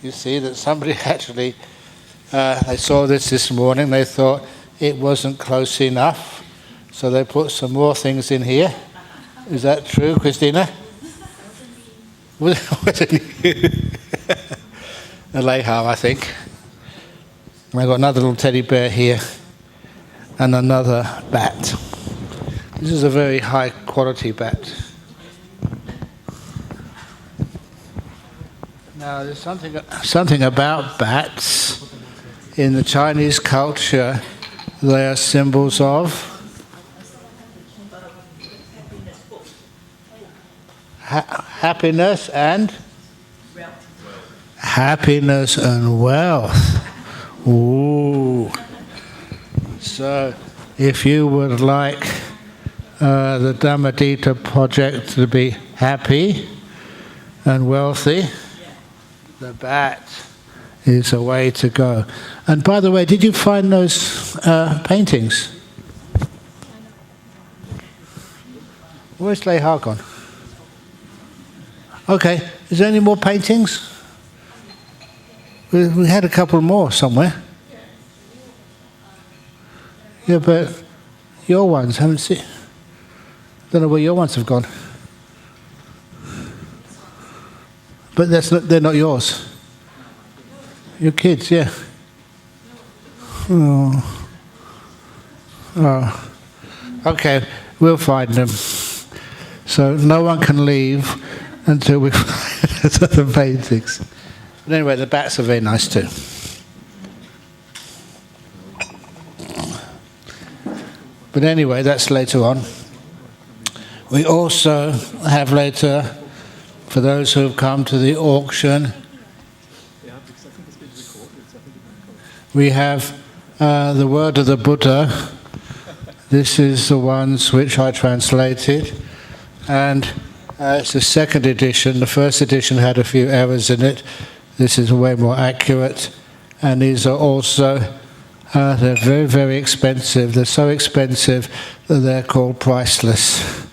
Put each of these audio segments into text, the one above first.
you see that somebody actually, they saw this morning, they thought it wasn't close enough, so they put some more things in here. Is that true, Christina? Wasn't you? A Lehar, I think. And I've got another little teddy bear here and another bat. This is a very high quality bat. Now there's something about bats. In the Chinese culture, they are symbols of happiness and wealth. Ooh. So, if you would like the Dhammadhita project to be happy and wealthy, the bat is a way to go. And by the way, did you find those paintings? Where's Lehar gone? Okay, is there any more paintings? We had a couple more somewhere. Yeah, but your ones, haven't seen. Don't know where your ones have gone. But they're not yours. Your kids, yeah. Oh. Okay, we'll find them. So no one can leave until we find the paintings. But anyway, the bats are very nice too. But anyway, that's later on. We also have later, for those who have come to the auction, we have the word of the Buddha. This is the ones which I translated. And it's the second edition. The first edition had a few errors in it. This is way more accurate. And these are also, they're very, very expensive. They're so expensive that they're called priceless.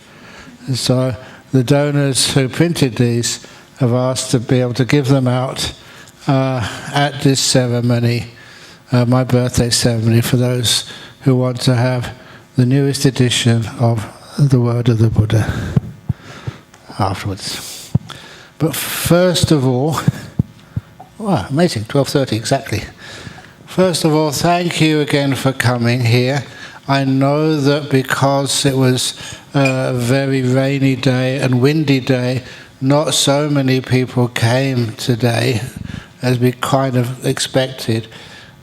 And so the donors who printed these have asked to be able to give them out at this ceremony, my birthday ceremony, for those who want to have the newest edition of the Word of the Buddha afterwards. But first of all, wow, amazing, 12:30 exactly. First of all, thank you again for coming here. I know that because it was a very rainy day and windy day, not so many people came today as we kind of expected.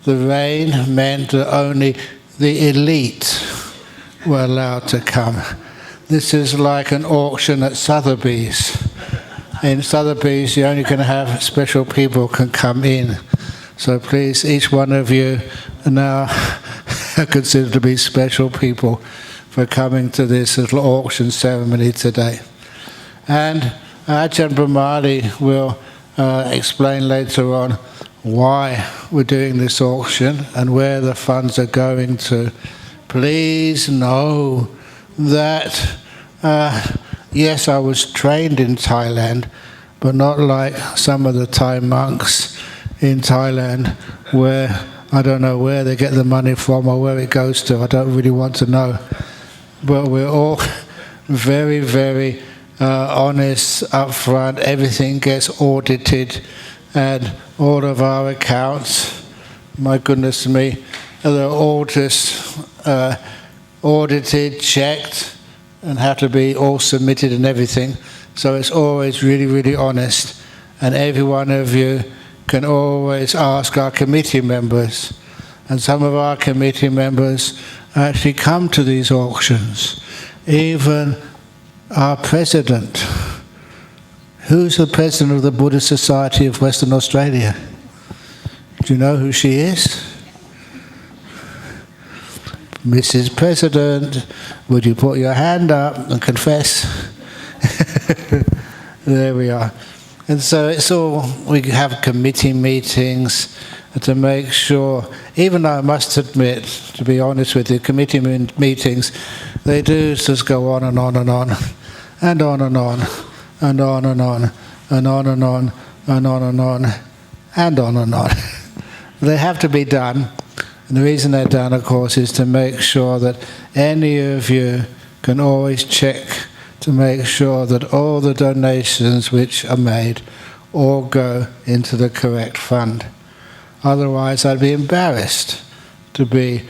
The rain meant that only the elite were allowed to come. This is like an auction at Sotheby's. In Sotheby's, you only can have special people can come in. So please, each one of you are now considered to be special people for coming to this little auction ceremony today. And Ajahn Brahmali will explain later on why we're doing this auction and where the funds are going to. Please know that, yes, I was trained in Thailand, but not like some of the Thai monks in Thailand where I don't know where they get the money from or where it goes to. I don't really want to know. But we're all very, very honest up front. Everything gets audited and all of our accounts, my goodness me, they're all just audited, checked, and have to be all submitted and everything. So it's always really, really honest. And every one of you can always ask our committee members. And some of our committee members actually come to these auctions. Even our president. Who's the president of the Buddhist Society of Western Australia? Do you know who she is? Mrs. President, would you put your hand up and confess? There we are. And so it's all, we have committee meetings to make sure, even though I must admit, to be honest with you, committee meetings, they do just go on and on and on, and on and on, and on and on, and on and on, and on and on. and on and on. They have to be done. And the reason they're done, of course, is to make sure that any of you can always check to make sure that all the donations which are made all go into the correct fund. Otherwise, I'd be embarrassed to be,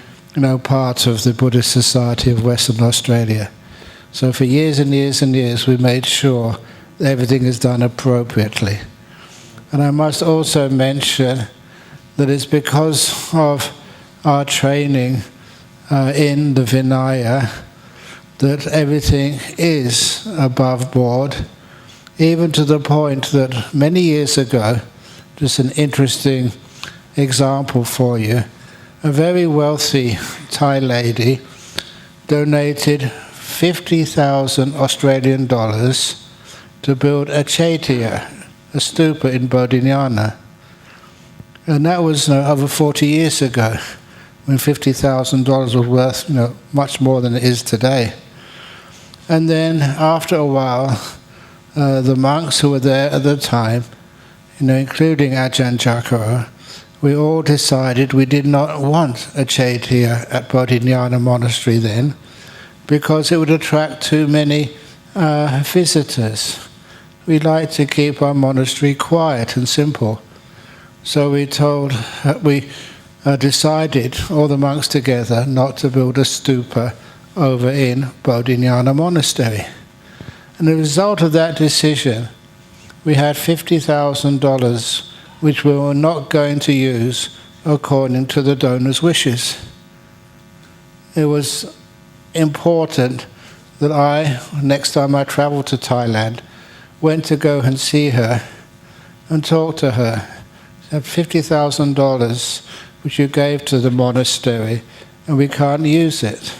part of the Buddhist Society of Western Australia. So for years and years and years, we made sure that everything is done appropriately. And I must also mention that it's because of our training in the Vinaya that everything is above board, even to the point that many years ago, just an interesting example for you, a very wealthy Thai lady donated 50,000 Australian dollars to build a chaitya, a stupa in Bodhinyana. And that was over 40 years ago, when $50,000 was worth much more than it is today. And then after a while, the monks who were there at the time, including Ajahn Brahm, we all decided we did not want a chaitya at Bodhinyana Monastery then, because it would attract too many visitors. We like to keep our monastery quiet and simple. So we decided, all the monks together, not to build a stupa over in Bodhinyana Monastery. And the result of that decision, we had $50,000 which we were not going to use according to the donor's wishes. It was important that I, next time I travelled to Thailand, went to go and see her and talk to her. That $50,000 which you gave to the monastery, and we can't use it.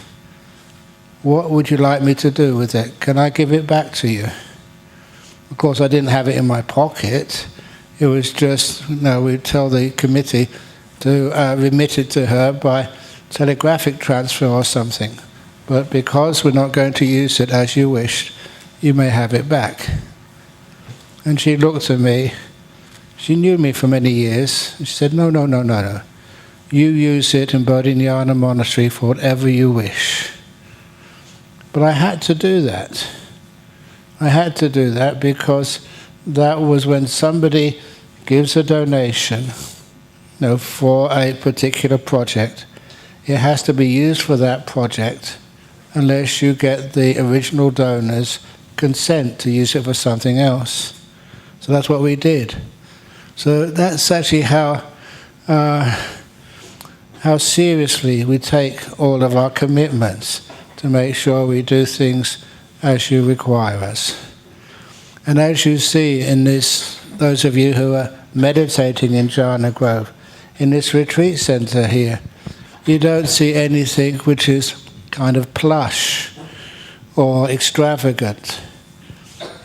What would you like me to do with it? Can I give it back to you? Of course, I didn't have it in my pocket. It was just, we'd tell the committee to remit it to her by telegraphic transfer or something. But because we're not going to use it as you wished, you may have it back. And she looked at me. She knew me for many years. She said, no. You use it in Bodhinyana Monastery for whatever you wish. But I had to do that. I had to do that because that was when somebody gives a donation, for a particular project. It has to be used for that project unless you get the original donor's consent to use it for something else. So that's what we did. So that's actually how seriously we take all of our commitments to make sure we do things as you require us. And as you see in this, those of you who are meditating in Jhana Grove, in this retreat center here, you don't see anything which is kind of plush or extravagant.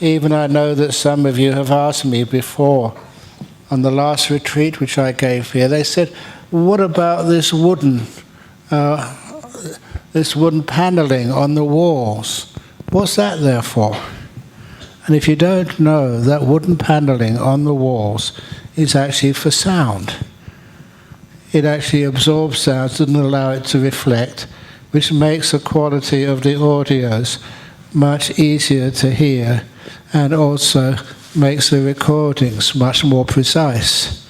Even I know that some of you have asked me before, on the last retreat which I gave here, they said, what about this wooden paneling on the walls? What's that there for? And if you don't know, that wooden paneling on the walls is actually for sound. It actually absorbs sounds and allow it to reflect, which makes the quality of the audios much easier to hear and also makes the recordings much more precise.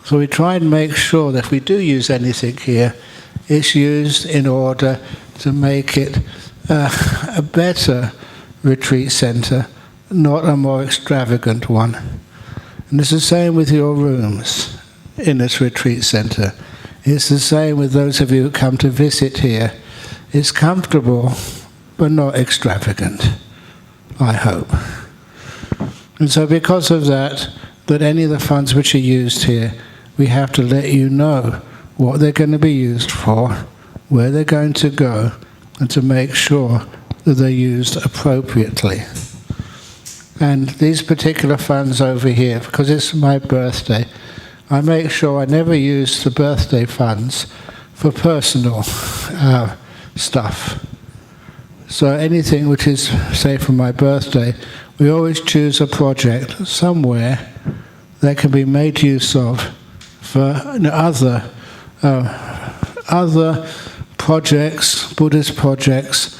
So we try and make sure that if we do use anything here, it's used in order to make it a better retreat center, not a more extravagant one. And it's the same with your rooms in this retreat center. It's the same with those of you who come to visit here. It's comfortable, but not extravagant, I hope. And so because of that any of the funds which are used here, we have to let you know what they're going to be used for, where they're going to go, and to make sure that they're used appropriately. And these particular funds over here, because it's my birthday, I make sure I never use the birthday funds for personal stuff. So anything which is, say, for my birthday, we always choose a project somewhere that can be made use of for other projects, Buddhist projects,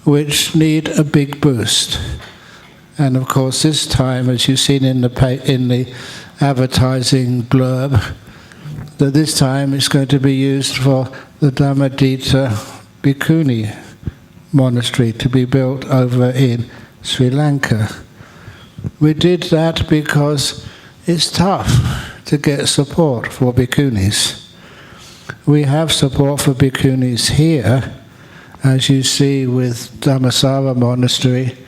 which need a big boost. And of course, this time, as you've seen in the advertising blurb, that this time it's going to be used for the Dhammadhita Bhikkhuni monastery to be built over in Sri Lanka. We did that because it's tough to get support for bhikkhunis. We have support for bhikkhunis here, as you see with Dhammasara Monastery,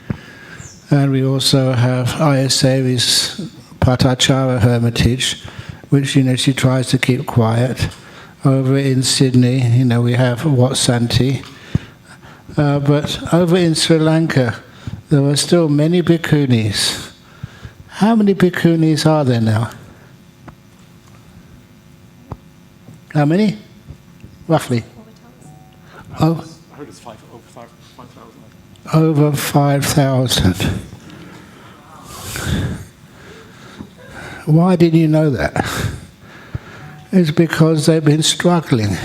and we also have Ayasevi's Patachara Hermitage, which she tries to keep quiet. Over in Sydney, we have Watsanti. But over in Sri Lanka, there are still many bhikkhunis. How many bhikkhunis are there now? How many? Roughly? Oh, I heard it's over 5,000. Over 5,000. Why did you know that? It's because they've been struggling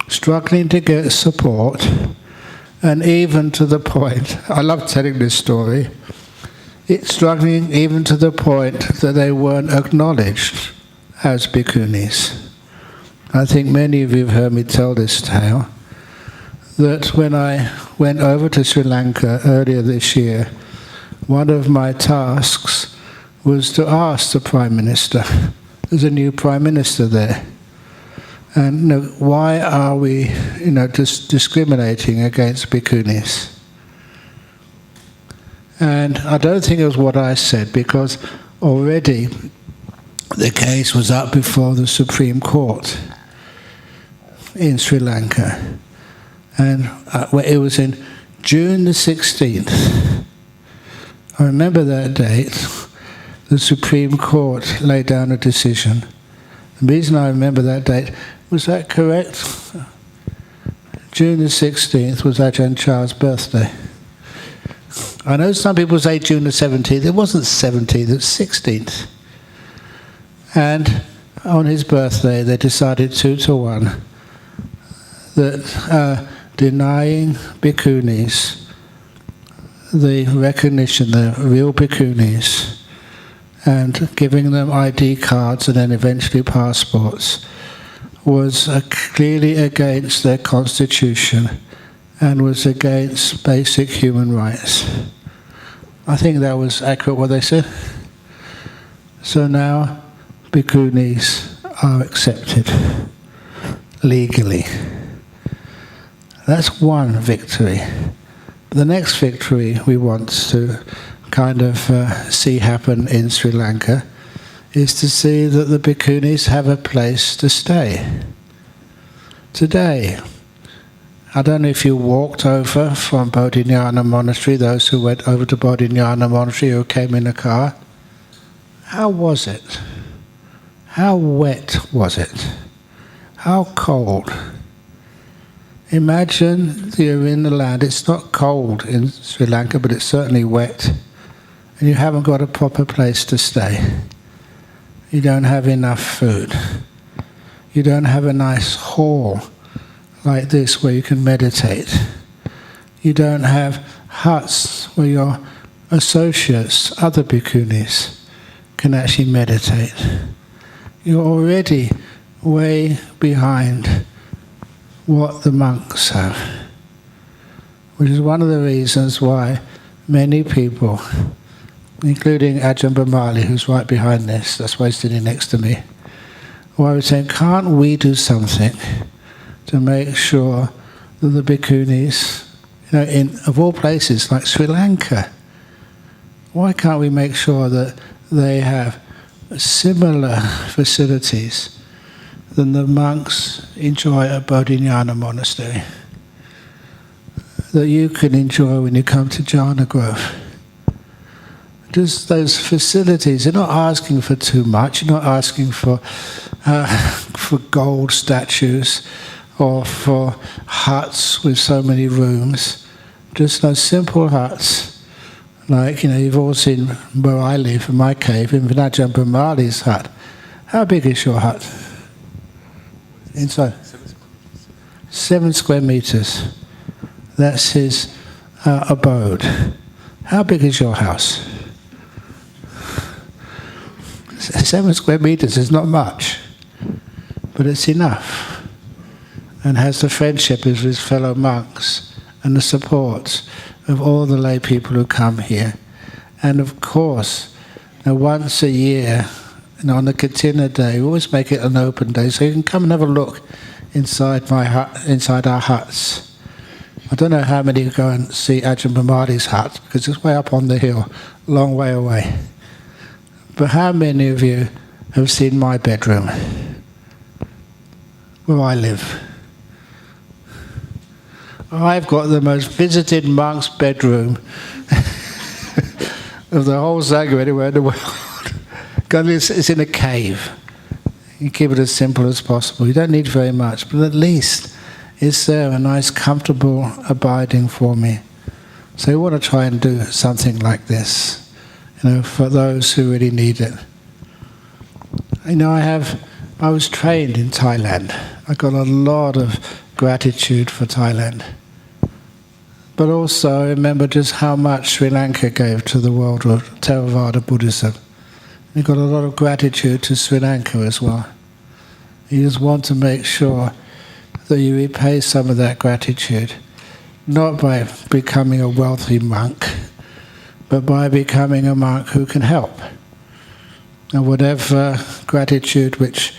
to get support, and even to the point, I love telling this story, it's struggling even to the point that they weren't acknowledged as bhikkhunis. I think many of you have heard me tell this tale, that when I went over to Sri Lanka earlier this year, one of my tasks was to ask the Prime Minister, there's a new Prime Minister there, and why are we just discriminating against bhikkhunis? And I don't think it was what I said, because already the case was up before the Supreme Court in Sri Lanka. And it was in June the 16th. I remember that date. The Supreme Court laid down a decision. The reason I remember that date, was that correct? June the 16th was Ajahn Chah's birthday. I know some people say June the 17th. It wasn't 17th, it was 16th. And on his birthday, they decided 2-1 that denying bhikkhunis the recognition, the real bhikkhunis, and giving them ID cards and then eventually passports, was clearly against their constitution and was against basic human rights. I think that was accurate what they said. So now bhikkhunis are accepted legally. That's one victory. The next victory we want to kind of see happen in Sri Lanka is to see that the bhikkhunis have a place to stay. Today, I don't know if you walked over from Bodhinyana Monastery, those who went over to Bodhinyana Monastery or came in a car. How was it? How wet was it? How cold? Imagine you're in the land, it's not cold in Sri Lanka, but it's certainly wet, and you haven't got a proper place to stay. You don't have enough food. You don't have a nice hall like this where you can meditate. You don't have huts where your associates, other bhikkhunis, can actually meditate. You're already way behind what the monks have, which is one of the reasons why many people, including Ajahn Brahmali, who's right behind this, that's why he's sitting next to me, why we're saying, can't we do something to make sure that the bhikkhunis, of all places like Sri Lanka, why can't we make sure that they have similar facilities than the monks enjoy at Bodhinyana Monastery, that you can enjoy when you come to Jhana Grove? Just those facilities. You're not asking for too much. You're not asking for gold statues or for huts with so many rooms. Just those simple huts Like, you've all seen where I live, in my cave, in Ajahn Brahmali's hut. How big is your hut? Inside? 7 square meters. That's his abode. How big is your house? 7 square meters is not much, but it's enough, and has the friendship of his fellow monks and the support of all the lay people who come here. And of course, once a year, on the Katina day, we always make it an open day, so you can come and have a look inside my hut, inside our huts. I don't know how many go and see Ajahn Brahmali's hut, because it's way up on the hill, long way away. But how many of you have seen my bedroom, where I live? I've got the most visited monk's bedroom of the whole Sangha anywhere in the world. Because it's in a cave. You keep it as simple as possible. You don't need very much, but at least it's there, a nice, comfortable abiding for me. So we want to try and do something like this, for those who really need it. I was trained in Thailand. I got a lot of gratitude for Thailand. But also I remember just how much Sri Lanka gave to the world of Theravada Buddhism. You got a lot of gratitude to Sri Lanka as well. You just want to make sure that you repay some of that gratitude, not by becoming a wealthy monk, but by becoming a monk who can help. And whatever gratitude which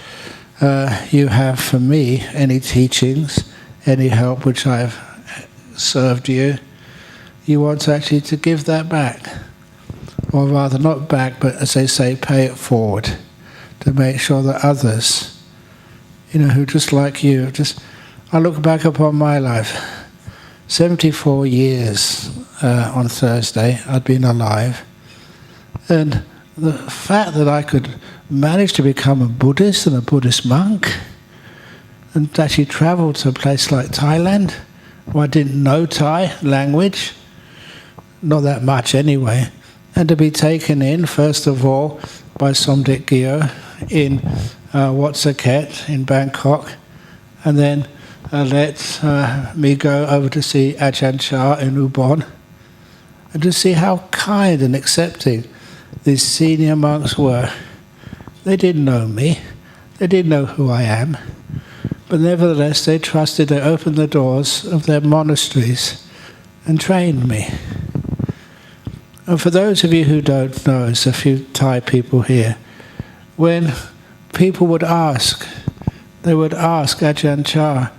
you have for me, any teachings, any help which I've served you, you want to actually to give that back. Or rather, not back, but as they say, pay it forward, to make sure that others, who just like you, I look back upon my life, 74 years on Thursday I'd been alive, and the fact that I could manage to become a Buddhist and a Buddhist monk, and actually travel to a place like Thailand, where I didn't know Thai language, not that much anyway, and to be taken in, first of all, by Somdet Gyo in Wat Saket in Bangkok, and then let me go over to see Ajahn Chah in Ubon, and to see how kind and accepting these senior monks were. They didn't know me, they didn't know who I am, but nevertheless they trusted, they opened the doors of their monasteries and trained me. And for those of you who don't know, there's a few Thai people here, when people would ask, they would ask Ajahn Chah,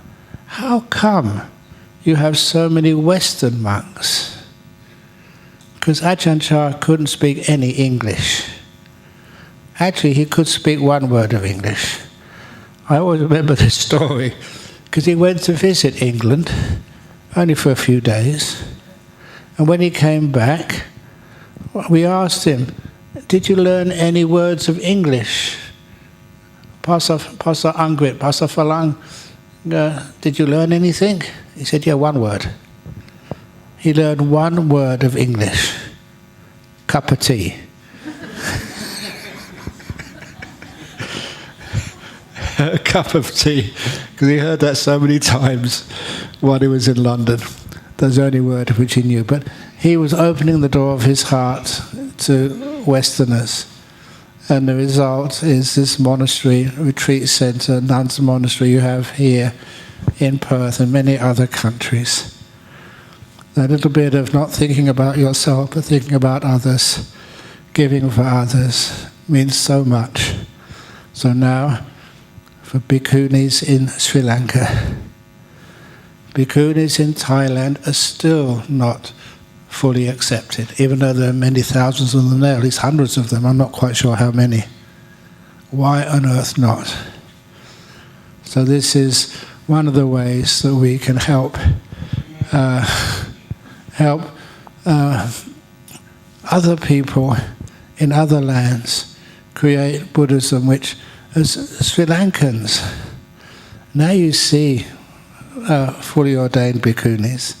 how come you have so many Western monks? Because Ajahn Chah couldn't speak any English. Actually, he could speak one word of English. I always remember this story, because he went to visit England, only for a few days, and when he came back, we asked him, did you learn any words of English? Pasa Angrit, Pasa Falang, did you learn anything? He said, yeah, one word. He learned one word of English, cup of tea. A cup of tea, because he heard that so many times while he was in London. That's the only word which he knew. But he was opening the door of his heart to Westerners. And the result is this monastery, retreat centre, nuns monastery you have here in Perth and many other countries. That little bit of not thinking about yourself, but thinking about others, giving for others, means so much. So now, for bhikkhunis in Sri Lanka, bhikkhunis in Thailand are still not fully accepted, even though there are many thousands of them there, at least hundreds of them, I'm not quite sure how many. Why on earth not? So this is one of the ways that we can help other people in other lands create Buddhism, which, as Sri Lankans, now you see fully ordained bhikkhunis.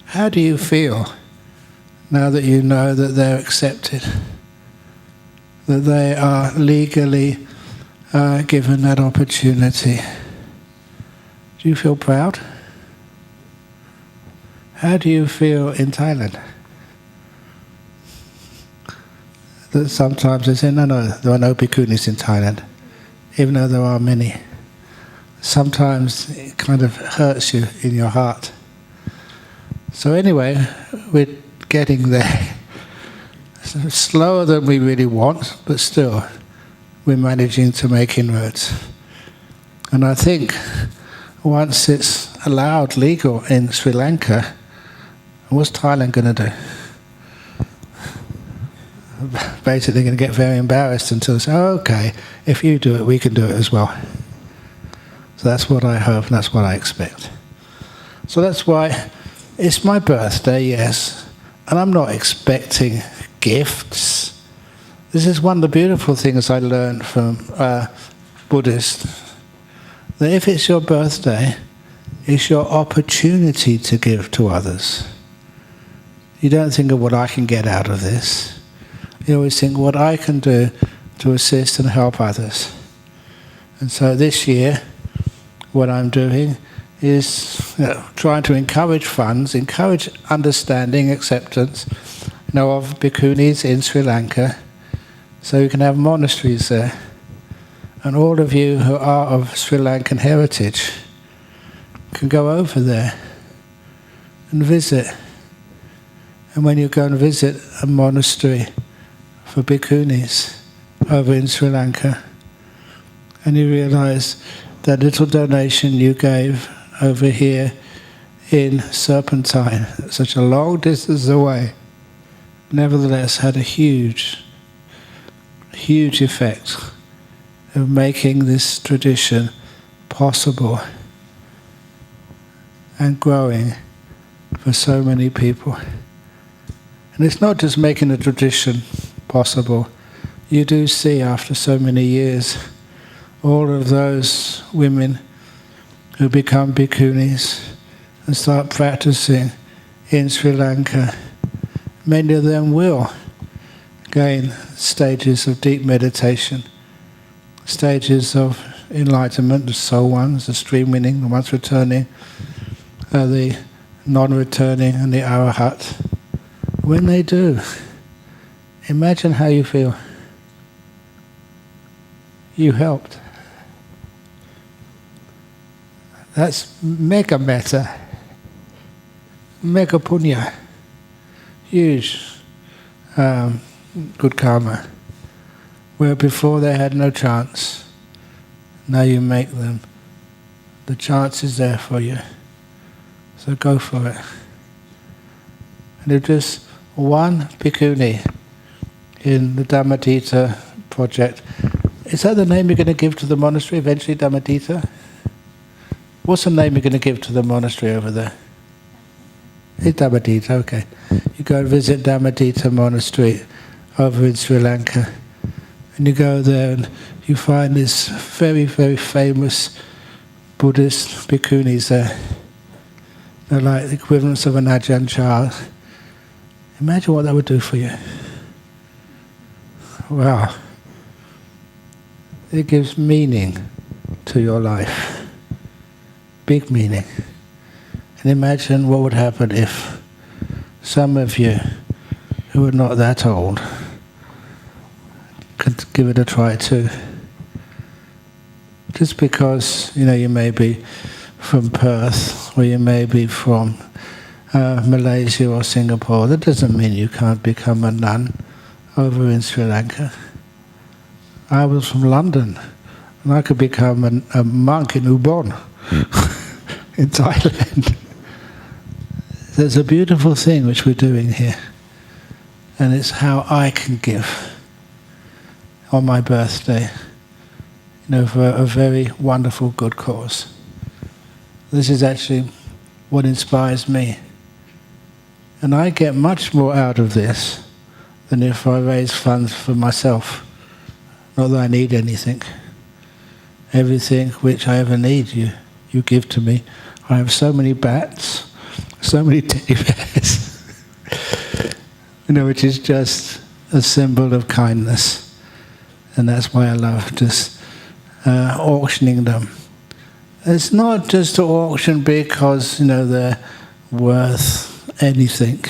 How do you feel now that you know that they're accepted, that they are legally given that opportunity, do you feel proud? How do you feel in Thailand? That sometimes they say, no, there are no bhikkhunis in Thailand, even though there are many. Sometimes it kind of hurts you in your heart. So anyway, we're getting there. Slower than we really want, but still, we're managing to make inroads. And I think once it's allowed legal in Sri Lanka, what's Thailand going to do? Basically going to get very embarrassed until they say, oh, okay, if you do it, we can do it as well. So that's what I hope and that's what I expect. So that's why it's my birthday, yes, and I'm not expecting gifts. This is one of the beautiful things I learned from Buddhists, that if it's your birthday, it's your opportunity to give to others. You don't think of what I can get out of this. You always think what I can do to assist and help others. And so this year, what I'm doing is trying to encourage funds, encourage understanding, acceptance, of bhikkhunis in Sri Lanka, so you can have monasteries there. And all of you who are of Sri Lankan heritage can go over there and visit. And when you go and visit a monastery for bhikkhunis over in Sri Lanka, and you realize that little donation you gave over here in Serpentine, such a long distance away, nevertheless had a huge, huge effect of making this tradition possible and growing for so many people. And it's not just making the tradition possible. You do see after so many years all of those women who become bhikkhunis and start practicing in Sri Lanka. Many of them will gain stages of deep meditation, stages of enlightenment, the soul ones, the stream winning, the ones returning, the non-returning and the arahat. When they do, imagine how you feel. You helped. That's mega metta, mega punya, huge good karma. Where before they had no chance, now you make them. The chance is there for you. So go for it. And if just one bhikkhuni in the Dhammadhita project, is that the name you're going to give to the monastery eventually, Dhammadhita? What's the name you're going to give to the monastery over there? It's Dhammadhita, okay. You go and visit Dhammadhita monastery over in Sri Lanka, and you go there and you find this very, very famous Buddhist bhikkhunis there. They're like the equivalents of an Ajahn child. Imagine what that would do for you. Wow. It gives meaning to your life. Big meaning. And imagine what would happen if some of you who are not that old could give it a try too. Just because, you may be from Perth or you may be from Malaysia or Singapore, that doesn't mean you can't become a nun over in Sri Lanka. I was from London and I could become a monk in Ubon in Thailand. There's a beautiful thing which we're doing here, and it's how I can give on my birthday, for a very wonderful good cause. This is actually what inspires me. And I get much more out of this than if I raise funds for myself. Not that I need anything. Everything which I ever need, you give to me. I have so many bats, so many teddy bears. which is just a symbol of kindness. And that's why I love just auctioning them. It's not just to auction because, they're worth anything.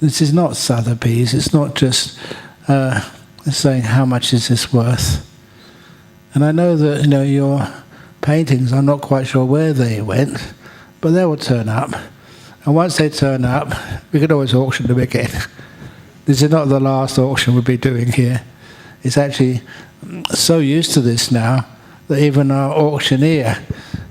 This is not Sotheby's. It's not just saying how much is this worth. And I know that, your paintings, I'm not quite sure where they went, but they will turn up. And once they turn up, we can always auction them again. This is not the last auction we'll be doing here. It's actually so used to this now that even our auctioneer,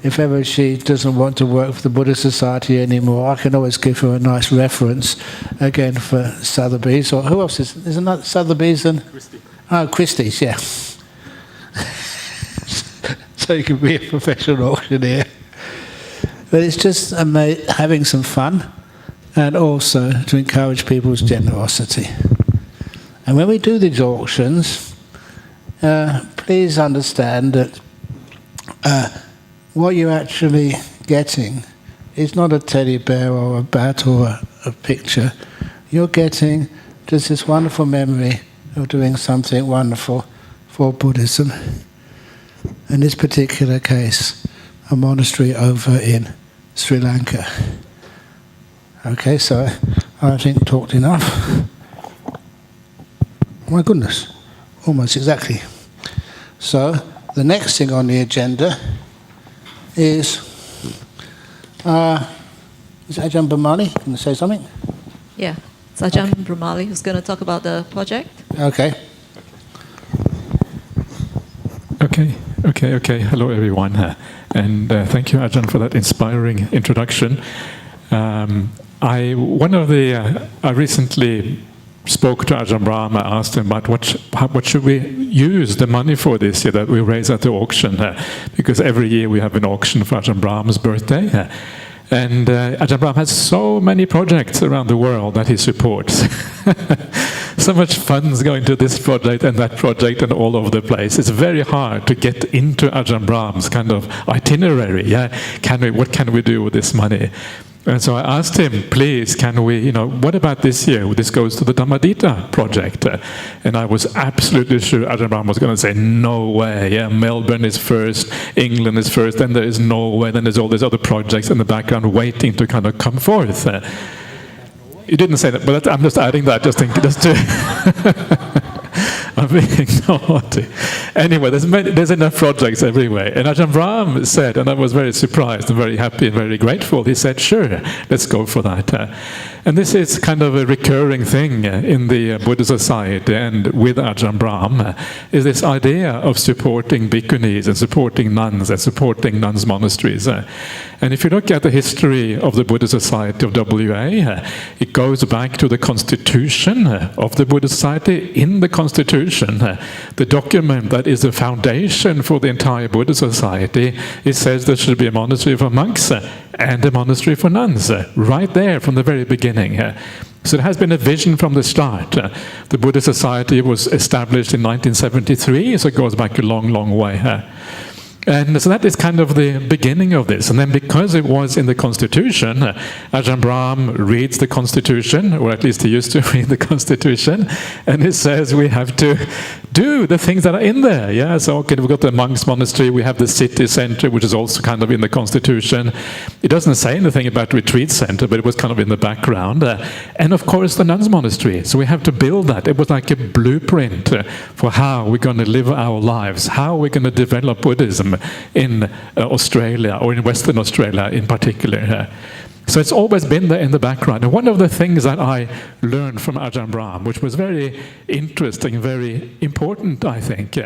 if ever she doesn't want to work for the Buddhist Society anymore, I can always give her a nice reference again for Sotheby's. Or who else isn't that Sotheby's and Christie. Oh, Christie's, yeah. So you can be a professional auctioneer. But it's just having some fun and also to encourage people's generosity. And when we do these auctions, please understand that what you're actually getting is not a teddy bear or a bat or a picture. You're getting just this wonderful memory of doing something wonderful for Buddhism. In this particular case, a monastery over in Sri Lanka. Okay, so I think talked enough. My goodness, almost exactly. So the next thing on the agenda is Ajahn Brahmali? Can you say something? Yeah, it's Ajahn Brahmali who's going to talk about the project. Okay. Okay. Hello, everyone. And thank you, Ajahn, for that inspiring introduction. I recently spoke to Ajahn Brahm. I asked him about what should we use the money for this year that we raise at the auction, because every year we have an auction for Ajahn Brahm's birthday. And Ajahn Brahm has so many projects around the world that he supports. So much funds going to this project and that project and all over the place. It's very hard to get into Ajahn Brahm's kind of itinerary. What can we do with this money? And so I asked him, please, can we, what about this year? This goes to the Dhammadhita project. And I was absolutely sure Ajahn Brahm was going to say, no way. Yeah, Melbourne is first, England is first, then there is Norway, then there's all these other projects in the background waiting to kind of come forth. You didn't say that, but I'm just adding that just to I'm being naughty. Anyway, there's enough projects everywhere. And Ajahn Brahm said, and I was very surprised and very happy and very grateful, he said, sure, let's go for that. And this is kind of a recurring thing in the Buddha Society and with Ajahn Brahm, is this idea of supporting bhikkhunis and supporting nuns and supporting nuns' monasteries. And if you look at the history of the Buddha Society of WA, it goes back to the constitution of the Buddha Society. In the constitution, the document that is the foundation for the entire Buddha Society, it says there should be a monastery for monks and a monastery for nuns, right there from the very beginning. So there has been a vision from the start. The Buddha Society was established in 1973, so it goes back a long, long way. And so that is kind of the beginning of this. And then because it was in the Constitution, Ajahn Brahm reads the Constitution, or at least he used to read the Constitution, and it says we have to do the things that are in there. Yeah, so okay, we've got the monks' monastery, we have the city center, which is also kind of in the Constitution. It doesn't say anything about retreat center, but it was kind of in the background. And of course the nuns' monastery. So we have to build that. It was like a blueprint for how we're going to live our lives, how we're going to develop Buddhism in Australia, or in Western Australia in particular. So it's always been there in the background. And one of the things that I learned from Ajahn Brahm, which was very interesting, very important, I think,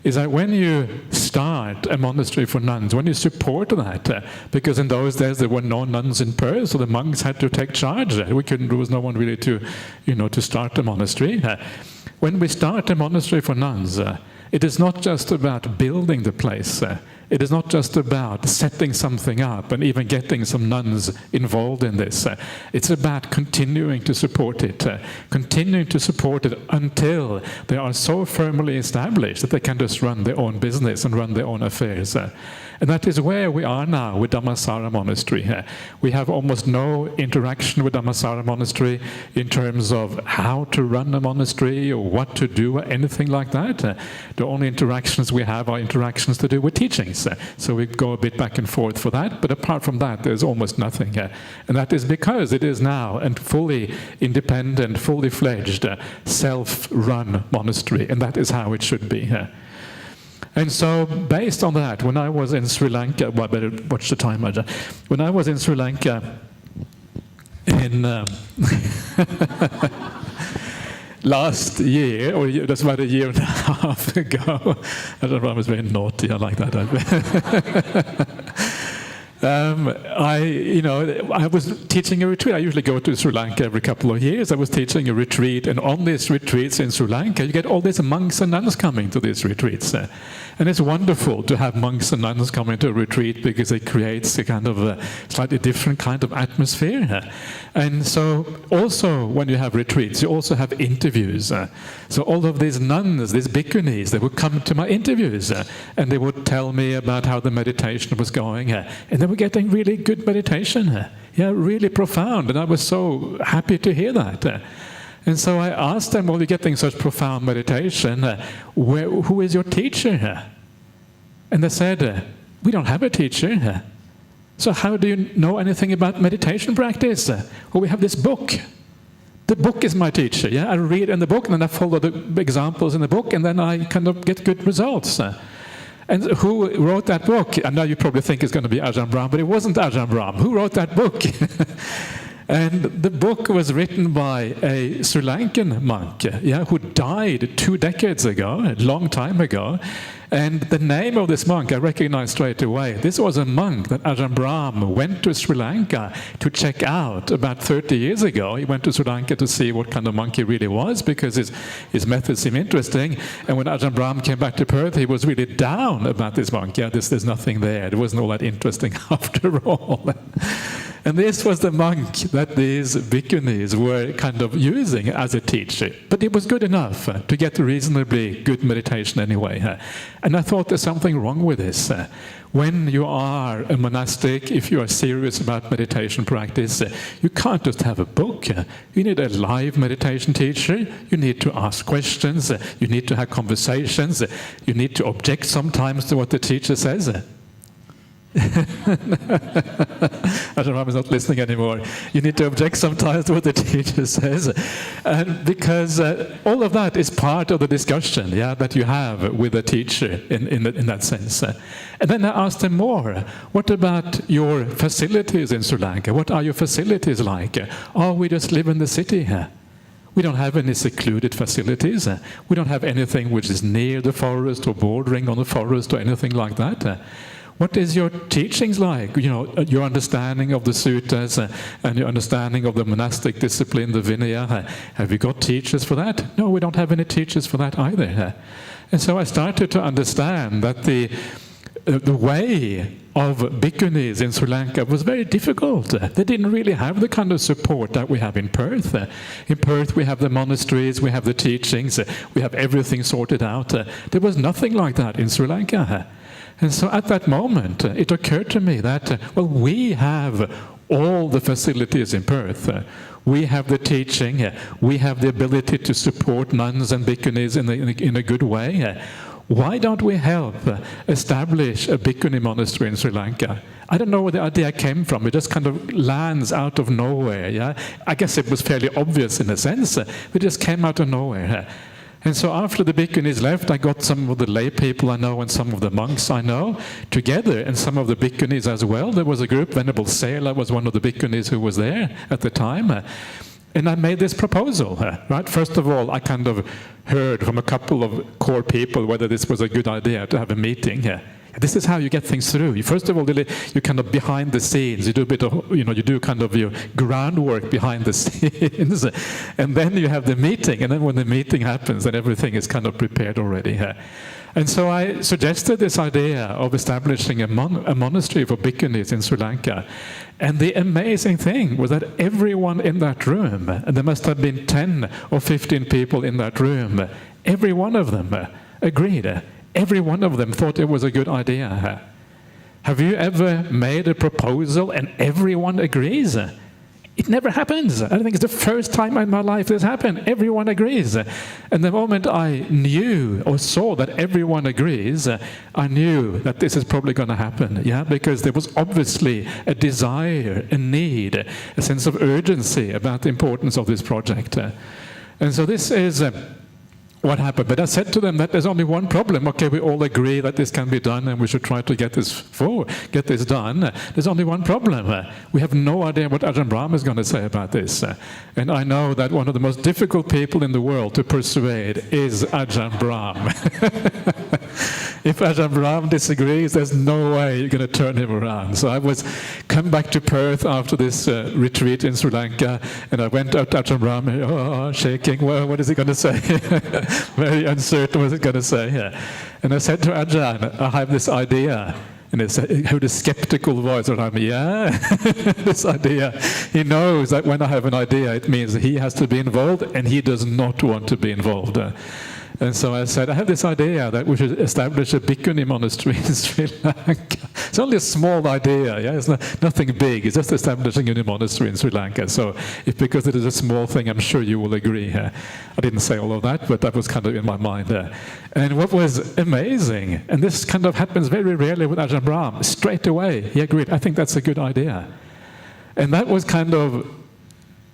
is that when you start a monastery for nuns, when you support that, because in those days there were no nuns in Perth, so the monks had to take charge. There was no one really to start a monastery. When we start a monastery for nuns, it is not just about building the place. It is not just about setting something up and even getting some nuns involved in this. It's about continuing to support it, until they are so firmly established that they can just run their own business and run their own affairs. And that is where we are now with Dhammasara Monastery. We have almost no interaction with Dhammasara Monastery in terms of how to run a monastery or what to do or anything like that. The only interactions we have are interactions to do with teachings. So we go a bit back and forth for that, but apart from that, there's almost nothing. And that is because it is now a fully independent, fully fledged, self-run monastery, and that is how it should be. And so, based on that, when I was in Sri Lanka, well, I better watch the time, Ajahn. When I was in Sri Lanka in last year, or that's about a year and a half ago, Ajahn Brahm was very naughty, I like that. I was teaching a retreat. I usually go to Sri Lanka every couple of years. I was teaching a retreat, and on these retreats in Sri Lanka, you get all these monks and nuns coming to these retreats. And it's wonderful to have monks and nuns coming to a retreat because it creates a kind of a slightly different kind of atmosphere. And so also when you have retreats, you also have interviews. So all of these nuns, these bhikkhunis, they would come to my interviews and they would tell me about how the meditation was going. And they were getting really good meditation. Really profound. And I was so happy to hear that. And so I asked them, well, you're getting such profound meditation, who is your teacher? And they said, we don't have a teacher. So how do you know anything about meditation practice? Well, we have this book. The book is my teacher. I read in the book, and then I follow the examples in the book, and then I kind of get good results. And who wrote that book? I know you probably think it's going to be Ajahn Brahm, but it wasn't Ajahn Brahm. Who wrote that book? And the book was written by a Sri Lankan monk, who died 2 decades ago, a long time ago. And the name of this monk I recognized straight away. This was a monk that Ajahn Brahm went to Sri Lanka to check out about 30 years ago. He went to Sri Lanka to see what kind of monk he really was, because his methods seemed interesting. And when Ajahn Brahm came back to Perth, he was really down about this monk. There's nothing there. It wasn't all that interesting after all. And this was the monk that these bhikkhunis were kind of using as a teacher. But it was good enough to get a reasonably good meditation anyway. And I thought there's something wrong with this. When you are a monastic, if you are serious about meditation practice, you can't just have a book. You need a live meditation teacher. You need to ask questions. You need to have conversations. You need to object sometimes to what the teacher says. Ajahn Brahm is not listening anymore. You need to object sometimes to what the teacher says, and because all of that is part of the discussion, that you have with the teacher in that sense. And then I asked him more. What about your facilities in Sri Lanka? What are your facilities like? Oh, we just live in the city here. We don't have any secluded facilities. We don't have anything which is near the forest or bordering on the forest or anything like that. What is your teachings like? Your understanding of the suttas and your understanding of the monastic discipline, the Vinaya. Have you got teachers for that? No, we don't have any teachers for that either. And so I started to understand that the way of bhikkhunis in Sri Lanka was very difficult. They didn't really have the kind of support that we have in Perth. In Perth we have the monasteries, we have the teachings, we have everything sorted out. There was nothing like that in Sri Lanka. And so at that moment, it occurred to me that, we have all the facilities in Perth. We have the teaching. We have the ability to support nuns and bhikkhunis in a good way. Why don't we help establish a bhikkhuni monastery in Sri Lanka? I don't know where the idea came from. It just kind of lands out of nowhere. I guess it was fairly obvious in a sense. It just came out of nowhere. And so after the bhikkhunis left, I got some of the lay people I know and some of the monks I know together, and some of the bhikkhunis as well. There was a group, Venerable Sela was one of the bhikkhunis who was there at the time. And I made this proposal, right? First of all, I kind of heard from a couple of core people whether this was a good idea to have a meeting. This is how you get things through. First of all, you kind of behind the scenes. You do a bit of, you do kind of your groundwork behind the scenes, and then you have the meeting. And then when the meeting happens, then everything is kind of prepared already. And so I suggested this idea of establishing a monastery for bhikkhunis in Sri Lanka. And the amazing thing was that everyone in that room, and there must have been 10 or 15 people in that room, every one of them agreed. Every one of them thought it was a good idea. Have you ever made a proposal and everyone agrees? It never happens. I think it's the first time in my life this happened. Everyone agrees. And the moment I knew or saw that everyone agrees, I knew that this is probably going to happen. Yeah, because there was obviously a desire, a need, a sense of urgency about the importance of this project. And so this is what happened. But I said to them that there's only one problem. Okay, we all agree that this can be done and we should try to get this done. There's only one problem. We have no idea what Ajahn Brahm is going to say about this. And I know that one of the most difficult people in the world to persuade is Ajahn Brahm. If Ajahn Brahm disagrees, there's no way you're going to turn him around. So I was come back to Perth after this retreat in Sri Lanka, and I went out to Ajahn Brahm, shaking. Well, what is he going to say? Very uncertain what he's going to say. And I said to Ajahn, I have this idea. And he heard a skeptical voice around me. Yeah, this idea. He knows that when I have an idea, it means he has to be involved, and he does not want to be involved. And so I said, I have this idea that we should establish a bhikkhuni monastery in Sri Lanka. It's only a small idea, yeah. It's nothing big. It's just establishing a monastery in Sri Lanka. So, because it is a small thing, I'm sure you will agree. I didn't say all of that, but that was kind of in my mind. And what was amazing, and this kind of happens very rarely with Ajahn Brahm, straight away he agreed. I think that's a good idea. And that was kind of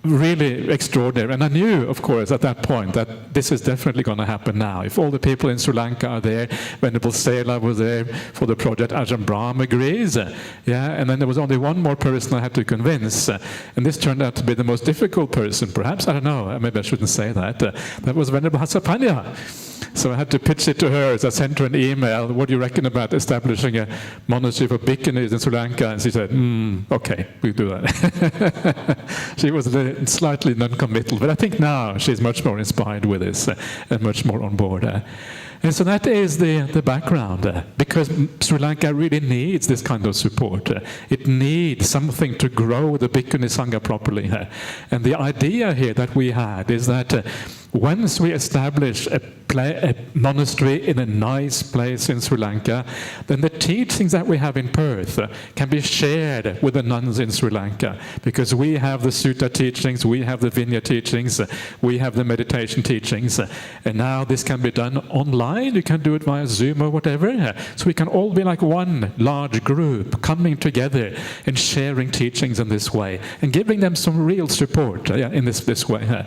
really extraordinary. And I knew, of course, at that point that this is definitely going to happen now. If all the people in Sri Lanka are there, Venerable Sela was there for the project, Ajahn Brahm agrees. Yeah, and then there was only one more person I had to convince. And this turned out to be the most difficult person, perhaps. I don't know. Maybe I shouldn't say that. That was Venerable Hassapanya. So I had to pitch it to her. So I sent her an email. What do you reckon about establishing a monastery for bhikkhunis in Sri Lanka? And she said, okay, we'll do that. She was slightly non-committal, but I think now she's much more inspired with this and much more on board. And so that is the background, because Sri Lanka really needs this kind of support. It needs something to grow the Bhikkhuni Sangha properly. And the idea here that we had is that once we establish a monastery in a nice place in Sri Lanka, then the teachings that we have in Perth can be shared with the nuns in Sri Lanka, because we have the sutta teachings, we have the Vinaya teachings, we have the meditation teachings, and now this can be done online. You can do it via Zoom or whatever, so we can all be like one large group coming together and sharing teachings in this way and giving them some real support in this way.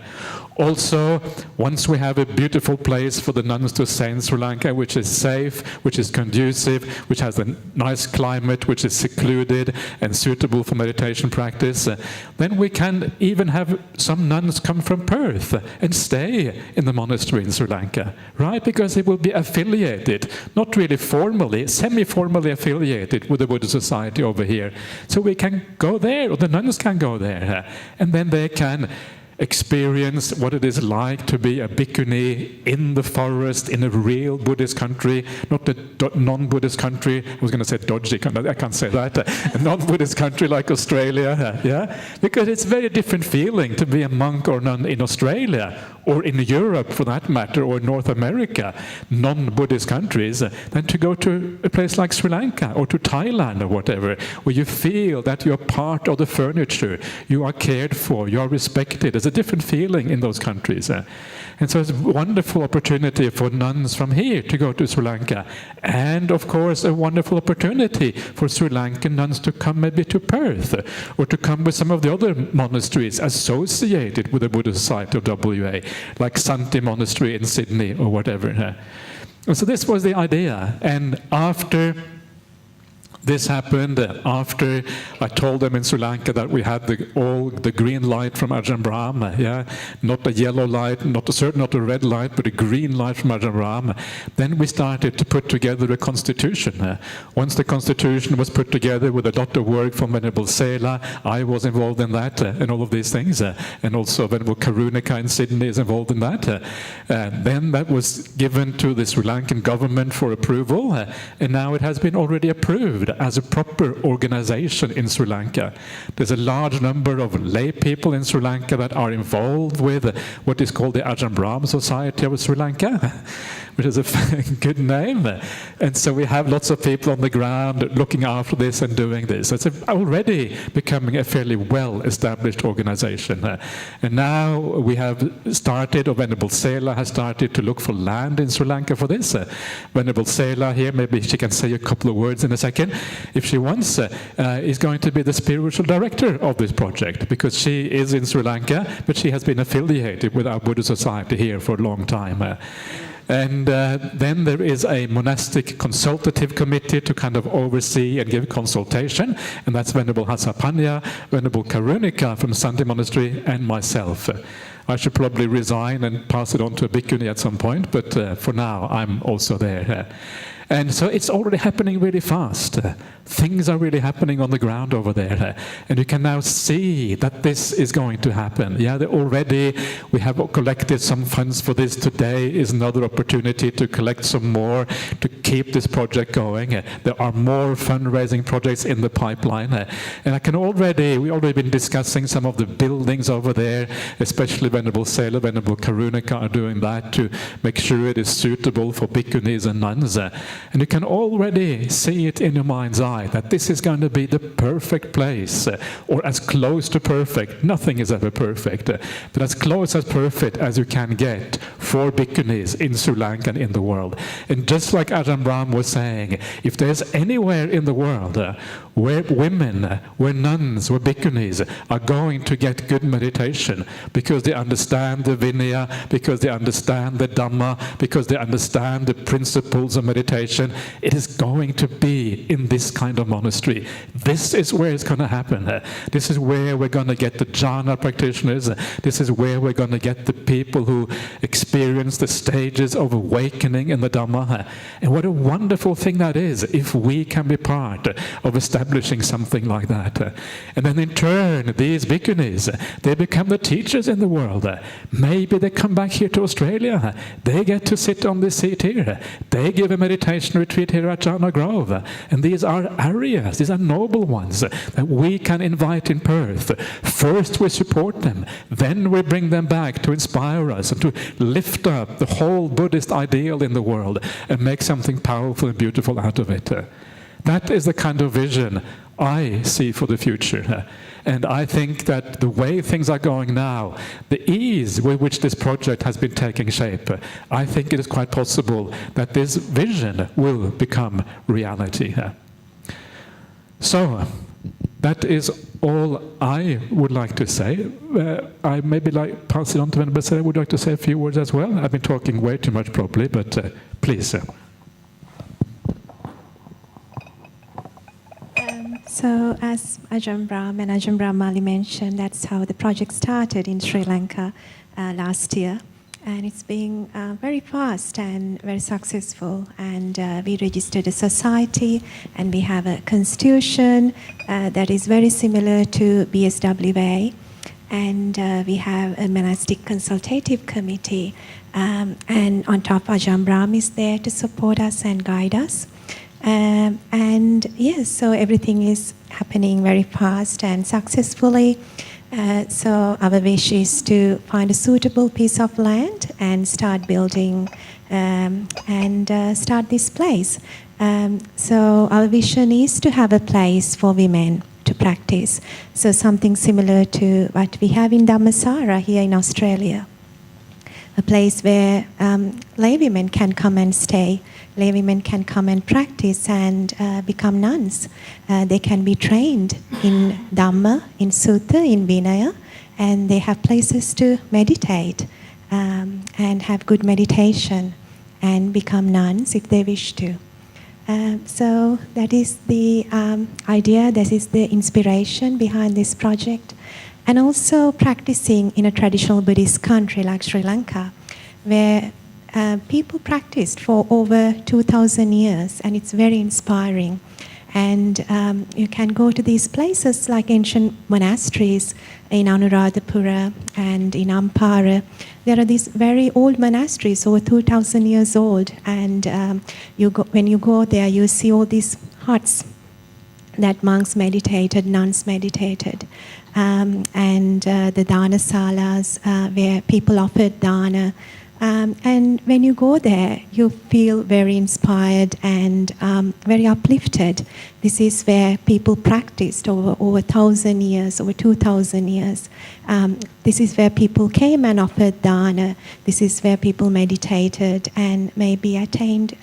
Also, once we have a beautiful place for the nuns to stay in Sri Lanka, which is safe, which is conducive, which has a nice climate, which is secluded and suitable for meditation practice, then we can even have some nuns come from Perth and stay in the monastery in Sri Lanka, right? Because it will be affiliated, not really formally, semi-formally affiliated with the Buddhist Society over here. So we can go there, or the nuns can go there, and then they can experience what it is like to be a bhikkhuni in the forest in a real Buddhist country, not a non-Buddhist country. I was going to say dodgy, I can't say that. A non-Buddhist country like Australia, yeah? Because it's a very different feeling to be a monk or nun in Australia, or in Europe for that matter, or North America, non-Buddhist countries, than to go to a place like Sri Lanka or to Thailand or whatever, where you feel that you're part of the furniture, you are cared for, you are respected. There's a different feeling in those countries. And so it's a wonderful opportunity for nuns from here to go to Sri Lanka. And of course a wonderful opportunity for Sri Lankan nuns to come maybe to Perth, or to come with some of the other monasteries associated with the Buddhist Society of WA, like Santi Monastery in Sydney or whatever. And so this was the idea. And after This happened after I told them in Sri Lanka that we had all the green light from Ajahn Brahm, not a yellow light, certainly not a red light, but a green light from Ajahn Brahm. Then we started to put together a constitution. Once the constitution was put together with a lot of work from Venerable Sela, I was involved in that, and all of these things, and also Venerable Karunika in Sydney is involved in that. Then that was given to the Sri Lankan government for approval, and now it has been already approved as a proper organization in Sri Lanka. There's a large number of lay people in Sri Lanka that are involved with what is called the Ajahn Brahm Society of Sri Lanka, which is a good name. And so we have lots of people on the ground looking after this and doing this. It's already becoming a fairly well-established organization. And now we have started, or Venerable Sela has started to look for land in Sri Lanka for this. Venerable Sela here, maybe she can say a couple of words in a second, if she wants, is going to be the spiritual director of this project, because she is in Sri Lanka, but she has been affiliated with our Buddha Society here for a long time. And then there is a monastic consultative committee to kind of oversee and give consultation, and that's Venerable Hasapanya, Venerable Karunika from Sandhi Monastery, and myself. I should probably resign and pass it on to a bhikkhuni at some point, but for now I'm also there. And so it's already happening really fast. Things are really happening on the ground over there. And you can now see that this is going to happen. Yeah, already we have collected some funds for this. Today is another opportunity to collect some more to keep this project going. There are more fundraising projects in the pipeline. And we've already been discussing some of the buildings over there, especially Venerable Sela, Venerable Karunika are doing that to make sure it is suitable for bhikkhunis and nuns. And you can already see it in your mind's eye that this is going to be the perfect place, or as close to perfect. Nothing is ever perfect, but as close as perfect as you can get for bhikkhunis in Sri Lanka and in the world. And just like Ajahn Brahm was saying, if there's anywhere in the world where women, where nuns, where bhikkhunis are going to get good meditation because they understand the Vinaya, because they understand the Dhamma, because they understand the principles of meditation, it is going to be in this kind of monastery. This is where it's going to happen. This is where we're going to get the Jhana practitioners. This is where we're going to get the people who experience the stages of awakening in the Dhamma. And what a wonderful thing that is if we can be part of establishing something like that. And then in turn, these bhikkhunis, they become the teachers in the world. Maybe they come back here to Australia. They get to sit on this seat here. They give a meditation retreat here at Jhana Grove. And these are areas, these are noble ones that we can invite in Perth. First we support them, then we bring them back to inspire us and to lift up the whole Buddhist ideal in the world and make something powerful and beautiful out of it. That is the kind of vision I see for the future. And I think that the way things are going now, the ease with which this project has been taking shape, I think it is quite possible that this vision will become reality. So, that is all I would like to say. I maybe pass it on to Venerable Sela. I would like to say a few words as well. I've been talking way too much probably, but please. So as Ajahn Brahm and Ajahn Brahmali mentioned, that's how the project started in Sri Lanka last year. And it's been very fast and very successful. And we registered a society, and we have a constitution that is very similar to BSWA. And we have a monastic consultative committee. And on top, Ajahn Brahm is there to support us and guide us. And yes, so everything is happening very fast and successfully. So our wish is to find a suitable piece of land and start building and start this place. So our vision is to have a place for women to practice. So something similar to what we have in Dhammasara here in Australia. A place where lay women can come and stay. Lay women can come and practice and become nuns. They can be trained in Dhamma, in Sutta, in Vinaya, and they have places to meditate and have good meditation and become nuns if they wish to. So that is the idea, that is the inspiration behind this project. And also practicing in a traditional Buddhist country like Sri Lanka, where people practiced for over 2,000 years, and it's very inspiring. And you can go to these places like ancient monasteries in Anuradhapura and in Ampara. There are these very old monasteries, over 2,000 years old. And when you go there, you see all these huts that monks meditated, nuns meditated. And the dana salas where people offered dana. And when you go there, you feel very inspired and very uplifted. This is where people practiced over 1,000 years, over 2,000 years. This is where people came and offered dana. This is where people meditated and maybe attained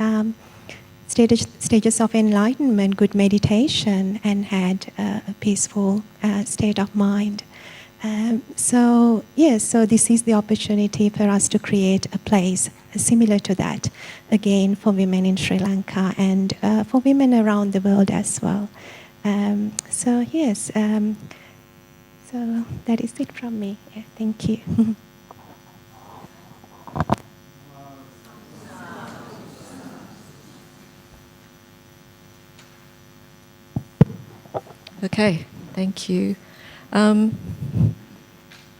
stages of enlightenment, good meditation, and had a peaceful state of mind. So this is the opportunity for us to create a place similar to that, again, for women in Sri Lanka and for women around the world as well. So that is it from me. Yeah, thank you. Okay, thank you.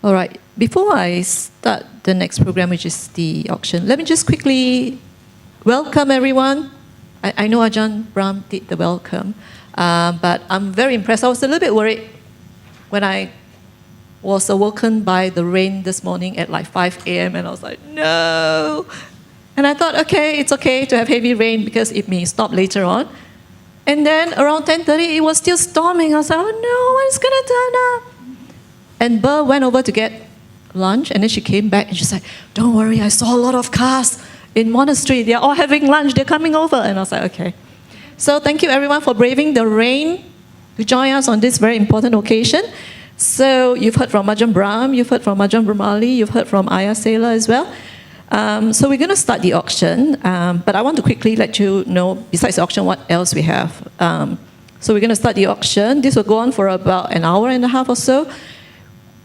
All right, before I start the next program, which is the auction, let me just quickly welcome everyone. I know Ajahn Brahm did the welcome, but I'm very impressed. I was a little bit worried when I was awoken by the rain this morning at like 5 a.m. and I was like, no. And I thought, okay, it's okay to have heavy rain because it may stop later on. And then around 10:30, it was still storming. I was like, oh no, when is going to turn up? And Burr went over to get lunch, and then she came back and she's like, don't worry, I saw a lot of cars in Monastery. They're all having lunch. They're coming over. And I was like, okay. So thank you, everyone, for braving the rain to join us on this very important occasion. So you've heard from Ajahn Brahm, you've heard from Ajahn Brahmali, you've heard from Ayah Sela as well. So we're going to start the auction, but I want to quickly let you know, besides the auction, what else we have. So we're going to start the auction. This will go on for about an hour and a half or so.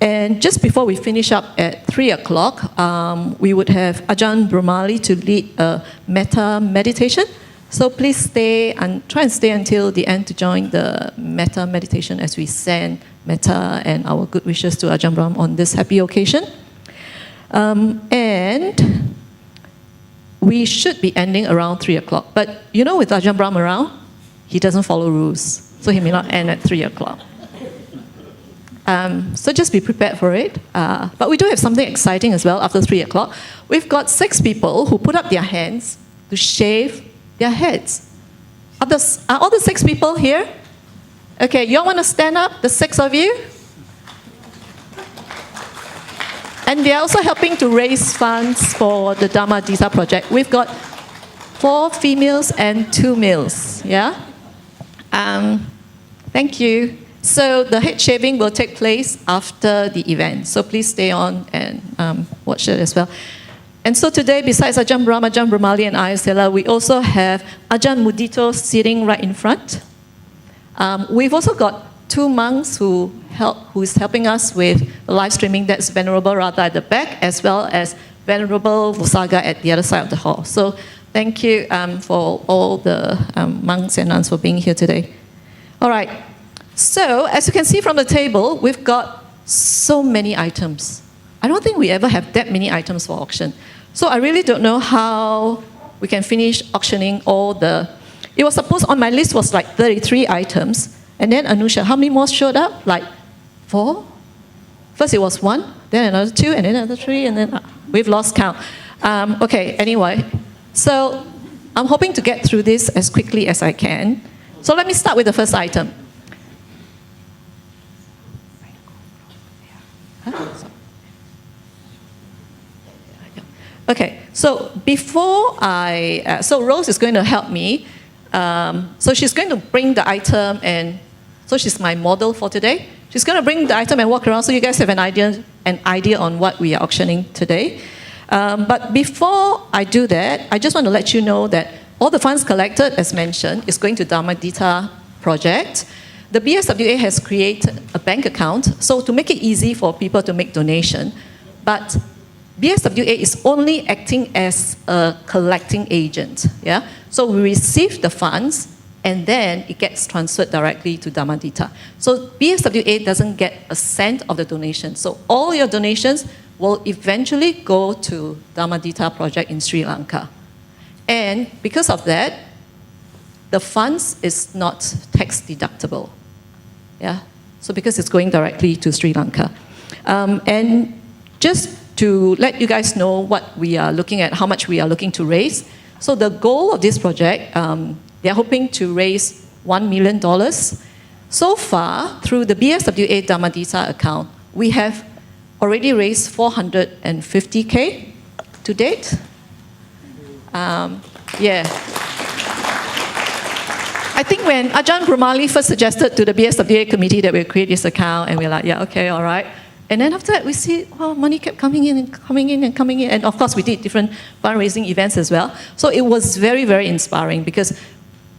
And just before we finish up at 3 o'clock, we would have Ajahn Brahmali to lead a Metta meditation. So please stay and try and stay until the end to join the Metta meditation as we send Metta and our good wishes to Ajahn Brahm on this happy occasion. And we should be ending around 3 o'clock. But you know, with Ajahn Brahm around, he doesn't follow rules. So he may not end at 3 o'clock. So just be prepared for it. But we do have something exciting as well after 3 o'clock. We've got 6 people who put up their hands to shave their heads. Are all the 6 people here? Okay, you all want to stand up, the 6 of you? And they're also helping to raise funds for the Dhammadhita project. We've got 4 females and 2 males, yeah? Thank you. So the head shaving will take place after the event. So please stay on and watch it as well. And so today, besides Ajahn Brahm, Ajahn Brahmali, and Ayah Sela, we also have Ajahn Mudito sitting right in front. We've also got 2 monks who is helping us with the live streaming. That's Venerable Radha at the back, as well as Venerable Vusaga at the other side of the hall. So thank you for all the monks and nuns for being here today. All right. So as you can see from the table, we've got so many items. I don't think we ever have that many items for auction. So I really don't know how we can finish auctioning all the... It was supposed, on my list was like 33 items. And then Anusha, how many more showed up? Like 4? First it was 1, then another 2, and then another 3, and then we've lost count. Okay, anyway. So I'm hoping to get through this as quickly as I can. So let me start with the first item. Okay, so before so Rose is going to help me. So she's going to bring the item, and so she's my model for today. She's going to bring the item and walk around so you guys have an idea on what we are auctioning today. But before I do that, I just want to let you know that all the funds collected, as mentioned, is going to Dhammadhita project. The BSWA has created a bank account, so to make it easy for people to make donation, but BSWA is only acting as a collecting agent. Yeah? So we receive the funds, and then it gets transferred directly to Dhammadhita. So BSWA doesn't get a cent of the donation. So all your donations will eventually go to Dhammadhita project in Sri Lanka. And because of that, the funds is not tax deductible. Yeah? So because it's going directly to Sri Lanka. And just to let you guys know what we are looking at, how much we are looking to raise. So the goal of this project, they're hoping to raise $1 million. So far, through the BSWA Dhammadhita account, we have already raised 450K to date. Yeah. I think when Ajahn Brahmali first suggested to the BSWA committee that we'll create this account, and we're like, yeah, okay, all right. And then after that, we see, well, money kept coming in and coming in and coming in. And of course, we did different fundraising events as well. So it was very, very inspiring because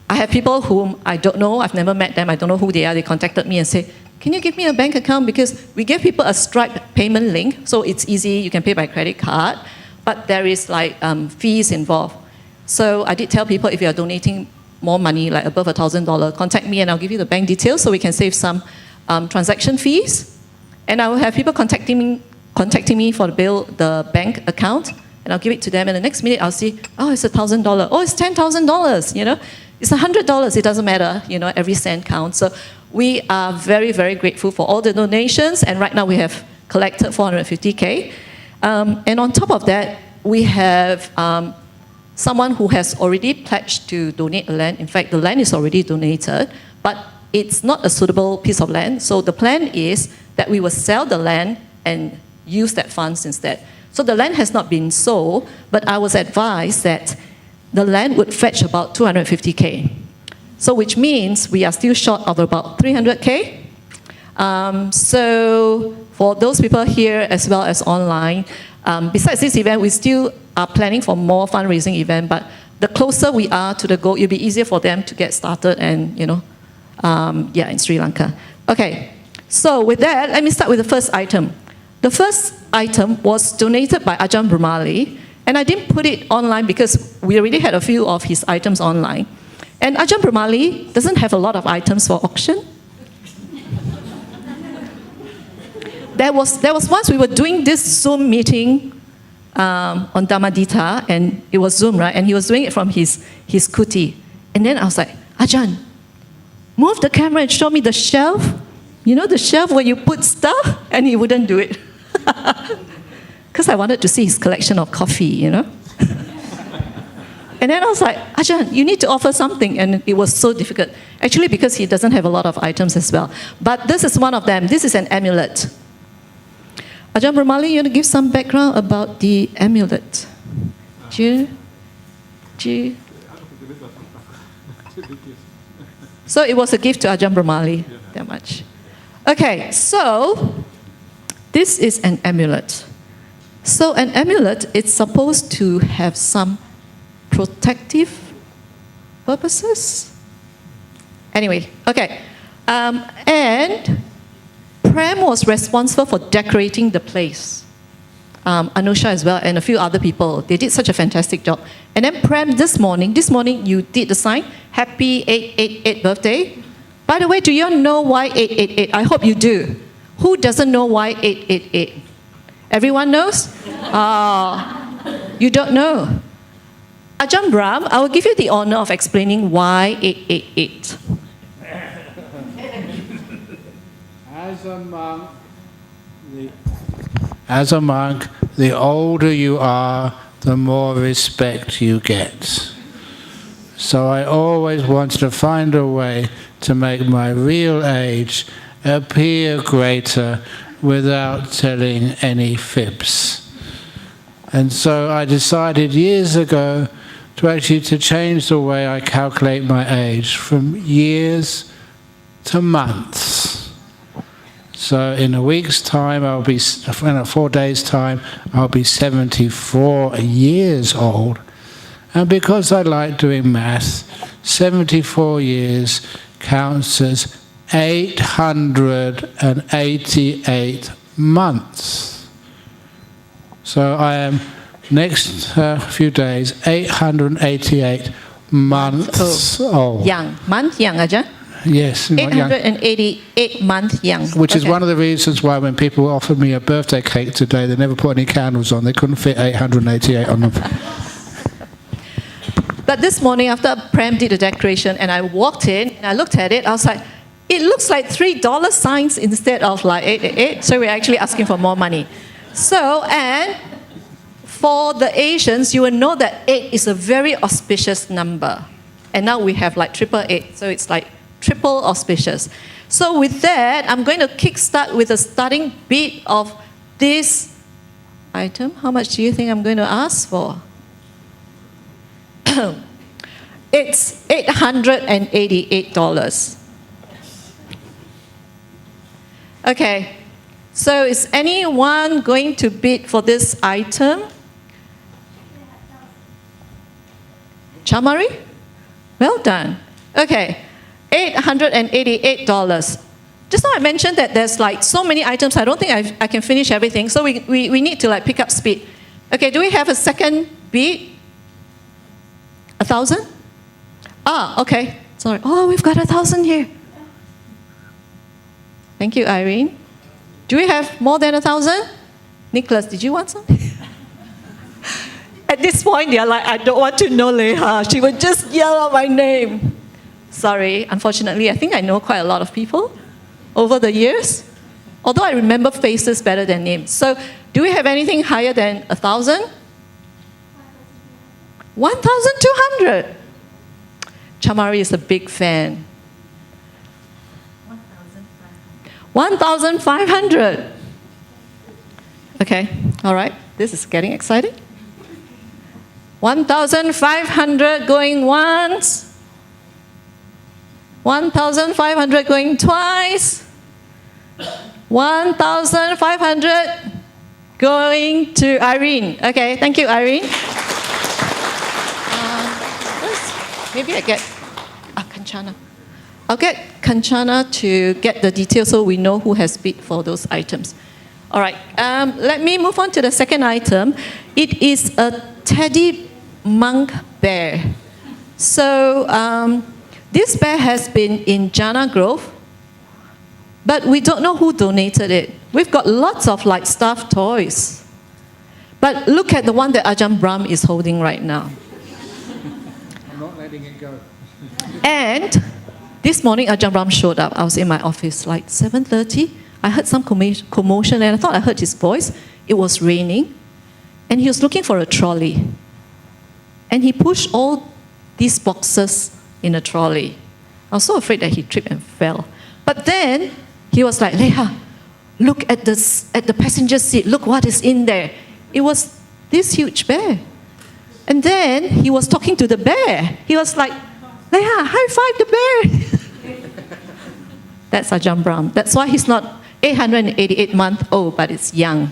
I have people whom I don't know, I've never met them, I don't know who they are. They contacted me and say, can you give me a bank account? Because we give people a Stripe payment link, so it's easy, you can pay by credit card, but there is like fees involved. So I did tell people if you are donating more money, like above $1,000, contact me and I'll give you the bank details so we can save some transaction fees. And I will have people contacting me for the bank account, and I'll give it to them, and the next minute I'll see, oh, it's $1,000, oh, it's $10,000, you know, it's $100, it doesn't matter, you know, every cent counts. So we are very, very grateful for all the donations, and right now we have collected 450K. And on top of that, we have someone who has already pledged to donate land. In fact, the land is already donated, but it's not a suitable piece of land. So the plan is that we will sell the land and use that funds instead. So the land has not been sold, but I was advised that the land would fetch about 250K. So which means we are still short of about 300K. So for those people here as well as online, besides this event, we still are planning for more fundraising event, but the closer we are to the goal, it'll be easier for them to get started and, you know, yeah, in Sri Lanka. Okay, so with that, let me start with the first item. The first item was donated by Ajahn Brahmali, and I didn't put it online because we already had a few of his items online. And Ajahn Brahmali doesn't have a lot of items for auction. There was once we were doing this Zoom meeting on Dhammadhita, and it was Zoom, right? And he was doing it from his kuti. And then I was like, Ajahn, move the camera and show me the shelf. You know the shelf where you put stuff? And he wouldn't do it. Because I wanted to see his collection of coffee, you know. And then I was like, Ajahn, you need to offer something. And it was so difficult. Actually, because he doesn't have a lot of items as well. But this is one of them. This is an amulet. Ajahn Brahmali, you want to give some background about the amulet? So it was a gift to Ajahn Brahmali, that much. Okay, so this is an amulet. So an amulet is supposed to have some protective purposes. Anyway, okay. And Prem was responsible for decorating the place. Anusha as well, and a few other people. They did such a fantastic job. And then Prem, this morning you did the sign, Happy 888 birthday. By the way, do you know why 888? I hope you do. Who doesn't know why 888? Everyone knows? You don't know. Ajahn Brahm, I will give you the honor of explaining why 888. As a monk, the older you are, the more respect you get. So I always wanted to find a way to make my real age appear greater without telling any fibs. And so I decided years ago to change the way I calculate my age from years to months. So in a week's time, in 4 days' time, I'll be 74 years old. And because I like doing maths, 74 years counts as 888 months. So I am, next few days, 888 months old. Young. Month young, Ajahn? Yes. not young. 888 month young. Which is Okay. one of the reasons why when people offered me a birthday cake today, they never put any candles on. They couldn't fit 888 on them. But this morning, after Prem did the decoration, and I walked in, and I looked at it, I was like, it looks like $3 signs instead of like 888, so we're actually asking for more money. So, and for the Asians, you will know that 8 is a very auspicious number. And now we have like 888, so it's like triple auspicious. So with that, I'm going to kickstart with a starting beat of this item. How much do you think I'm going to ask for? It's $888. Okay, so is anyone going to bid for this item? Chamari? Well done. Okay, $888. Just now I mentioned that there's like so many items, I don't think I can finish everything, so we need to like pick up speed. Okay, do we have a second bid? 1,000? Ah, okay. Sorry. Oh, we've got 1,000 here. Thank you, Irene. Do we have more than 1,000? Nicholas, did you want some? At this point, they're like, I don't want to know Leha. She would just yell out my name. Sorry, unfortunately, I think I know quite a lot of people over the years. Although I remember faces better than names. So, do we have anything higher than 1,000? 1,200. Chamari is a big fan. 1,500. Okay, all right. This is getting exciting. 1,500 going once. 1,500 going twice. 1,500 going to Irene. Okay, thank you, Irene. Maybe I get Kanchana. I'll get Kanchana to get the details so we know who has bid for those items. All right, let me move on to the second item. It is a teddy monk bear. So this bear has been in Jhana Grove, but we don't know who donated it. We've got lots of like stuffed toys. But look at the one that Ajahn Brahm is holding right now. I'm not letting it go. And this morning, Ajahn Brahm showed up. I was in my office like 7:30. I heard some commotion and I thought I heard his voice. It was raining. And he was looking for a trolley. And he pushed all these boxes in a trolley. I was so afraid that he tripped and fell. But then he was like, Leha, look at the passenger seat. Look what is in there. It was this huge bear. And then he was talking to the bear. He was like, Leha, high five the bear. That's Ajahn Brahm. That's why he's not 888 months old, but it's young.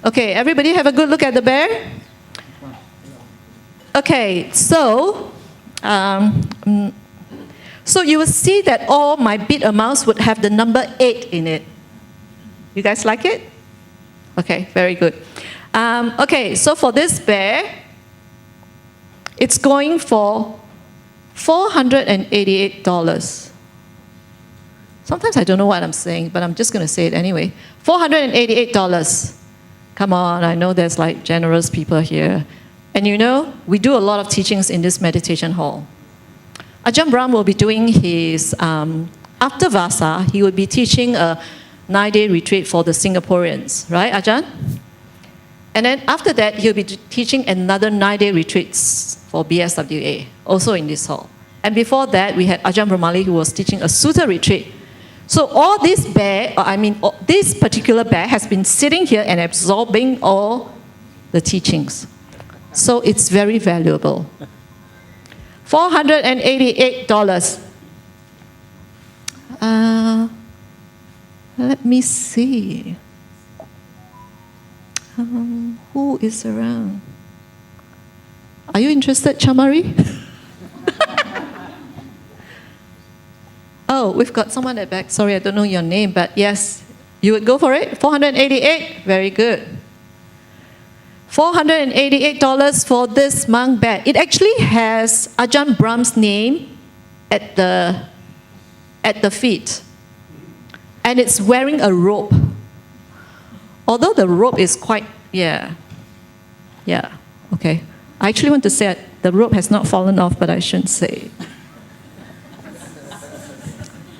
Okay, everybody have a good look at the bear. Okay, so you will see that all my bid amounts would have the number 8 in it. You guys like it? Okay, very good. Okay, so for this bear, it's going for $488. Sometimes I don't know what I'm saying, but I'm just going to say it anyway. $488. Come on, I know there's like generous people here. And you know, we do a lot of teachings in this meditation hall. Ajahn Brahm will be doing his, after Vasa, he will be teaching a 9-day retreat for the Singaporeans, right, Ajahn? And then after that, he'll be teaching another 9-day retreats for BSWA, also in this hall. And before that, we had Ajahn Brahmali who was teaching a Sutta retreat. So all this bear, this particular bear has been sitting here and absorbing all the teachings. So it's very valuable. $488. Let me see. Who is around? Are you interested, Chamari? Oh, we've got someone at the back. Sorry, I don't know your name, but yes, you would go for it? 488? Very good. $488 for this monk bag. It actually has Ajahn Brahm's name at the feet. And it's wearing a robe. Although the robe is quite, yeah, okay. I actually want to say the robe has not fallen off, but I shouldn't say it.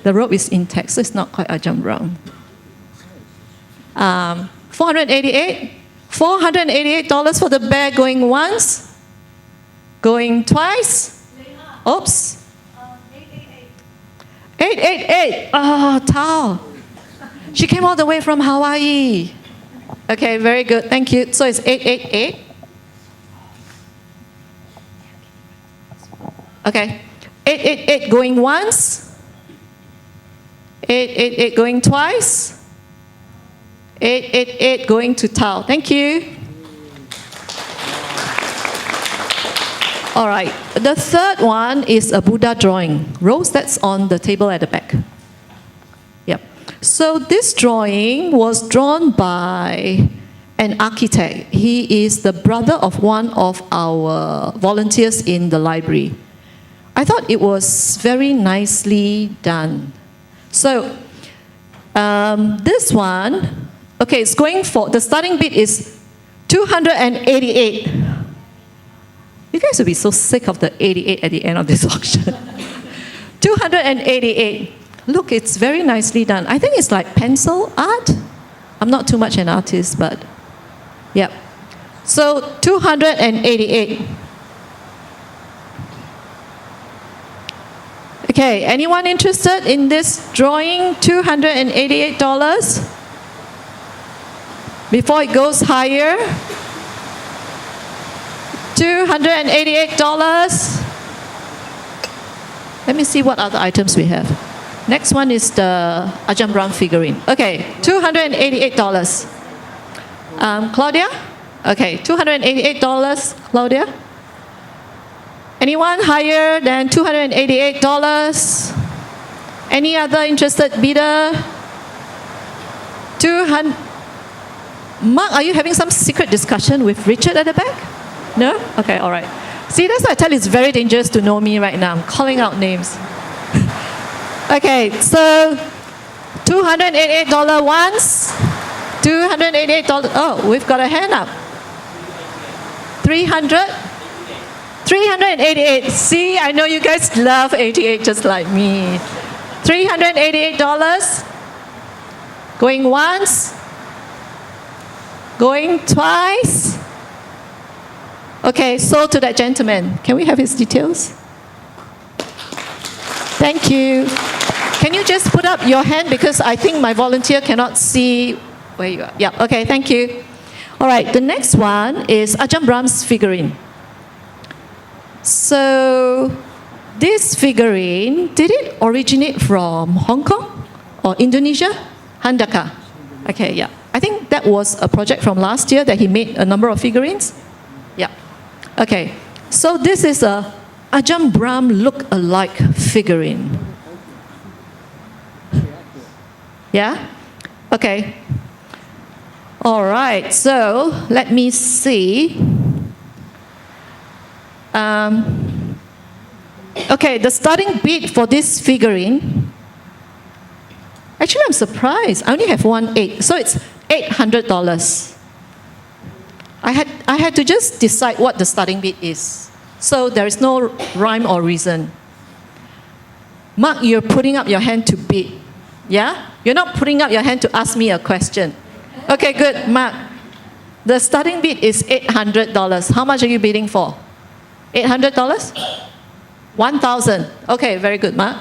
The robe is intact, so it's not quite Ajahn Brahm. 488? $488 for the bag going once? Going twice? Oops. 888. Oh, Tao. She came all the way from Hawaii. Okay, very good. Thank you. So it's 888. Okay. 888 going once? 888 going twice? 888 going to Tao. Thank you. All right. The third one is a Buddha drawing. Rose, that's on the table at the back. Yep. So this drawing was drawn by an architect. He is the brother of one of our volunteers in the library. I thought it was very nicely done. So this one, okay, it's going for, the starting bid is 288. You guys will be so sick of the 88 at the end of this auction. 288. Look, it's very nicely done. I think it's like pencil art. I'm not too much an artist, but yep. So 288. Okay, anyone interested in this drawing? $288? Before it goes higher? $288. Let me see what other items we have. Next one is the Ajahn Brahm figurine. Okay, $288. Claudia? Okay, $288, Claudia. Anyone higher than $288? Any other interested bidder? 200. Mark, are you having some secret discussion with Richard at the back? No? Okay, all right. See, that's why I tell you it's very dangerous to know me right now. I'm calling out names. Okay, so $288 once. $288. Oh, we've got a hand up. 300? 388. See, I know you guys love 88 just like me. $388. Going once. Going twice. Okay, so to that gentleman, can we have his details? Thank you. Can you just put up your hand because I think my volunteer cannot see where you are. Yeah, okay, thank you. All right, the next one is Ajahn Brahm's figurine. So this figurine, did it originate from Hong Kong or Indonesia? Handaka. Okay, yeah. I think that was a project from last year that he made a number of figurines. Yeah. Okay. So this is a Ajahn Brahm look-alike figurine. Yeah? Okay. All right. So let me see. Okay, the starting bid for this figurine. Actually, I'm surprised. I only have 1.8, so it's $800. I had to just decide what the starting bid is. So there is no rhyme or reason. Mark, you're putting up your hand to bid. Yeah? You're not putting up your hand to ask me a question. Okay, good. Mark, the starting bid is $800. How much are you bidding for? $800? 1,000. Okay, very good, Mark.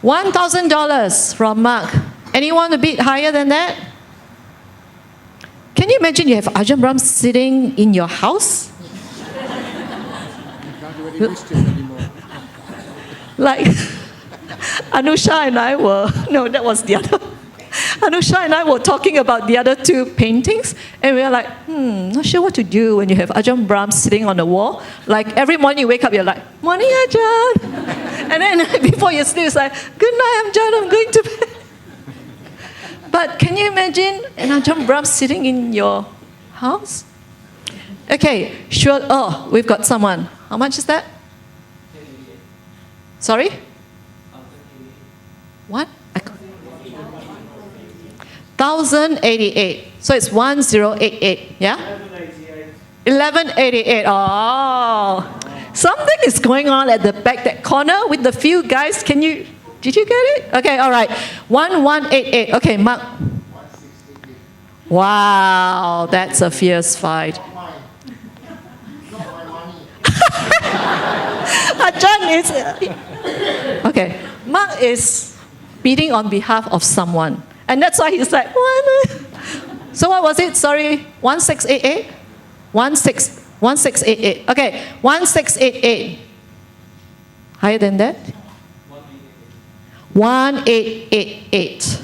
$1,000 from Mark. Anyone a bit higher than that? Can you imagine you have Ajahn Brahm sitting in your house? Like Anusha and I were, no, that was the other. Anusha and I were talking about the other two paintings, and we were like, not sure what to do when you have Ajahn Brahm sitting on the wall. Like every morning you wake up, you're like, morning Ajahn. And then before you sleep, it's like, good night Ajahn, I'm going to bed. But can you imagine an Ajahn Brahm sitting in your house? Okay, sure. Oh, we've got someone. How much is that? Sorry? What? 1,088. So it's 1088, yeah? 1188. Oh, something is going on at the back, that corner with the few guys. Did you get it? Okay, all right. 1188. Okay, Mark. Wow, that's a fierce fight. Ajahn is... Okay, Mark is bidding on behalf of someone. And that's why he's like, what? So what was it? Sorry, 1688? 1688. Okay, 1688. Higher than that? 1888.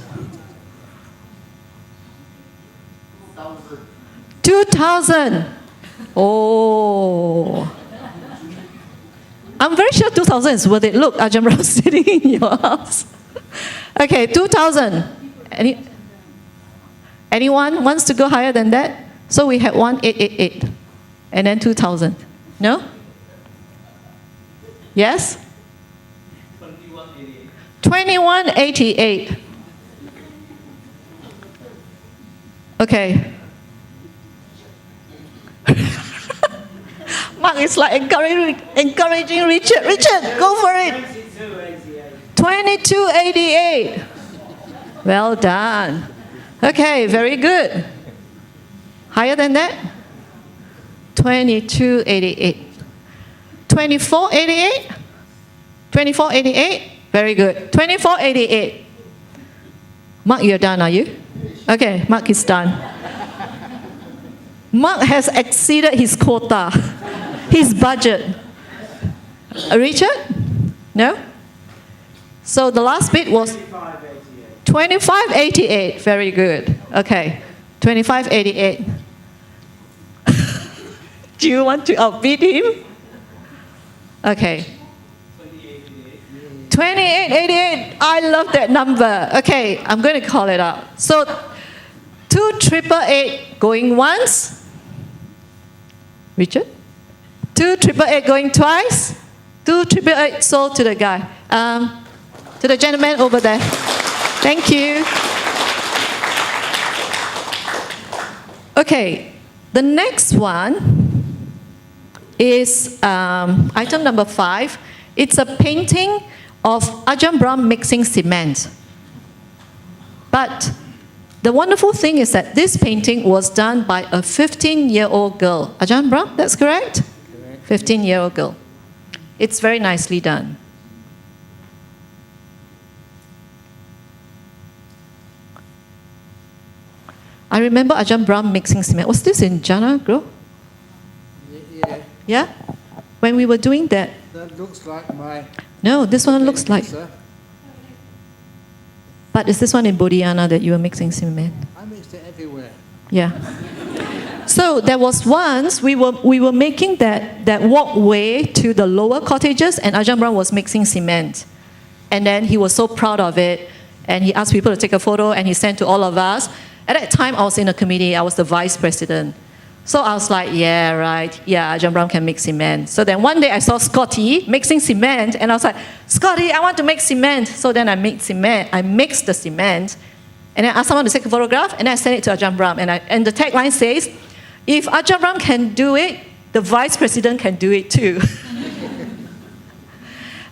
2000. Oh. I'm very sure 2,000 is worth it. Look, Ajahn Brahm sitting in your house. Okay, 2,000. Anyone wants to go higher than that? So we had 1888 and then 2,000. No? Yes? 2188. 2188. Okay. Mark is like encouraging Richard. Richard, go for it. 2288. Well done. Okay, very good. Higher than that? 2288. 2488? 2488? Very good. 2488. Mark, you're done, are you? Okay, Mark is done. Mark has exceeded his quota, his budget. Richard? No? So the last bit was 2588. Very good. Okay, 2588. Do you want to outbid him? Okay. 2888. I love that number. Okay, I'm going to call it out. So 2888 going once. Richard? 2888 going twice. 2888 sold to the guy. To the gentleman over there. Thank you. Okay, the next one is item number 5. It's a painting of Ajahn Brahm mixing cement. But the wonderful thing is that this painting was done by a 15-year-old girl. Ajahn Brahm, that's correct? Correct. 15-year-old girl. It's very nicely done. I remember Ajahn Brahm mixing cement. Was this in Jhana, Gro? Yeah. Yeah? When we were doing that. That looks like my... No, this one looks like... Sir. But is this one in Bodhiana that you were mixing cement? I mixed it everywhere. Yeah. So there was once, we were making that walkway to the lower cottages, and Ajahn Brahm was mixing cement. And then he was so proud of it, and he asked people to take a photo, and he sent to all of us. At that time, I was in a committee. I was the vice president. So I was like, yeah, right. Yeah, Ajahn Brahm can mix cement. So then one day I saw Scotty mixing cement, and I was like, Scotty, I want to make cement. So then I made cement. I mixed the cement, and then I asked someone to take a photograph, and then I sent it to Ajahn Brahm. And the tagline says, if Ajahn Brahm can do it, the vice president can do it too.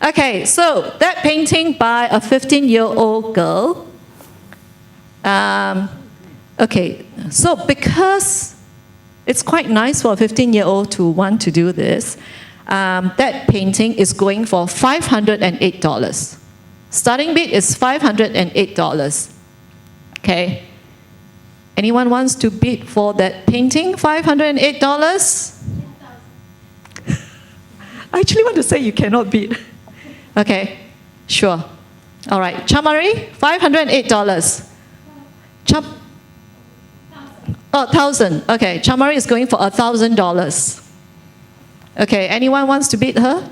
Okay, so that painting by a 15-year-old girl. Okay, so because it's quite nice for a 15-year-old to want to do this, that painting is going for $508. Starting bid is $508. Okay. Anyone wants to bid for that painting? $508? I actually want to say you cannot bid. Okay, sure. All right, Chamari, $508. Oh, 1,000. Okay, Chamari is going for $1,000. Okay, anyone wants to beat her?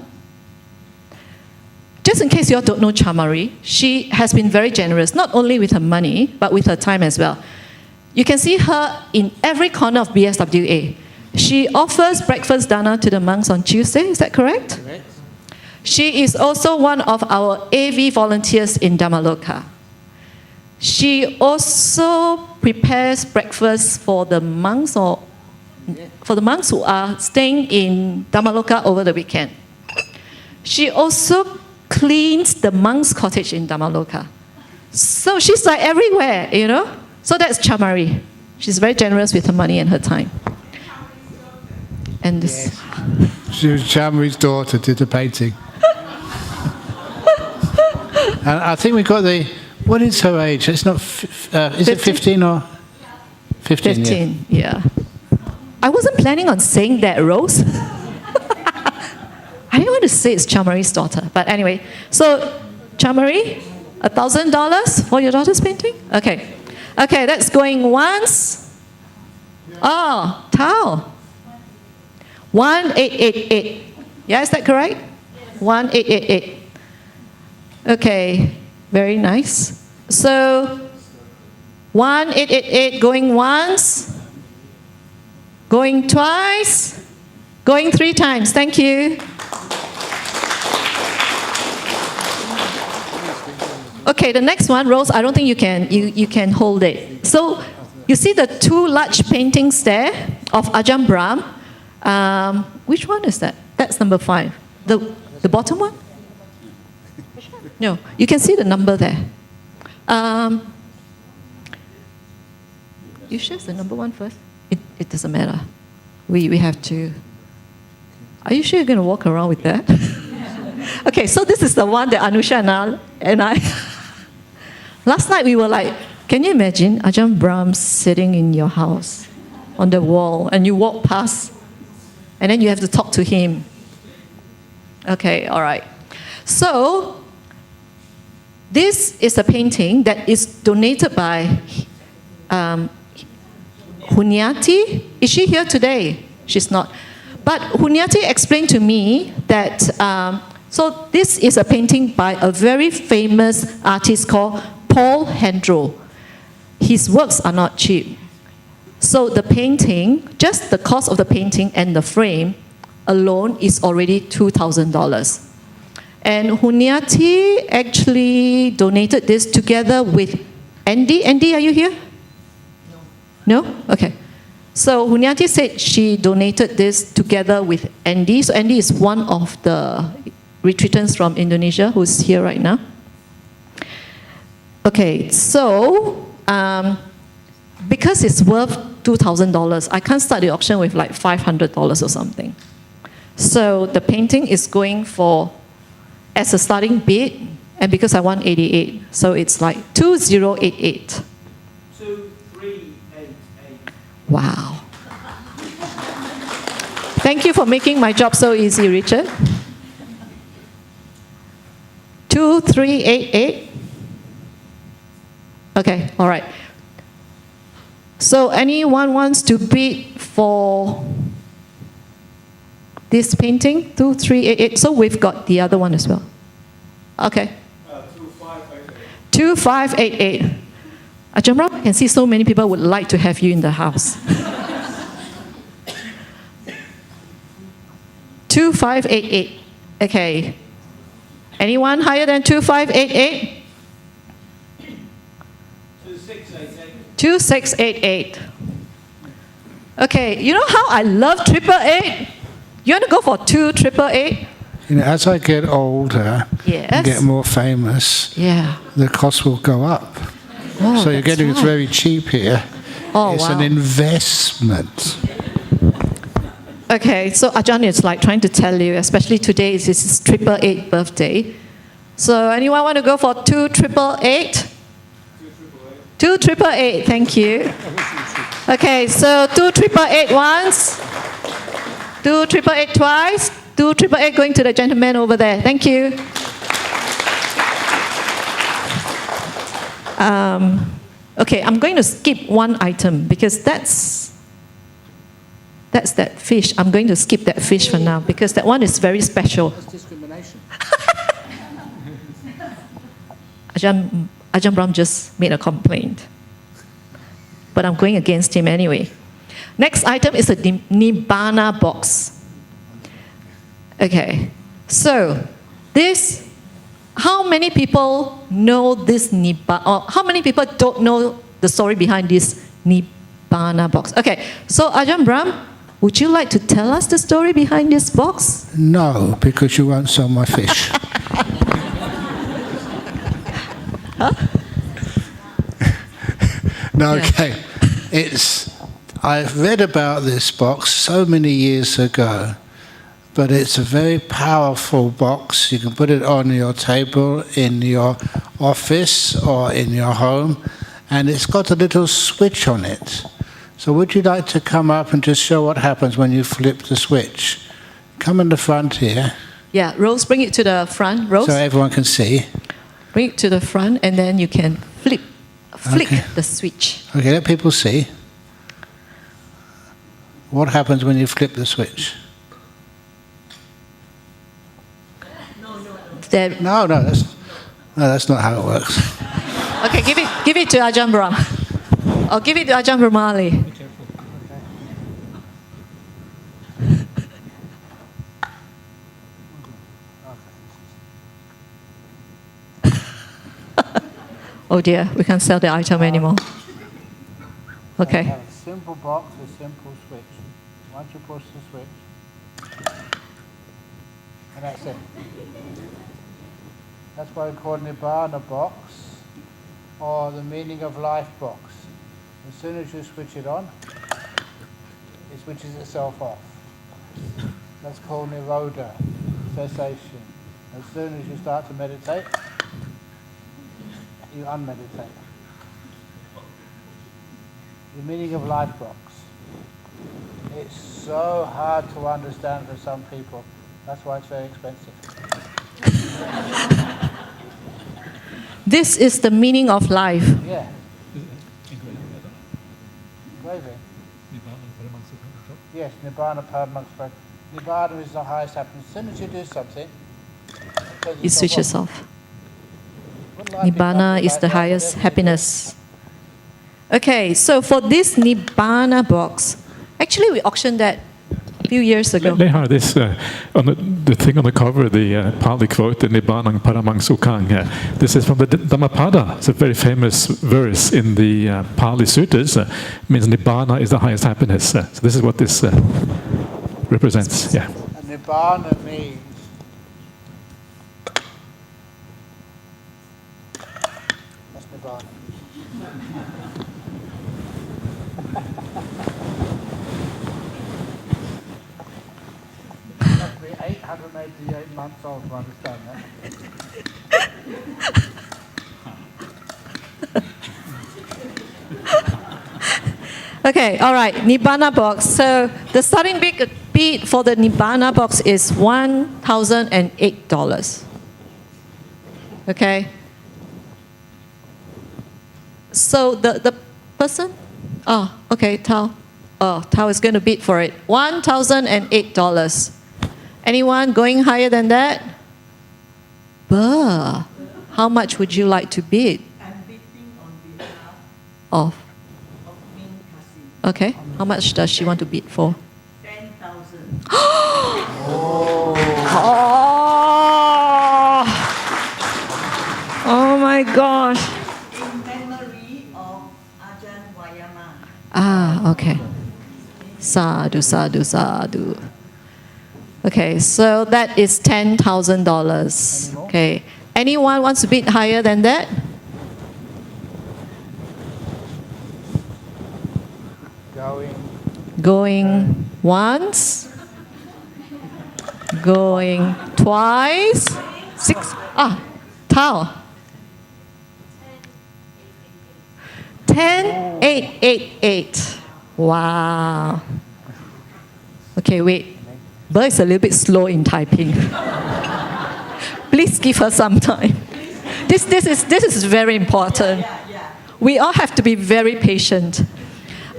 Just in case you all don't know Chamari, she has been very generous, not only with her money, but with her time as well. You can see her in every corner of BSWA. She offers breakfast dana to the monks on Tuesday, is that correct? Correct. She is also one of our AV volunteers in Dhammaloka. She also prepares breakfast for the monks who are staying in Dhammaloka over the weekend. She also cleans the monks' cottage in Dhammaloka. So she's like everywhere, you know. So that's Chamari. She's very generous with her money and her time. And this. Yes. She was Chamari's daughter, did the painting. And I think we got the. What is her age? It's not. Is 15? It 15 or 15? 15. Yeah. I wasn't planning on saying that, Rose. I didn't want to say it's Chamari's daughter, but anyway. So, Chamari, $1,000 for your daughter's painting? Okay. Okay, that's going once. Oh, Tao. 1888. Yeah, is that correct? 1888. Okay, very nice. So, 1888 going once, going twice, going 3 times. Thank you. Okay, the next one, Rose, I don't think you can hold it. So, you see the 2 large paintings there of Ajahn Brahm. Which one is that? That's number 5. The bottom one? No, you can see the number there. You share the number 1 first? It doesn't matter. We have to. Are you sure you're going to walk around with that? Okay, so this is the one that Anusha and I. Last night we were like, can you imagine Ajahn Brahm sitting in your house on the wall and you walk past and then you have to talk to him? Okay, all right. So, this is a painting that is donated by Hunyati. Is she here today? She's not. But Hunyati explained to me that, so this is a painting by a very famous artist called Paul Hendro. His works are not cheap. So the painting, just the cost of the painting and the frame alone is already $2,000. And Hunyati actually donated this together with Andy. Andy, are you here? No? No? Okay. So Hunyati said she donated this together with Andy. So Andy is one of the retreatants from Indonesia who's here right now. Okay, so because it's worth $2,000, I can't start the auction with like $500 or something. So the painting is going for, as a starting bid, and because I want 88, so it's like 2088. 2388. Wow. Thank you for making my job so easy, Richard. 2388. Okay, all right. So anyone wants to bid for this painting? 2388. So we've got the other one as well. Okay. 2588. 2588. Ajahn Brahm, I can see so many people would like to have you in the house. 2588. Okay. Anyone higher than 2588? 2688. Okay, you know how I love 888? You want to go for 2888? You know, as I get older, yes, get more famous, yeah, the cost will go up. Oh, so you're getting it very cheap here. Oh, it's an investment. Okay, so Ajahn is like trying to tell you, especially today is his 888 birthday. So anyone want to go for 2888? 2888, thank you. Okay, so 2888 once, 2888 twice, 2888 going to the gentleman over there. Thank you. Okay, I'm going to skip one item because that's that fish. I'm going to skip that fish for now because that one is very special. That's discrimination. Ajahn Brahm just made a complaint. But I'm going against him anyway. Next item is a Nibbana box. Okay, so this, how many people know this Nibbana, or how many people don't know the story behind this Nibbana box? Okay, so Ajahn Brahm, would you like to tell us the story behind this box? No, because you won't sell my fish. No, okay. I've read about this box so many years ago, but it's a very powerful box. You can put it on your table in your office or in your home, and it's got a little switch on it. So would you like to come up and just show what happens when you flip the switch? Come in the front here. Yeah, Rose, bring it to the front. Rose, So everyone can see. bring it to the front, and then you can flick Okay. the switch. Okay, let people see. What happens when you flip the switch? There. No, that's not how it works. Okay, give it to Ajahn Brahm. Or give it to Ajahn Brahmali. Oh dear, we can't sell the item anymore. Okay. Have a simple box with simple switch. Once you push the switch, and that's it. That's why we call it Nibbana box, or the meaning of life box. As soon as you switch it on, it switches itself off. That's called Nirodha, cessation. As soon as you start to meditate, you unmeditate. The meaning of life box. It's so hard to understand for some people. That's why it's very expensive. This is the meaning of life. Yeah. Engraving. Yes, Nibbana Paramangsa. Nibbana is the highest happiness. As soon as you do something, It switches off. Nibbana is the highest happiness. Okay, so for this Nibbana box, actually we auctioned that a few years ago. They have this on the thing on the cover, the Pali quote, the Nibbana Paramang Sukhang. This is from the Dhammapada. It's a very famous verse in the Pali Suttas. Means Nibbana is the highest happiness. So this is what this represents. Yeah. And Nibbana means that's Nibbana. You must be 888 months old to understand that. Okay, all right, Nibbana box. So the starting bid for the Nibbana box is $1,008. Okay. So the person, oh, okay, Tao. Oh, Tao is going to bid for it. $1,008. Anyone going higher than that? Bah. How much would you like to bid? I'm bidding on behalf Of. of Ming Kasi. Okay. How much does she want to bid for? 10,000. Oh. Oh my gosh. In memory of Ajahn Vayama. Ah, okay. Sadhu, sadhu, sadhu. Okay, so that is $10,000. Okay. Anyone wants to bid higher than that? Going once. Going twice. Six. Tao. 10,888. Wow. Okay, wait. Ber is a little bit slow in typing. Please give her some time. This is very important. we all have to be very patient.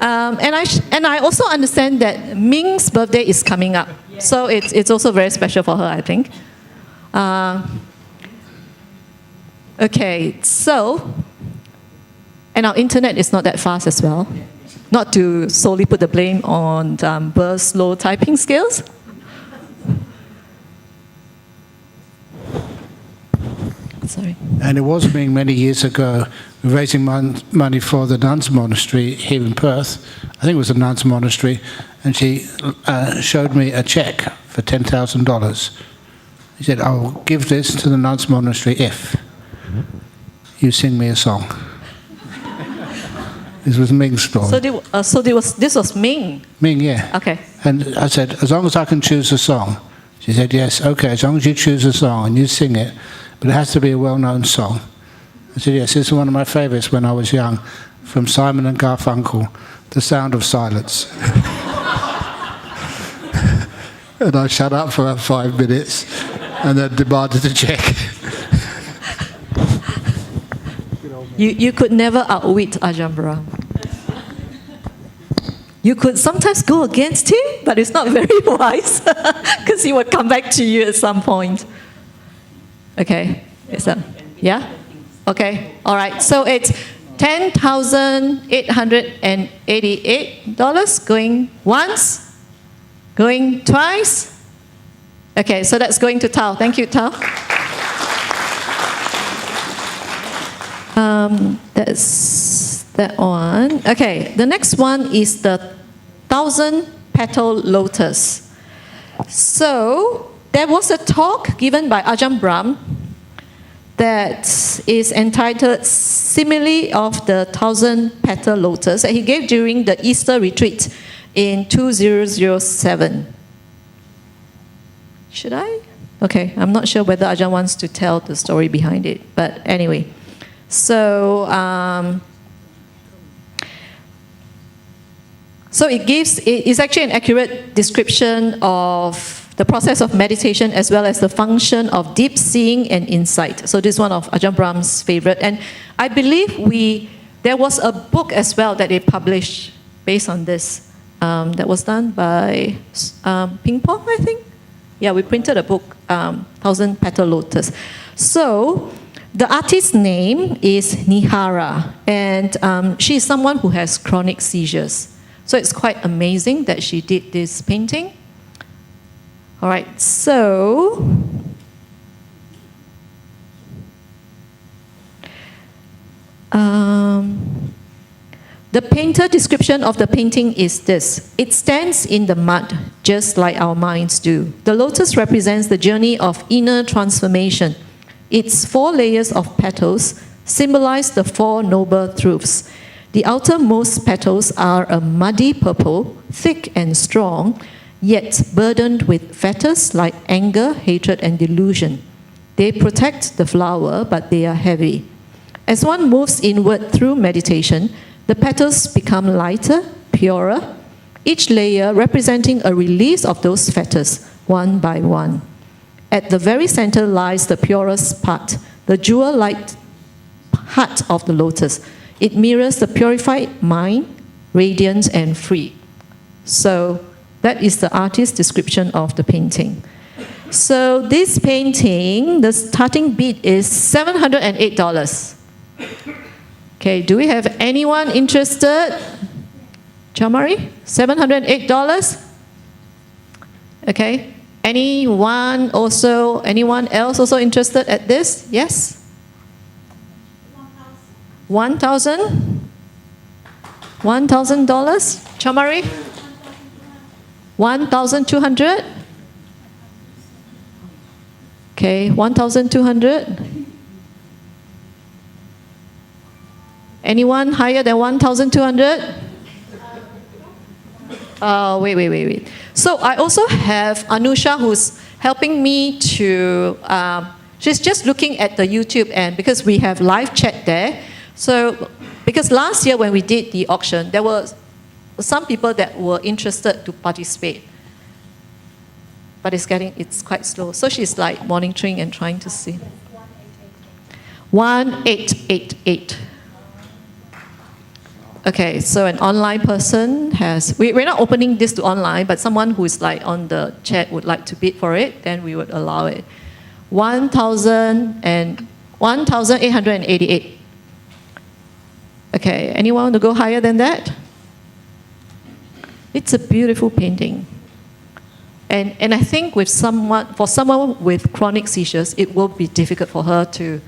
And I also understand that Ming's birthday is coming up. So it's also very special for her, I think. Okay, so, and our internet is not that fast as well. Not to solely put the blame on Burr's slow typing skills. Sorry. And it was being many years ago, raising money for the nuns' monastery here in Perth. I think it was a nuns' monastery, and she showed me a check for $10,000. She said, "I will give this to the nuns' monastery if you sing me a song." This was Ming's story. So this was Ming? Ming, yeah. Okay. And I said, "As long as I can choose a song." She said, "Yes, okay, as long as you choose a song and you sing it, but it has to be a well-known song." I said, "Yes, this is one of my favourites when I was young, from Simon and Garfunkel, The Sound of Silence." And I shut up for about 5 minutes and then demanded a check. You could never outwit Ajahn Brahm. You could sometimes go against him, but it's not very wise, because he would come back to you at some point. Okay, is that, yeah? Okay, all right. So it's $10,888 going once, going twice. Okay, so that's going to Tao. Thank you, Tao. That's that one. Okay, the next one is the 1,000-petal lotus. So there was a talk given by Ajahn Brahm that is entitled Simile of the 1,000-petal lotus that he gave during the Easter retreat in 2007. Should I? Okay, I'm not sure whether Ajahn wants to tell the story behind it, but anyway. So, it's actually an accurate description of the process of meditation as well as the function of deep seeing and insight. So this is one of Ajahn Brahm's favorite. And I believe there was a book as well that they published based on this that was done by Ping Pong, I think. Yeah, we printed a book, 1,000-Petal Lotus. So the artist's name is Nihara, and she is someone who has chronic seizures. So it's quite amazing that she did this painting. All right, so the painter description of the painting is this. It stands in the mud, just like our minds do. The lotus represents the journey of inner transformation. Its 4 layers of petals symbolize the 4 noble truths. The outermost petals are a muddy purple, thick and strong, yet burdened with fetters like anger, hatred, and delusion. They protect the flower, but they are heavy. As one moves inward through meditation, the petals become lighter, purer, each layer representing a release of those fetters, one by one. At the very center lies the purest part, the jewel-like heart of the lotus. It mirrors the purified mind, radiant and free. So that is the artist's description of the painting. So this painting, the starting bid is $708. Okay, do we have anyone interested? Chamari, $708? Okay. Anyone else also interested at this? Yes? 1,000? $1,000? Chamari? 1,200? Okay, 1,200? Anyone higher than 1,200? Wait. So I also have Anusha who's helping me to, she's just looking at the YouTube, and because we have live chat there. So, because last year when we did the auction, there were some people that were interested to participate. But it's quite slow. So she's like monitoring and trying to see. 1888. Okay, so an online person has, we're not opening this to online, but someone who is like on the chat would like to bid for it, then we would allow it. 1,888. Okay, anyone want to go higher than that? It's a beautiful painting. And I think for someone with chronic seizures, it will be difficult for her to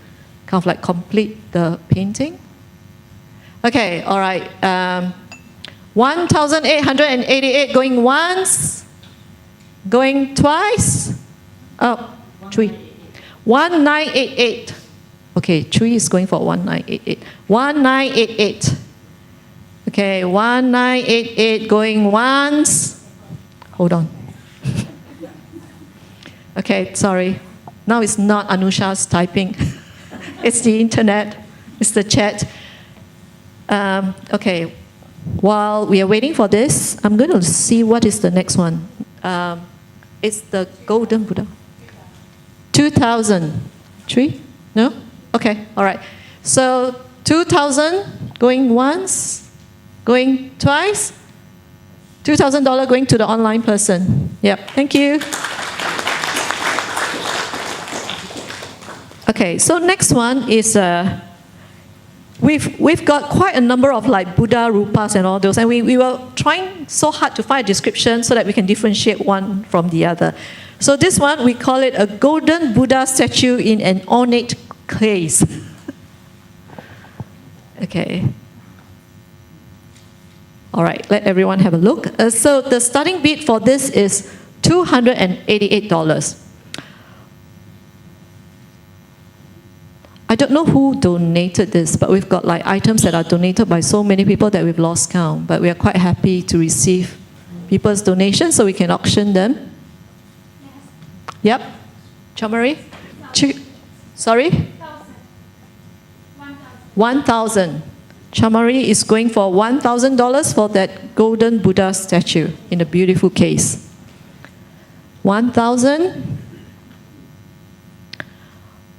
kind of like complete the painting. Okay, all right. 1,888 going once, going twice. Oh, Chui. 1988. Okay, Chui is going for 1988. 1988. Okay, 1988 going once. Hold on. Okay, sorry. Now it's not Anusha's typing. It's the internet. It's the chat. Okay, while we are waiting for this, I'm going to see what is the next one. It's the Golden Buddha. 2,000. 3? No? Okay, all right. So 2,000 going once, going twice. $2,000 going to the online person. Yep, thank you. Okay, so next one is we've got quite a number of like Buddha rupas and all those, and we were trying so hard to find a description so that we can differentiate one from the other. So this one, we call it a golden Buddha statue in an ornate case. Okay. All right, let everyone have a look. So the starting bid for this is $288. I don't know who donated this, but we've got like items that are donated by so many people that we've lost count. But we are quite happy to receive people's donations so we can auction them. Yep. Chamari? Sorry? 1,000. Chamari is going for $1,000 for that golden Buddha statue in a beautiful case. 1,000.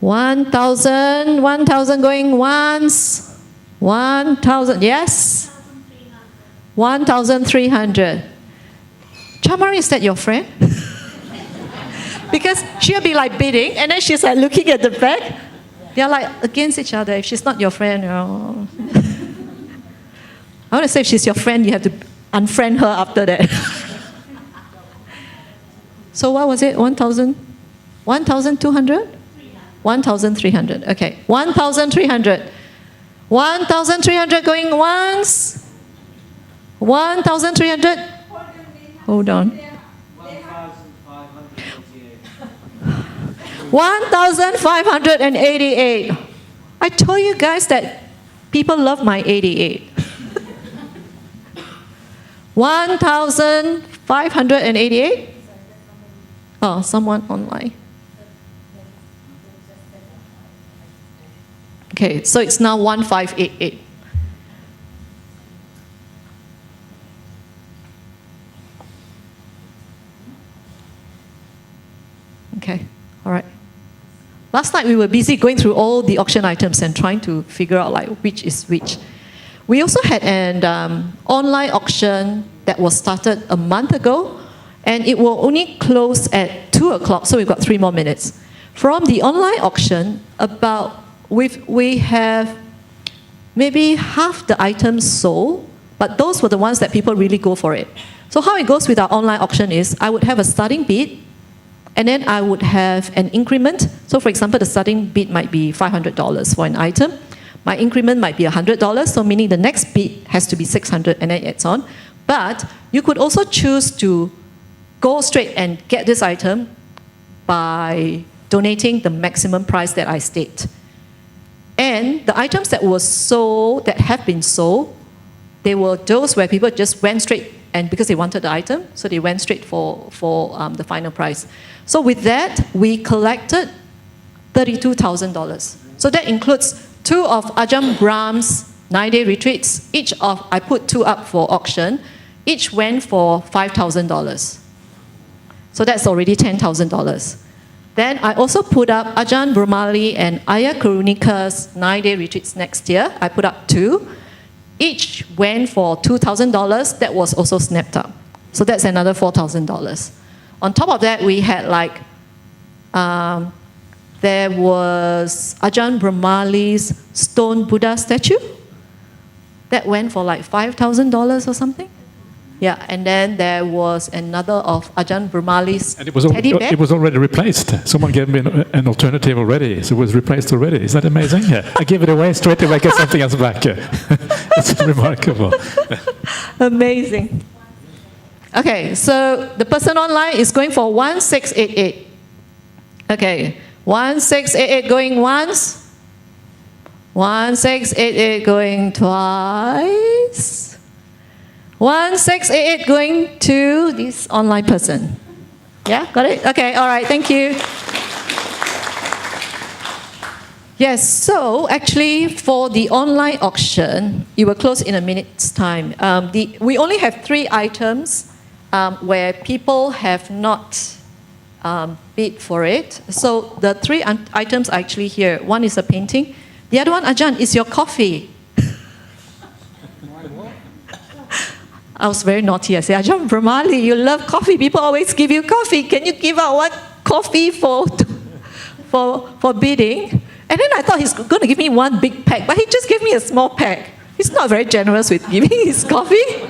1,000, 1,000 going once, 1,000, yes? 1,300. Chamari, is that your friend? Because she'll be like bidding, and then she's like looking at the back. They're like against each other. If she's not your friend, you know. I want to say if she's your friend, you have to unfriend her after that. So what was it, 1,000? 1,200? 1,300, okay. 1,300. 1,300 going once. 1,300. Hold on. 1,588. I told you guys that people love my 88. 1,588. Oh, someone online. Okay, so it's now 1,588. Okay, all right. Last night we were busy going through all the auction items and trying to figure out like which is which. We also had an online auction that was started a month ago, and it will only close at 2 o'clock, so we've got 3 more minutes. From the online auction, we have maybe half the items sold, but those were the ones that people really go for it. So how it goes with our online auction is I would have a starting bid, and then I would have an increment. So for example, the starting bid might be $500 for an item. My increment might be $100, so meaning the next bid has to be $600 and then it's on. But you could also choose to go straight and get this item by donating the maximum price that I state. And the items that were sold, that have been sold, they were those where people just went straight, and because they wanted the item, so they went straight for the final price. So with that, we collected $32,000. So that includes 2 of Ajahn Brahm's 9-day retreats. I put 2 up for auction. Each went for $5,000. So that's already $10,000. Then I also put up Ajahn Brahmali and Ayya Karunika's 9-day retreats next year. I put up 2. each went for $2,000. That was also snapped up. So that's another $4,000. On top of that, we had like, there was Ajahn Brahmali's stone Buddha statue. That went for like $5,000 or something. Yeah, and then there was another of Ajahn Brahmali's And it was, teddy bear. it was already replaced. Someone gave me an alternative already, so it was replaced already. Is that amazing? Yeah. I give it away straight away, get something else back. Yeah. It's remarkable. Amazing. Okay, so the person online is going for 1688. Okay, 1688 going once. 1688 going twice. 1688 going to this online person. Yeah, got it? Okay, all right, thank you. Yes, so actually for the online auction, it will close in a minute's time. We only have 3 items where people have not bid for it. So the 3 items are actually here. One is a painting. The other one, Ajahn, is your coffee. I was very naughty. I said, Ajahn Brahmali, you love coffee. People always give you coffee. Can you give out one coffee for bidding? And then I thought he's going to give me one big pack, but he just gave me a small pack. He's not very generous with giving his coffee.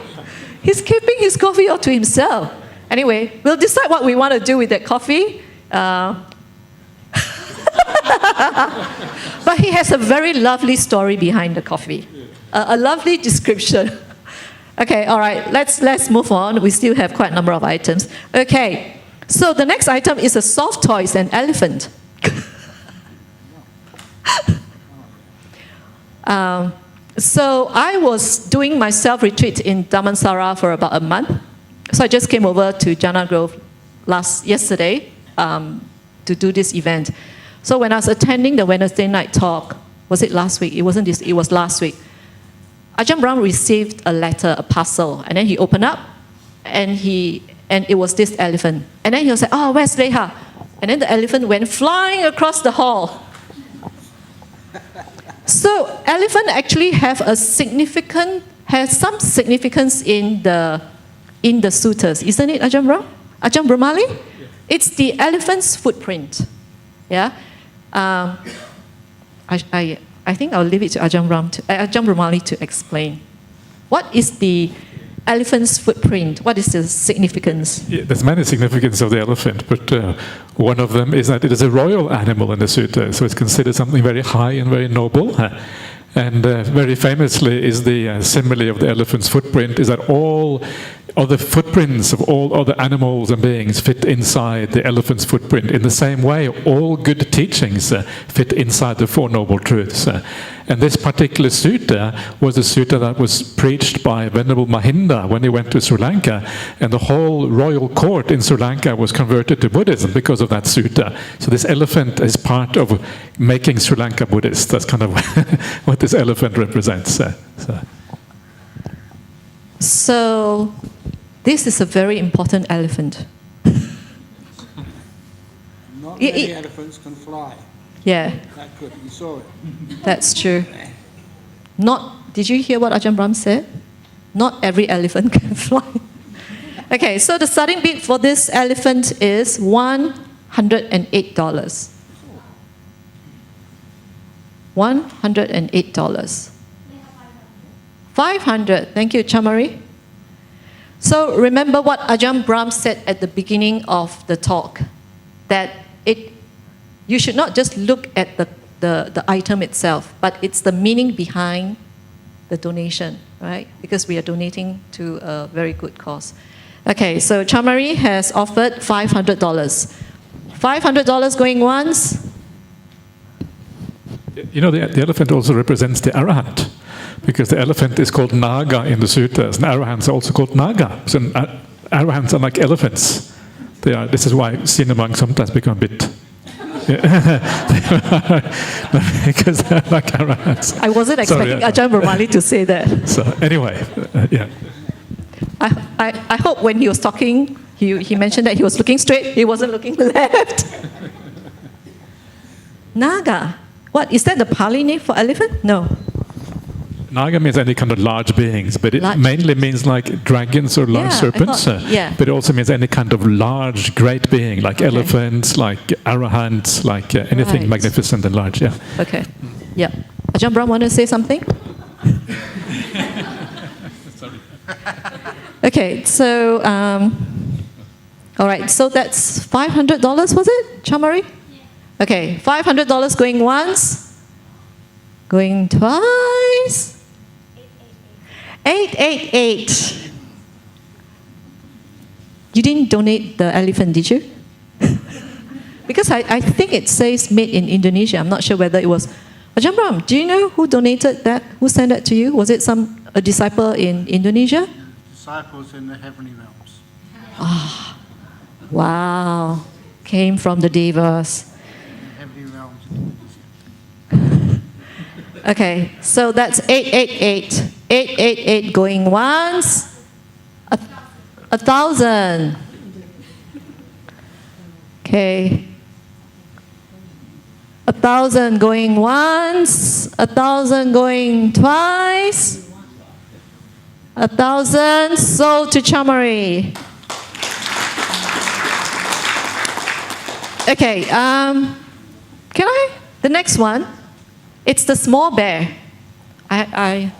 He's keeping his coffee all to himself. Anyway, we'll decide what we want to do with that coffee. But he has a very lovely story behind the coffee. A lovely description. Okay, all right, let's move on. We still have quite a number of items. Okay, so the next item is a soft toy, it's an elephant. So I was doing my self-retreat in Dhammansara for about a month. So I just came over to Jhana Grove yesterday to do this event. So when I was attending the Wednesday night talk, was it last week? It wasn't this, it was last week. Ajahn Brahm received a letter, a parcel, and then he opened up, and it was this elephant. And then he was like, oh, where's Leha? And then the elephant went flying across the hall. So elephant actually has some significance in the suttas, isn't it, Ajahn Brahm? Ajahn Brahmali? Yeah. It's the elephant's footprint. Yeah. I think I'll leave it to Ajahn Brahmali to explain. What is the elephant's footprint? What is the significance? Yeah, there's many significance of the elephant, but one of them is that it is a royal animal in the sutta, so it's considered something very high and very noble. And very famously is the simile of the elephant's footprint is that all of the footprints of all other animals and beings fit inside the elephant's footprint. In the same way, all good teachings fit inside the Four Noble Truths. And this particular sutta was a sutta that was preached by Venerable Mahinda when he went to Sri Lanka, and the whole royal court in Sri Lanka was converted to Buddhism because of that sutta. So this elephant is part of making Sri Lanka Buddhist. That's kind of what this elephant represents. So this is a very important elephant. Not many elephants can fly. Yeah. That good. You saw it. That's true. Did you hear what Ajahn Brahm said? Not every elephant can fly. Okay, so the starting bid for this elephant is $108. $108. 500. Thank you, Chamari. So remember what Ajahn Brahm said at the beginning of the talk, that you should not just look at the item itself, but it's the meaning behind the donation, right? Because we are donating to a very good cause. Okay, so Chamari has offered $500. $500 going once. You know, the elephant also represents the Arahant, because the elephant is called Naga in the suttas, and Arahants are also called Naga. So Arahants are like elephants. This is why seen among sometimes become a bit... because they're like Arahants. I wasn't expecting Ajahn Brahmali to say that. So anyway, yeah. I hope when he was talking, he mentioned that he was looking straight, he wasn't looking left. Naga. What, is that the Pali name for elephant? No. Naga means any kind of large beings, but it Large. mainly means like dragons or large Yeah, I serpents. thought- yeah. But it also means any kind of large, great being, like elephants, like arahants, like anything Right. magnificent and large. Yeah. Okay. Yeah. Ajahn Brahm, want to say something? Okay, so, all right, so that's $500, was it, Chamari? Yeah. Okay, $500 going once, going twice. 888. You didn't donate the elephant, did you? Because I think it says made in Indonesia. I'm not sure whether it was. Ajahn Brahm, do you know who donated that? Who sent that to you? Was it a disciple in Indonesia? Disciples in the heavenly realms. Wow. Came from the Devas. Heavenly realms. Okay, so that's 888. 888 going once. 1,000. Okay. 1,000 going once. 1,000 going twice. 1,000 sold to Chamari. Okay, can I? The next one, it's the small bear. I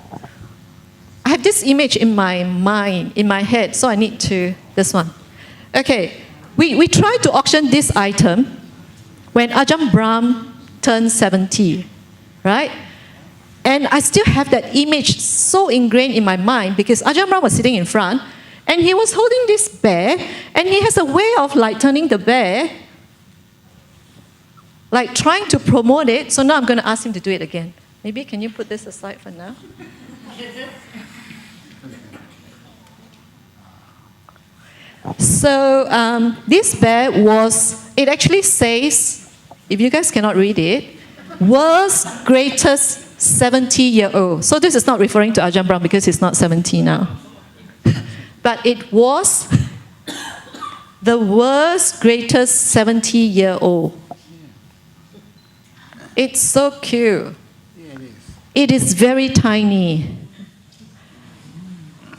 have this image in my mind, in my head, so I need to, this one. Okay, we tried to auction this item when Ajahn Brahm turned 70, right? And I still have that image so ingrained in my mind because Ajahn Brahm was sitting in front and he was holding this bear and he has a way of like turning the bear, like trying to promote it. So now I'm going to ask him to do it again. Maybe can you put this aside for now? So this bear was, it actually says, if you guys cannot read it, world's greatest 70-year-old. So this is not referring to Ajahn Brahm because he's not 70 now. But it was the world's greatest 70-year-old. It's so cute. Yeah, it is. It is very tiny.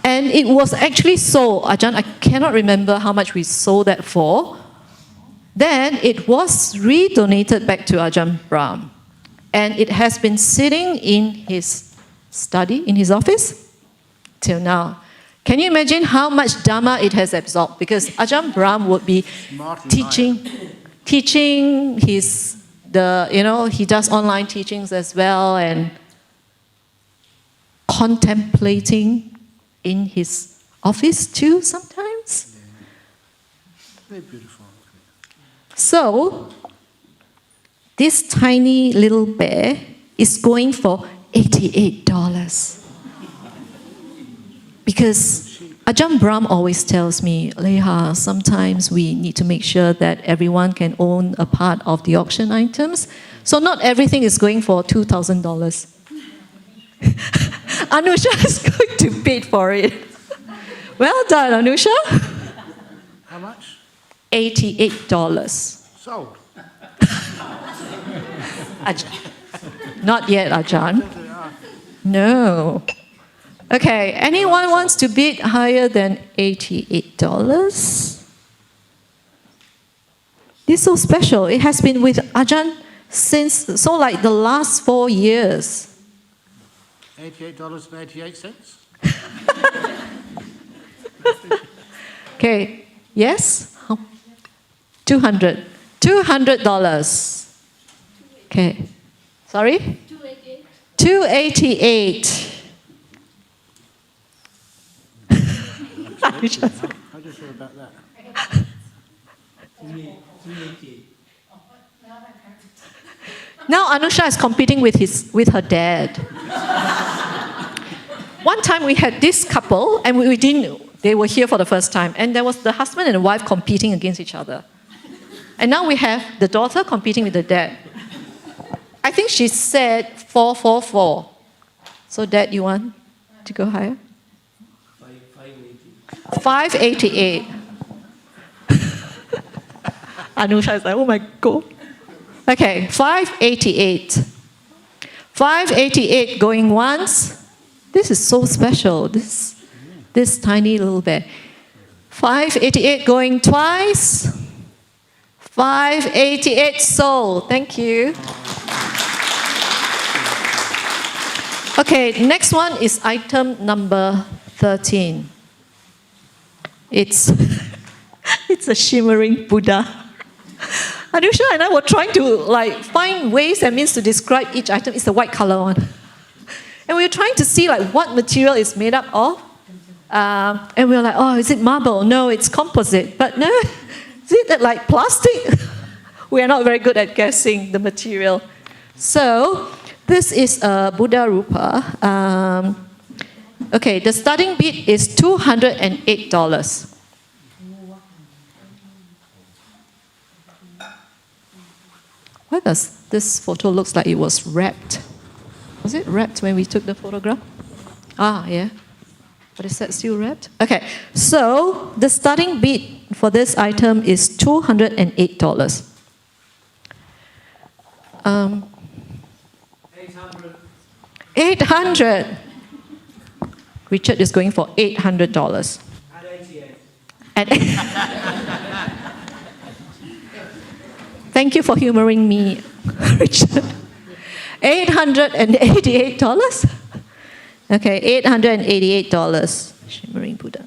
And it was actually sold, Ajahn, I cannot remember how much we sold that for. Then it was redonated back to Ajahn Brahm. And it has been sitting in his study, in his office, till now. Can you imagine how much Dhamma it has absorbed? Because Ajahn Brahm would be teaching his, he does online teachings as well and contemplating in his office too sometimes. Very beautiful. So, this tiny little bear is going for $88. Because Ajahn Brahm always tells me, Leha, sometimes we need to make sure that everyone can own a part of the auction items. So not everything is going for $2,000. Anusha is going to bid for it. Well done, Anusha. How much? $88. Sold. Not yet, Ajahn. No. Okay, anyone wants to bid higher than $88? This is so special. It has been with Ajahn since, like the last 4 years. $88.88. Okay, yes? $200. $200. Okay. Sorry? 288. 288. How do you feel about that? Now Anusha is competing with her dad. One time we had this couple, and we didn't. They were here for the first time, and there was the husband and the wife competing against each other. And now we have the daughter competing with the dad. I think she said 444. So Dad, you want to go higher? 588. Anusha is like, oh my God. Okay, 588. 588 going once, This is so special, this tiny little bear. 588 going twice. 588 sold. Thank you. Okay, next one is item number 13. It's a shimmering Buddha. Anusha and I were trying to find ways and means to describe each item. It's the white color one. And we were trying to see what material it's made up of. And we were like, oh, is it marble? No, it's composite. But no, is it plastic? We are not very good at guessing the material. So this is a Buddha Rupa. Okay, the starting bid is $208. Why does this photo looks like it was wrapped? Was it wrapped when we took the photograph? Ah, yeah. But is that still wrapped? Okay, so the starting bid for this item is $208. 800. Richard is going for $800. At 88. Thank you for humoring me, Richard. $888. Okay, $888. Shimmering Buddha.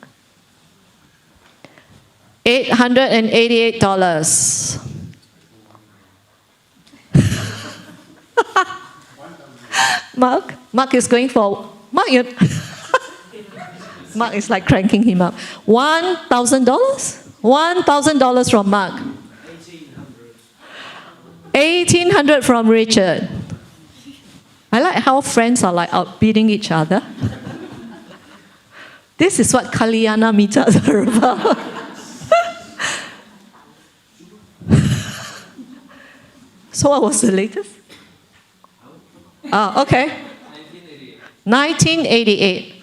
$888. Mark is going for Mark. Mark is cranking him up. $1,000. $1,000 from Mark. 1,800 from Richard. I like how friends are outbidding each other. This is what Kalyana meetups are about. So what was the latest? Oh, okay. 1988.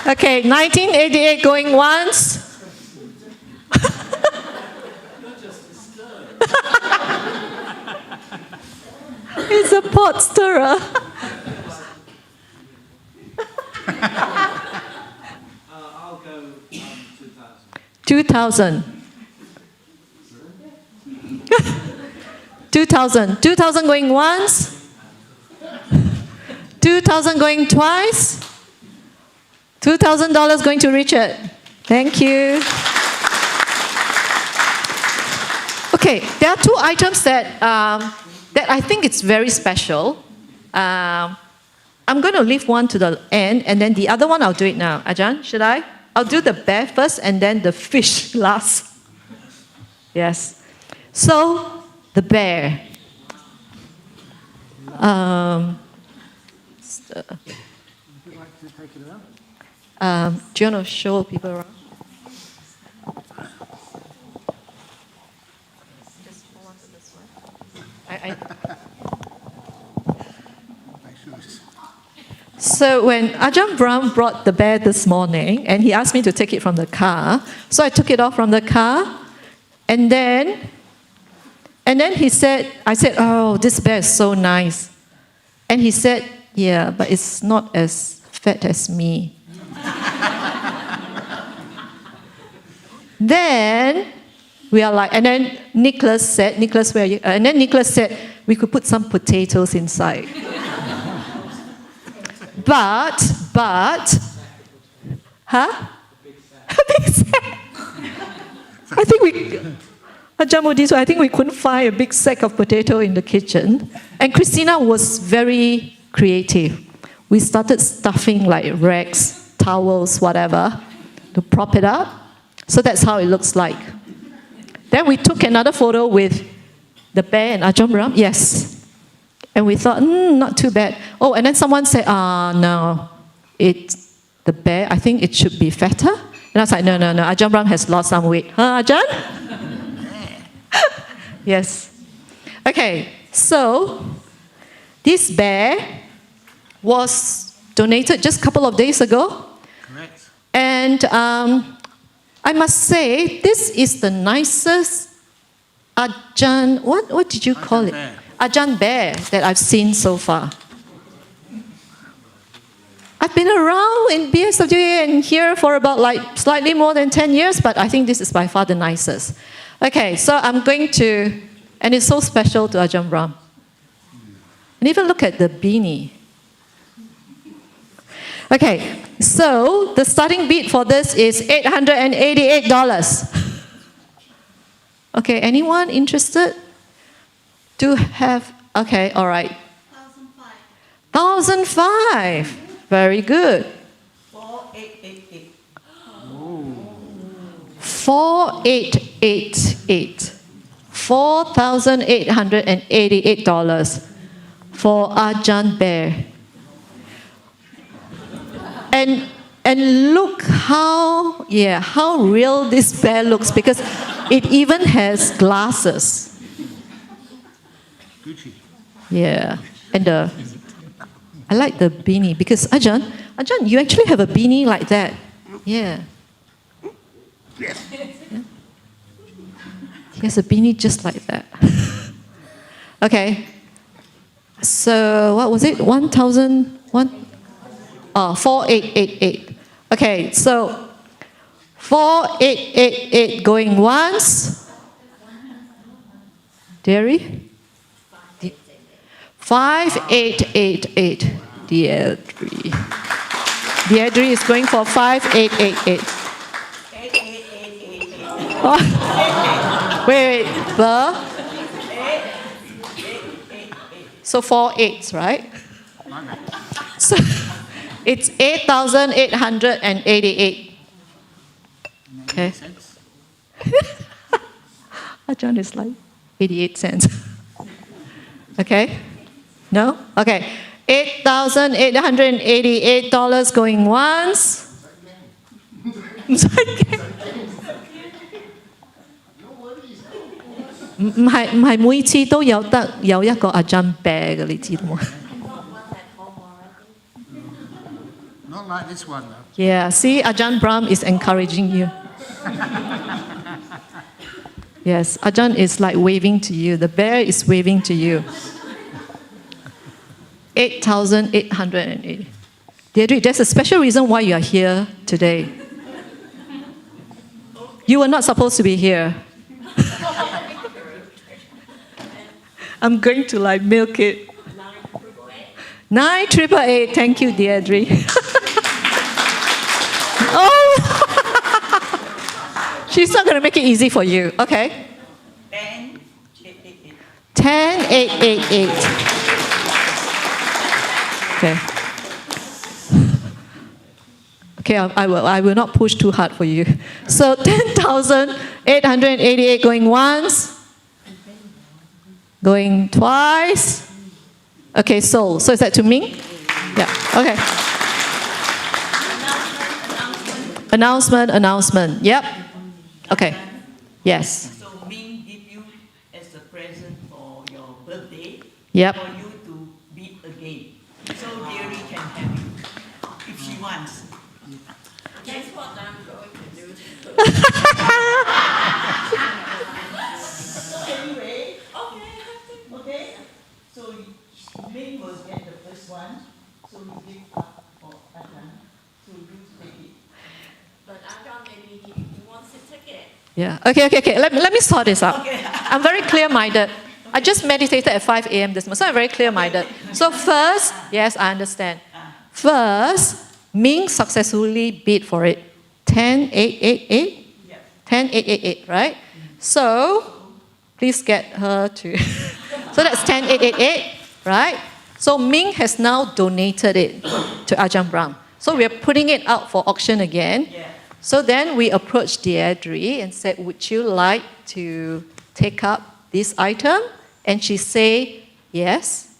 Okay, 1988 going once. It's a pot stirrer. I'll go 2,000. 2,000. 2,000 going once. 2,000 going twice. $2,000 going to Richard. Thank you. Okay, there are two items that I think it's very special. I'm going to leave one to the end, and then the other one I'll do it now. Ajahn, should I? I'll do the bear first, and then the fish last. Yes. So, the bear. Do you want to show people around? Just hold on to this one. So when Ajahn Brahm brought the bear this morning, and he asked me to take it from the car, so I took it off from the car, and then he said, I said, oh, this bear is so nice. And he said, yeah, but it's not as fat as me. Then we are and then Nicholas said, where are you? And then Nicholas said, we could put some potatoes inside. But, huh? Big sack. I think we couldn't find a big sack of potato in the kitchen. And Christina was very creative. We started stuffing rags, towels, whatever, to prop it up. So that's how it looks like. Then we took another photo with the bear and Ajahn Brahm. Yes. And we thought, not too bad. Oh, and then someone said, no, it's the bear. I think it should be fatter. And I was like, no. Ajahn Brahm has lost some weight. Huh, Ajahn? Yes. Okay, so this bear was donated just a couple of days ago. Correct. And I must say, this is the nicest Ajahn, what did you call it? Bear. Ajahn Bear that I've seen so far. I've been around in BSWA and here for about like slightly more than 10 years, but I think this is by far the nicest. Okay, so I'm going to, and it's so special to Ajahn Brahm. And even look at the beanie. Okay, so the starting bid for this is $888. Okay, anyone interested to have, okay, all right. 1,005. Very good. 4888. 4888. $4,888 for Ajahn Bear. And look how real this bear looks, because it even has glasses. Gucci. Yeah, and I like the beanie because Ajahn, you actually have a beanie like that. Yeah. Yes. He has a beanie just like that. Okay. So what was it? 4888. Okay, so 4888 going once. Dairy? 5888. Deirdre. Deirdre is going for 5888. 8888. Oh. Wait. The? So 4 8s, right? So it's 8,888. Okay. Ajahn is like 88 cents. Okay? No? Okay. $8,888 going once. 唔係每次都有一個 Ajahn Bear 嘅，你知道冇？ Not like this one, though. Yeah, see, Ajahn Brahm is encouraging you. Yes, Ajahn is like waving to you. The bear is waving to you. 8,880. Deirdre, there's a special reason why you are here today. You were not supposed to be here. I'm going to like milk it. 9,888. Thank you, Deirdre. Oh, she's not going to make it easy for you. Okay. 10888. 10,888. Okay. Okay, I will not push too hard for you. So 10,888 going once, going twice. Okay, so is that to Ming? Yeah. Okay. Announcement. Yep. Okay. Yes. So Ming give you as a present for your birthday. Yep. For you to beat again. So Deary can have it if she wants. Guess what I'm going to do? Anyway, okay. So Ming will get the first one. So you give up for Ajahn. So you take it. But Ajahn maybe he wants to take it. Yeah. Okay. Let me sort this out. Okay. I'm very clear-minded. I just meditated at 5 a.m. this morning, so I'm very clear-minded. So first, yes, I understand. First, Ming successfully bid for it. 10,888? Yeah. 10,888, right? So, please get her to... So that's 10,888, right? So Ming has now donated it to Ajahn Brahm. So we're putting it out for auction again. Yeah. So then we approached Deirdre and said, would you like to take up this item? And she said, yes.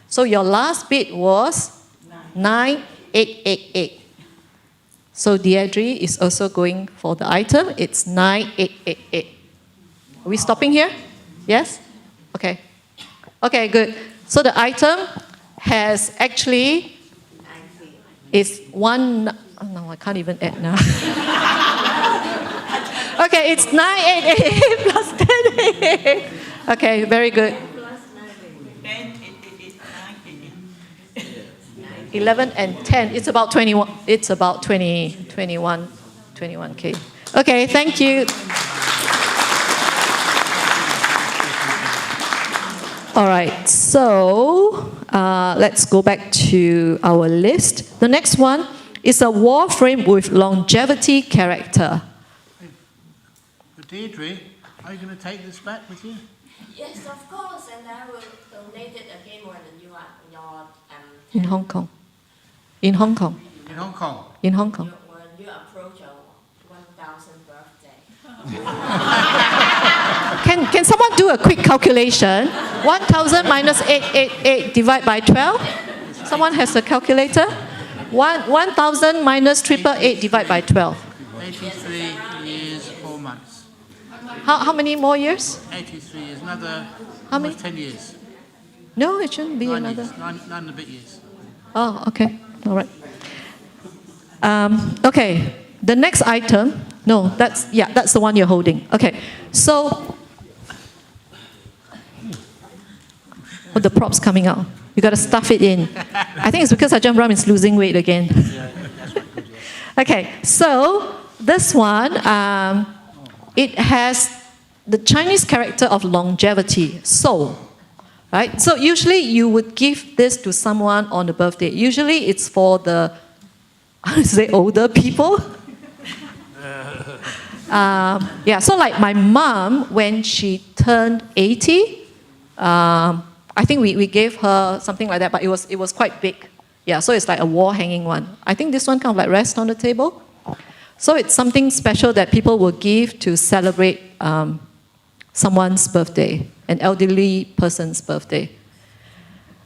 So your last bid was 9,888. So Deirdre is also going for the item. It's 9,888. Are we stopping here? Yes? Okay. Okay, good. So the item has actually, is one, oh no, I can't even add now. Okay, it's 9,888 plus 10,888. Okay, very good. 11 and 10. It's about 21. It's about 21K. Okay, thank you. All right, so let's go back to our list. The next one is a wall frame with longevity character. Deirdre, are you going to take this back with you? Yes, of course, and I will donate it again when you are your In Hong Kong. In Hong Kong. In Hong Kong? In Hong Kong. when you approach your 1,000th birthday. Can someone do a quick calculation? 1,000 minus 888 divided by 12? Someone has a calculator? 1,000 minus 888 divided by 12. 83 years, 4 months. How many more years? 83 years, another How many? almost 10 years. No, it shouldn't be 9 another. years, nine and a bit years. Oh, okay. All right. Okay. The next item. No, that's the one you're holding. Okay. So, the prop's coming out. You got to stuff it in. I think it's because Ajahn Brahm is losing weight again. Okay. So this one, it has the Chinese character of longevity, soul. Right? So usually you would give this to someone on the birthday. Usually it's for the, I would say, older people. So like my mom, when she turned 80, I think we gave her something like that, but it was quite big. Yeah, so it's like a wall hanging one. I think this one kind of like rests on the table. So it's something special that people will give to celebrate someone's birthday, an elderly person's birthday.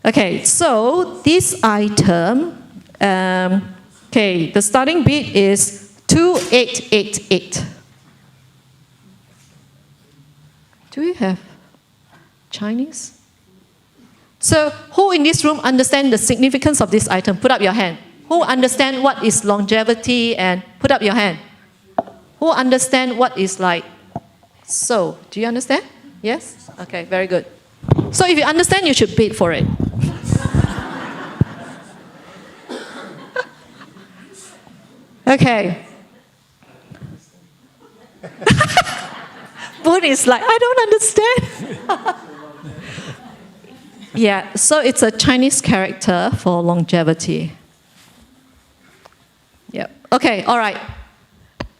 Okay, so this item, the starting bid is 2888. Do we have Chinese? So who in this room understand the significance of this item? Put up your hand. Who understand what is longevity and put up your hand? Who understand what is like so? Do you understand? Yes? Okay, very good. So if you understand, you should bid for it. Okay. Boon is like, I don't understand. Yeah, so it's a Chinese character for longevity. Yep. Okay, all right.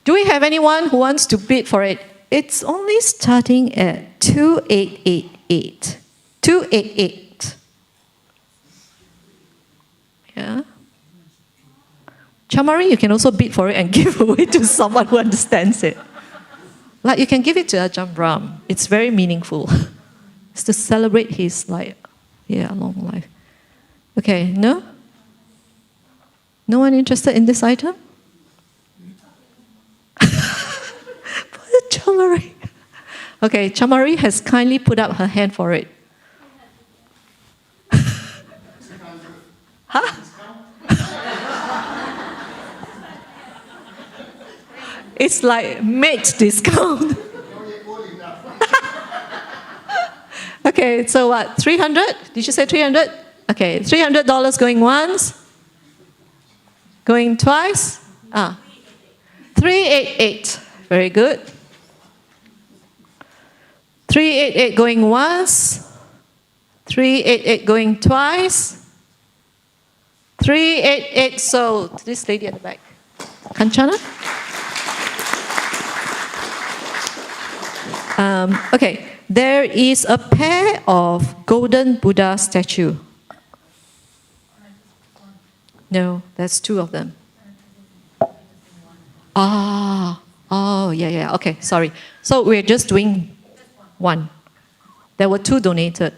Do we have anyone who wants to bid for it? It's only starting at 2888. 288. Yeah. Chamari, you can also bid for it and give away to someone who understands it. Like you can give it to Ajahn Brahm. It's very meaningful. It's to celebrate his long life. Okay, no? No one interested in this item? Chamari. Okay, Chamari has kindly put up her hand for it. Huh? It's like mate discount. Okay, so what, 300? Did you say 300? Okay, $300 going once. Going twice? 388. Very good. 388 going once. 388 going twice. 388 sold. This lady at the back. Kanchana? Okay, there is a pair of golden Buddha statue. No, that's two of them. Yeah, okay, sorry. So we're just doing one. There were two donated.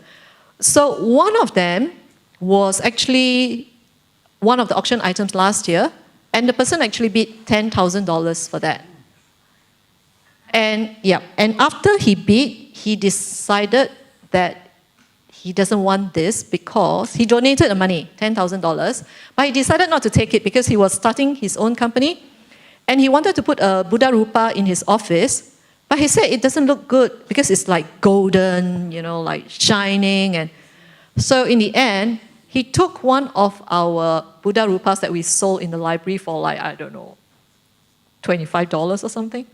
So one of them was actually one of the auction items last year, and the person actually bid $10,000 for that. And after he bid, he decided that he doesn't want this because he donated the money, $10,000, but he decided not to take it because he was starting his own company, and he wanted to put a Buddha Rupa in his office, but he said it doesn't look good because it's like golden, like shining, and so in the end, he took one of our Buddha Rupas that we sold in the library for like, I don't know, $25 or something.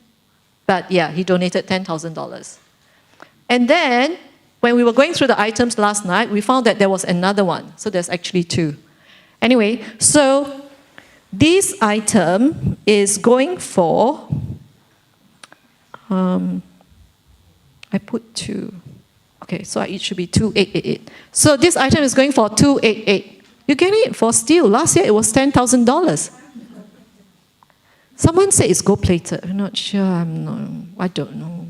But yeah, he donated $10,000. And then, when we were going through the items last night, we found that there was another one. So there's actually two. Anyway, so this item is going for, I put 2. Okay, so it should be 2,888. So this item is going for 2,888. You're getting it for steal. Last year it was $10,000. Someone said it's gold-plated. I'm not sure. I don't know.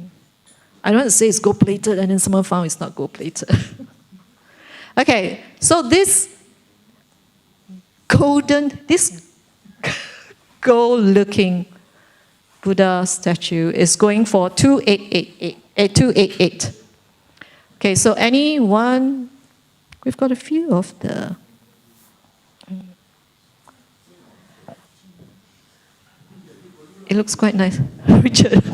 I don't want to say it's gold-plated and then someone found it's not gold-plated. Okay, so this gold-looking Buddha statue is going for 2,888. Okay, so anyone? We've got a few of the. It looks quite nice, Richard.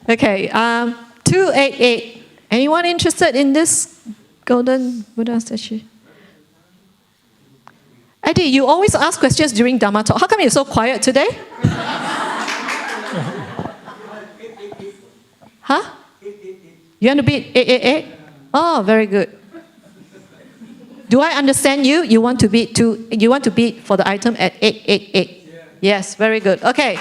Okay, 288. Anyone interested in this golden Buddha statue? Eddie, you always ask questions during Dhamma talk. How come you're so quiet today? Huh? You want to beat 888? Oh, very good. Do I understand you? You want to beat for the item at 888? Yes, very good. Okay.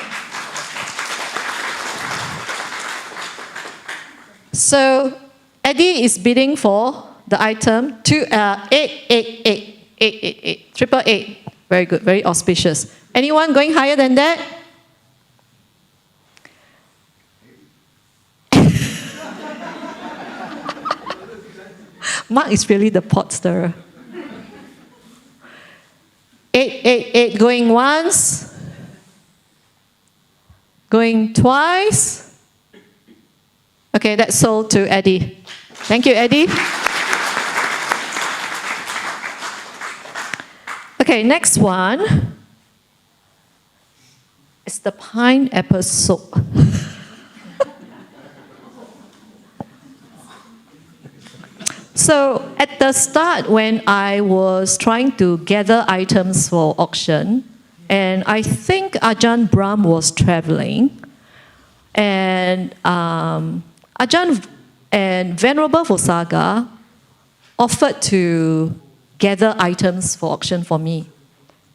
So Eddie is bidding for the item to 888. 888. 888. Very good. Very auspicious. Anyone going higher than that? Mark is really the pot stirrer. 888 going once. Going twice. Okay, that's sold to Eddie. Thank you, Eddie. Okay, next one is the pineapple soup. So at the start, when I was trying to gather items for auction, and I think Ajahn Brahm was traveling, and Ajahn and Venerable Vosaga offered to gather items for auction for me.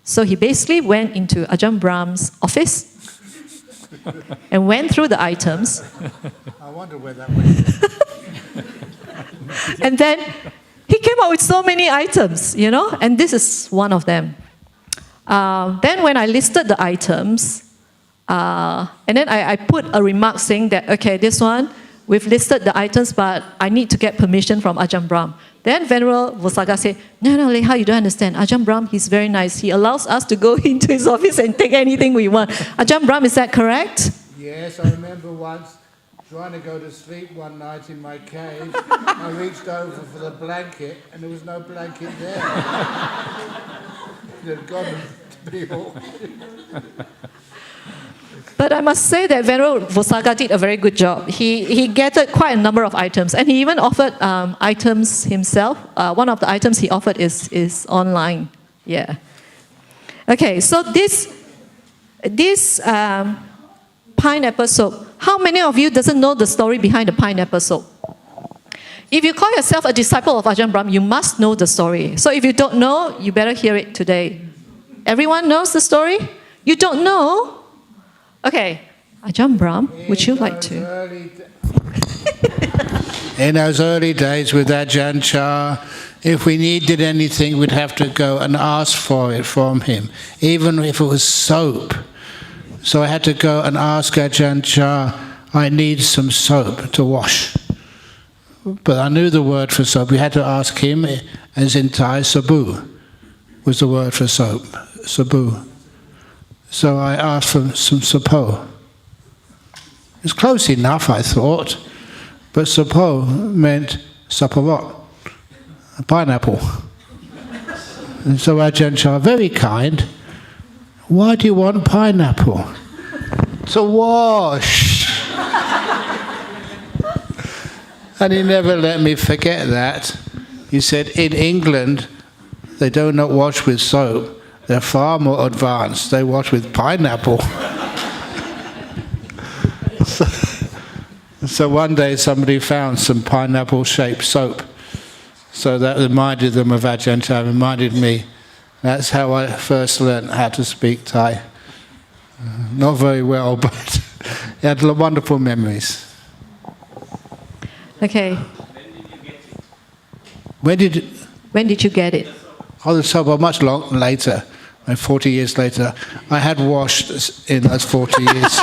So he basically went into Ajahn Brahm's office and went through the items. I wonder where that went. And then he came up with so many items, and this is one of them. Then when I listed the items, and then I put a remark saying that, okay, this one, we've listed the items, but I need to get permission from Ajahn Brahm. Then Venerable Vosaga said, no, Leha, you don't understand. Ajahn Brahm, he's very nice. He allows us to go into his office and take anything we want. Ajahn Brahm, is that correct? Yes, I remember once trying to go to sleep one night in my cave. I reached over for the blanket and there was no blanket there. It had gone to be all. But I must say that Venerable Vosaga did a very good job. He gathered quite a number of items, and he even offered items himself. One of the items he offered is online. Yeah. Okay, so this pineapple soap. How many of you doesn't know the story behind the pineapple soap? If you call yourself a disciple of Ajahn Brahm, you must know the story. So if you don't know, you better hear it today. Everyone knows the story? You don't know? Okay, Ajahn Brahm, would you like to? In those early days with Ajahn Chah, if we needed anything, we'd have to go and ask for it from him, even if it was soap. So I had to go and ask Ajahn Chah, I need some soap to wash. But I knew the word for soap. We had to ask him, as in Thai, sabu was the word for soap, sabu. So I asked for some sapo. It's close enough, I thought, but sapo meant saparot, a pineapple. And so Ajahn Chah, very kind, why do you want pineapple? To wash. And he never let me forget that. He said, in England, they do not wash with soap. They're far more advanced. They wash with pineapple. So one day somebody found some pineapple-shaped soap. So that reminded them of Ajahn Chah, reminded me. That's how I first learned how to speak Thai. Not very well, but he had wonderful memories. Okay. When did you get it? Oh, the soap, much later, 40 years later. I had washed in those 40 years.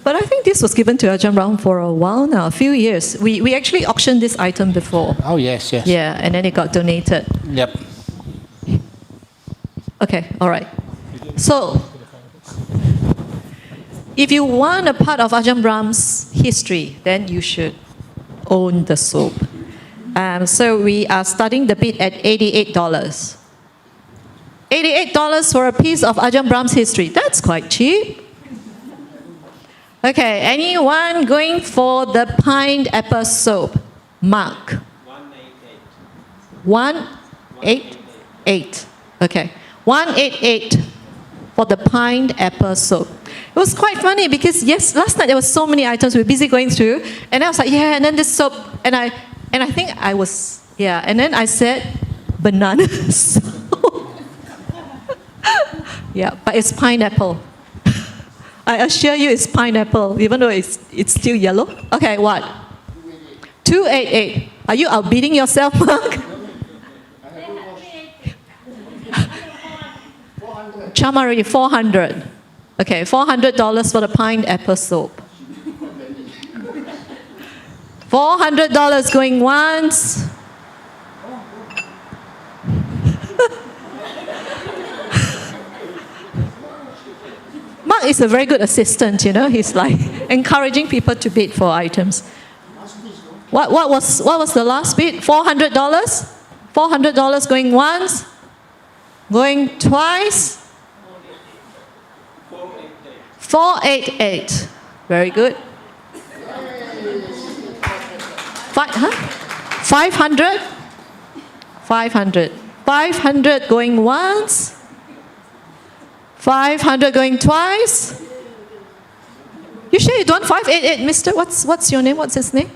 But I think this was given to Ajahn Brahm for a while now, a few years. We actually auctioned this item before. Oh, yes. Yeah, and then it got donated. Yep. Okay, all right. So, if you want a part of Ajahn Brahm's history, then you should own the soap. So we are starting the bid at $88. $88 for a piece of Ajahn Brahm's history. That's quite cheap. Okay, anyone going for the pineapple soap? Mark. 188. Okay. 188 for the pineapple soap. It was quite funny because last night there were so many items we were busy going through, and I was like, yeah, and then this soap, and I think I was, yeah, and then I said banana soap. Yeah, but it's pineapple. I assure you it's pineapple, even though it's still yellow. Okay, what? 288. Are you outbidding yourself, Mark? Chamari, 400. Okay, $400 for the pineapple soap. $400 going once. Mark is a very good assistant, you know. He's like encouraging people to bid for items. What was the last bid? $400? $400 going once? Going twice? 488. Very good. 500? 500. 500 going once? 500 going twice? You sure you don't 588, mister? What's your name? What's his name?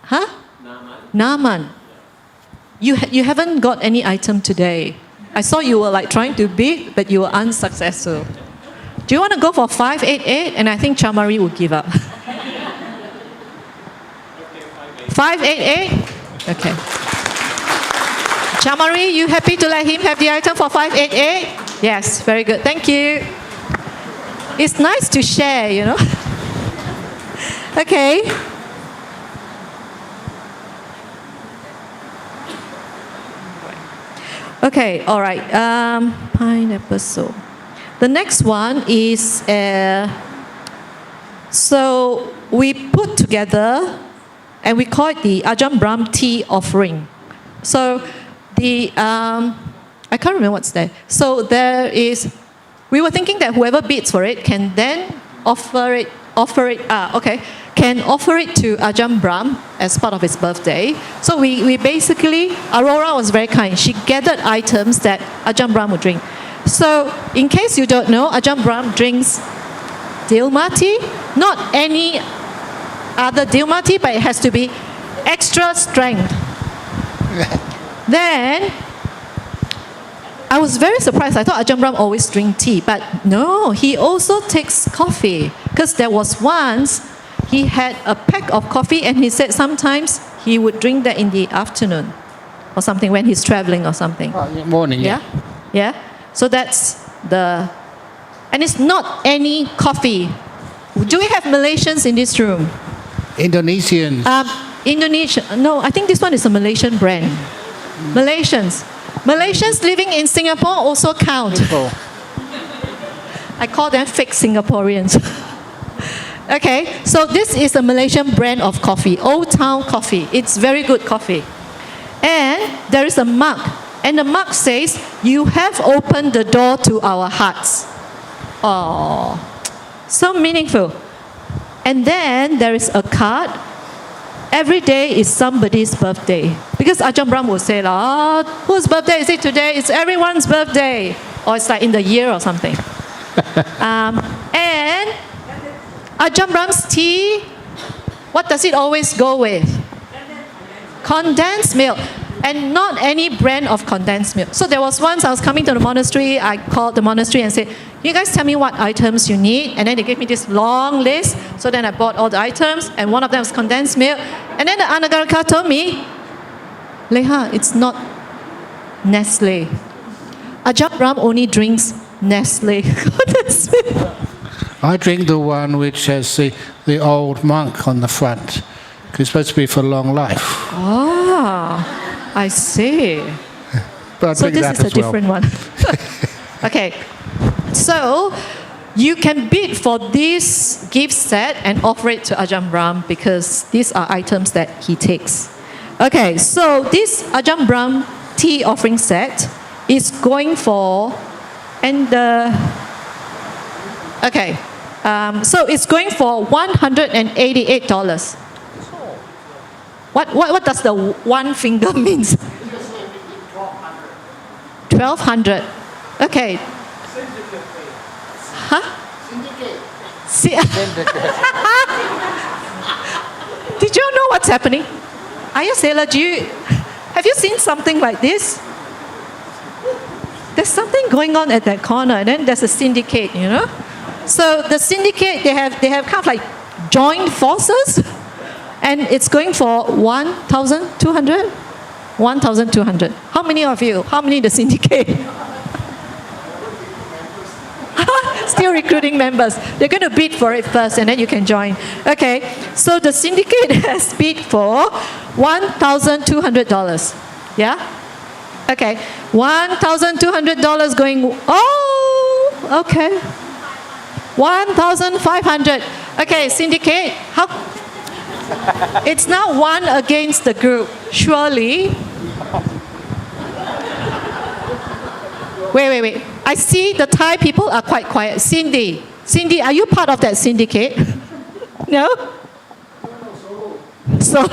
Huh? Naman. You haven't got any item today. I saw you were like trying to bid, but you were unsuccessful. Do you want to go for 588? And I think Chamari will give up. 588? Okay. Chamari, you happy to let him have the item for 588? Yes, very good. Thank you. It's nice to share, you know. Okay. Okay, all right. Pineapple soap. The next one is, so we put together, and we call it the Ajahn Brahm tea offering. So the, I can't remember what's there. So there is, we were thinking that whoever bids for it can then offer it to Ajahn Brahm as part of his birthday. So we basically, Aurora was very kind. She gathered items that Ajahn Brahm would drink. So in case you don't know, Ajahn Brahm drinks Dilma tea, not any other Dilma tea, but it has to be extra strength. Then, I was very surprised. I thought Ajahn Brahm always drink tea, but no, he also takes coffee. Because there was once, he had a pack of coffee and he said sometimes he would drink that in the afternoon or something when he's traveling or something. Oh, morning, yeah. Yeah? So that's the... And it's not any coffee. Do we have Malaysians in this room? Indonesians. Indonesia. No, I think this one is a Malaysian brand. Malaysians living in Singapore also count. I call them fake Singaporeans. Okay, so this is a Malaysian brand of coffee, Old Town Coffee. It's very good coffee. And there is a mug. And the monk says, you have opened the door to our hearts. Oh, so meaningful. And then there is a card. Every day is somebody's birthday. Because Ajahn Brahm will say, whose birthday is it today? It's everyone's birthday. Or it's like in the year or something. And Ajahn Brahm's tea, what does it always go with? Condensed milk. And not any brand of condensed milk. So there was once I was coming to the monastery, I called the monastery and said, you guys tell me what items you need. And then they gave me this long list. So then I bought all the items, and one of them was condensed milk. And then the Anagarika told me, Leha, it's not Nestle. Ajahn Brahm only drinks Nestle condensed milk. I drink the one which has the old monk on the front. It's supposed to be for long life. Ah, I see. But So this is a different one. Okay. So you can bid for this gift set and offer it to Ajahn Brahm because these are items that he takes. Okay, so this Ajahn Brahm tea offering set is going for, so it's going for $188. What does the one finger means? 1,200. Okay. Huh? Did you know what's happening? Are you sailor? Have you seen something like this? There's something going on at that corner, and then there's a syndicate, you know? So the syndicate, they have kind of like joined forces, and it's going for 1,200? 1,200. How many of you? How many the syndicate? Still recruiting members. They're going to bid for it first, and then you can join. Okay, so the syndicate has bid for $1,200. Yeah? Okay, $1,200 going, oh, okay. 1,500. Okay, syndicate, how? It's now one against the group. Surely. Wait. I see the Thai people are quite quiet. Cindy, are you part of that syndicate? No? So,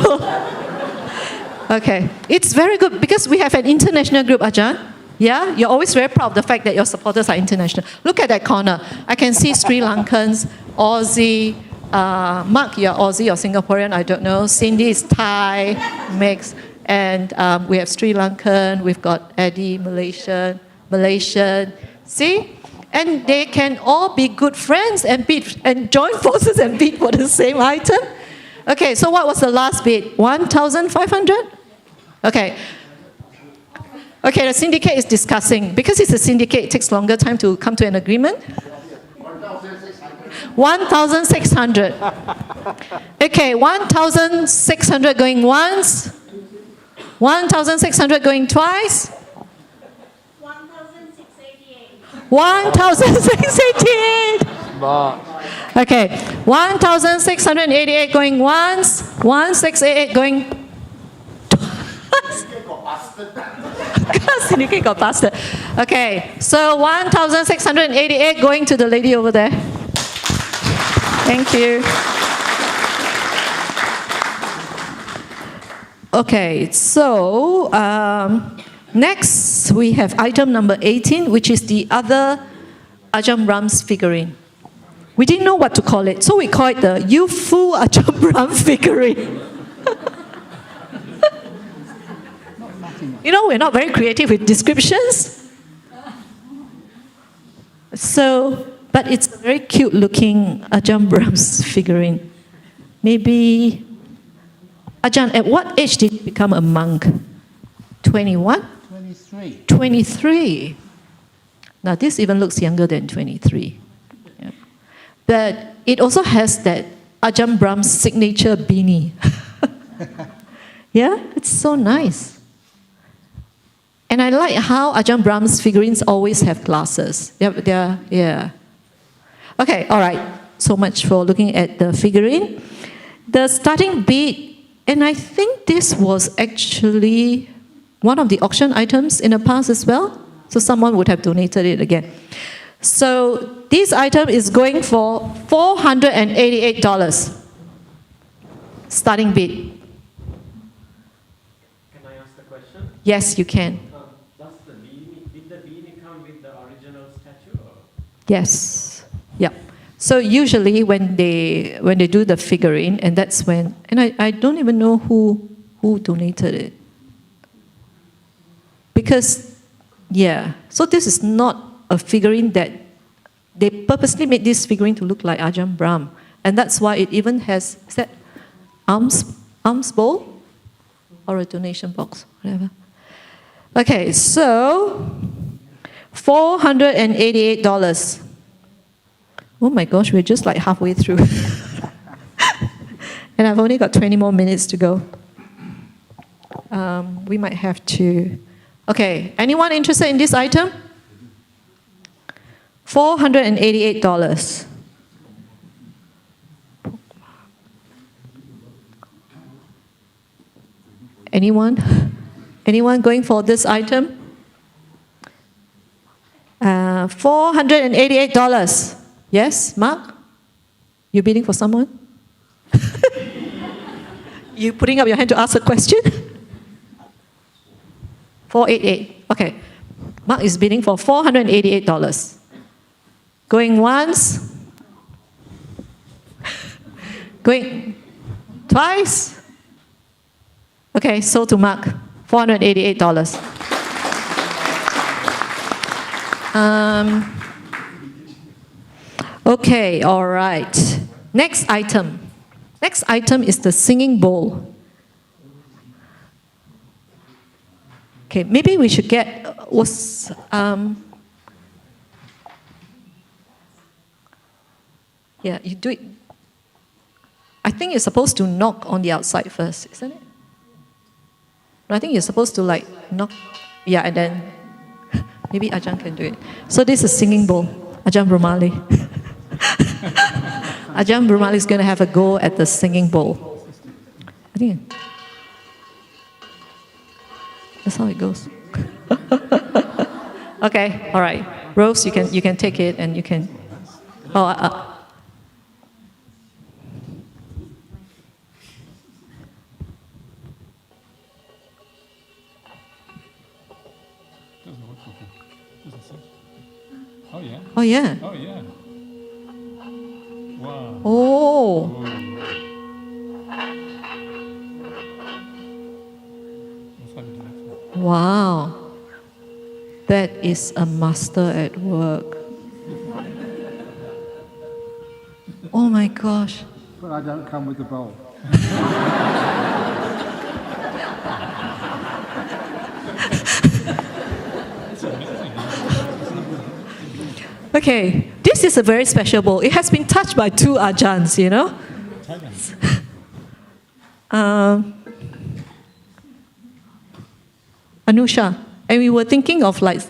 okay. It's very good because we have an international group, Ajahn. Yeah? You're always very proud of the fact that your supporters are international. Look at that corner. I can see Sri Lankans, Aussie, Mark, you're Aussie or Singaporean, I don't know. Cindy is Thai, mix. And we have Sri Lankan, we've got Eddie, Malaysian. See? And they can all be good friends and join forces and bid for the same item. Okay, so what was the last bid? 1,500? Okay. Okay, the syndicate is discussing. Because it's a syndicate, it takes longer time to come to an agreement. 1,600. Okay, 1,600 going once. 1,600 going twice. 1,688. Okay, 1,688 going once. 1,688 going twice. Syndicate got busted. Okay, so 1,688 going to the lady over there. Thank you. Okay, so next we have item number 18, which is the other Ajahn Brahm's figurine. We didn't know what to call it, so we call it the youthful Ajahn Brahm figurine. You know, we're not very creative with descriptions. So, but it's a very cute looking Ajahn Brahm's figurine. Maybe, Ajahn, at what age did you become a monk? 21? 23. 23. Now this even looks younger than 23. Yeah. But it also has that Ajahn Brahm's signature beanie. Yeah, it's so nice. And I like how Ajahn Brahm's figurines always have glasses. Yeah. Okay, all right. So much for looking at the figurine. The starting bid, and I think this was actually one of the auction items in the past as well. So someone would have donated it again. So this item is going for $488. Starting bid. Can I ask the question? Yes, you can. Did the beanie come with the original statue? Or? Yes. Yeah. So usually when they do the figurine, and that's when, and I don't even know who donated it. Because, yeah, so this is not a figurine that, they purposely made this figurine to look like Ajahn Brahm. And that's why it even has, is that alms bowl? Or a donation box, whatever. Okay, so $488. Oh my gosh, we're just like halfway through. And I've only got 20 more minutes to go. We might have to... Okay, anyone interested in this item? $488. Anyone? Anyone going for this item? $488. Yes, Mark? You bidding for someone? You putting up your hand to ask a question? 488. Okay. Mark is bidding for $488. Going once. Going twice. Okay, sold to Mark. $488. Okay, all right. Next item. Next item is the singing bowl. Okay, maybe we should get yeah, you do it. I think you're supposed to knock on the outside first, isn't it? No, I think you're supposed to like knock, yeah, and then maybe Ajahn can do it. So this is singing bowl, Ajahn Brahmali. Ajahn Brahmali is going to have a go at the singing bowl. I think that's how it goes. Okay, all right. Rose, you can take it and you can. Oh, Oh yeah. oh yeah. Oh yeah. Wow. Oh. Wow. That is a master at work. Oh my gosh. But I don't come with the bowl. Okay, this is a very special bowl. It has been touched by two Ajahns, you know. Anusha, and we were thinking of like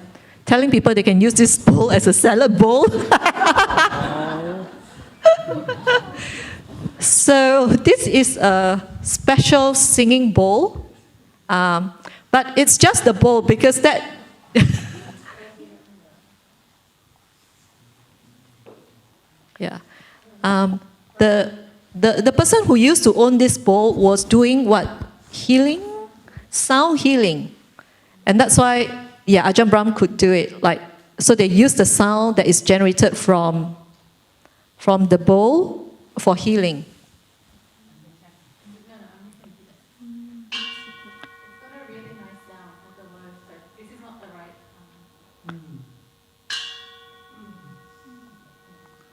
telling people they can use this bowl as a salad bowl. So this is a special singing bowl, but it's just the bowl because that. Yeah, the person who used to own this bowl was doing what? Healing, sound healing. And that's why, yeah, Ajahn Brahm could do it. Like, so they use the sound that is generated from the bowl for healing.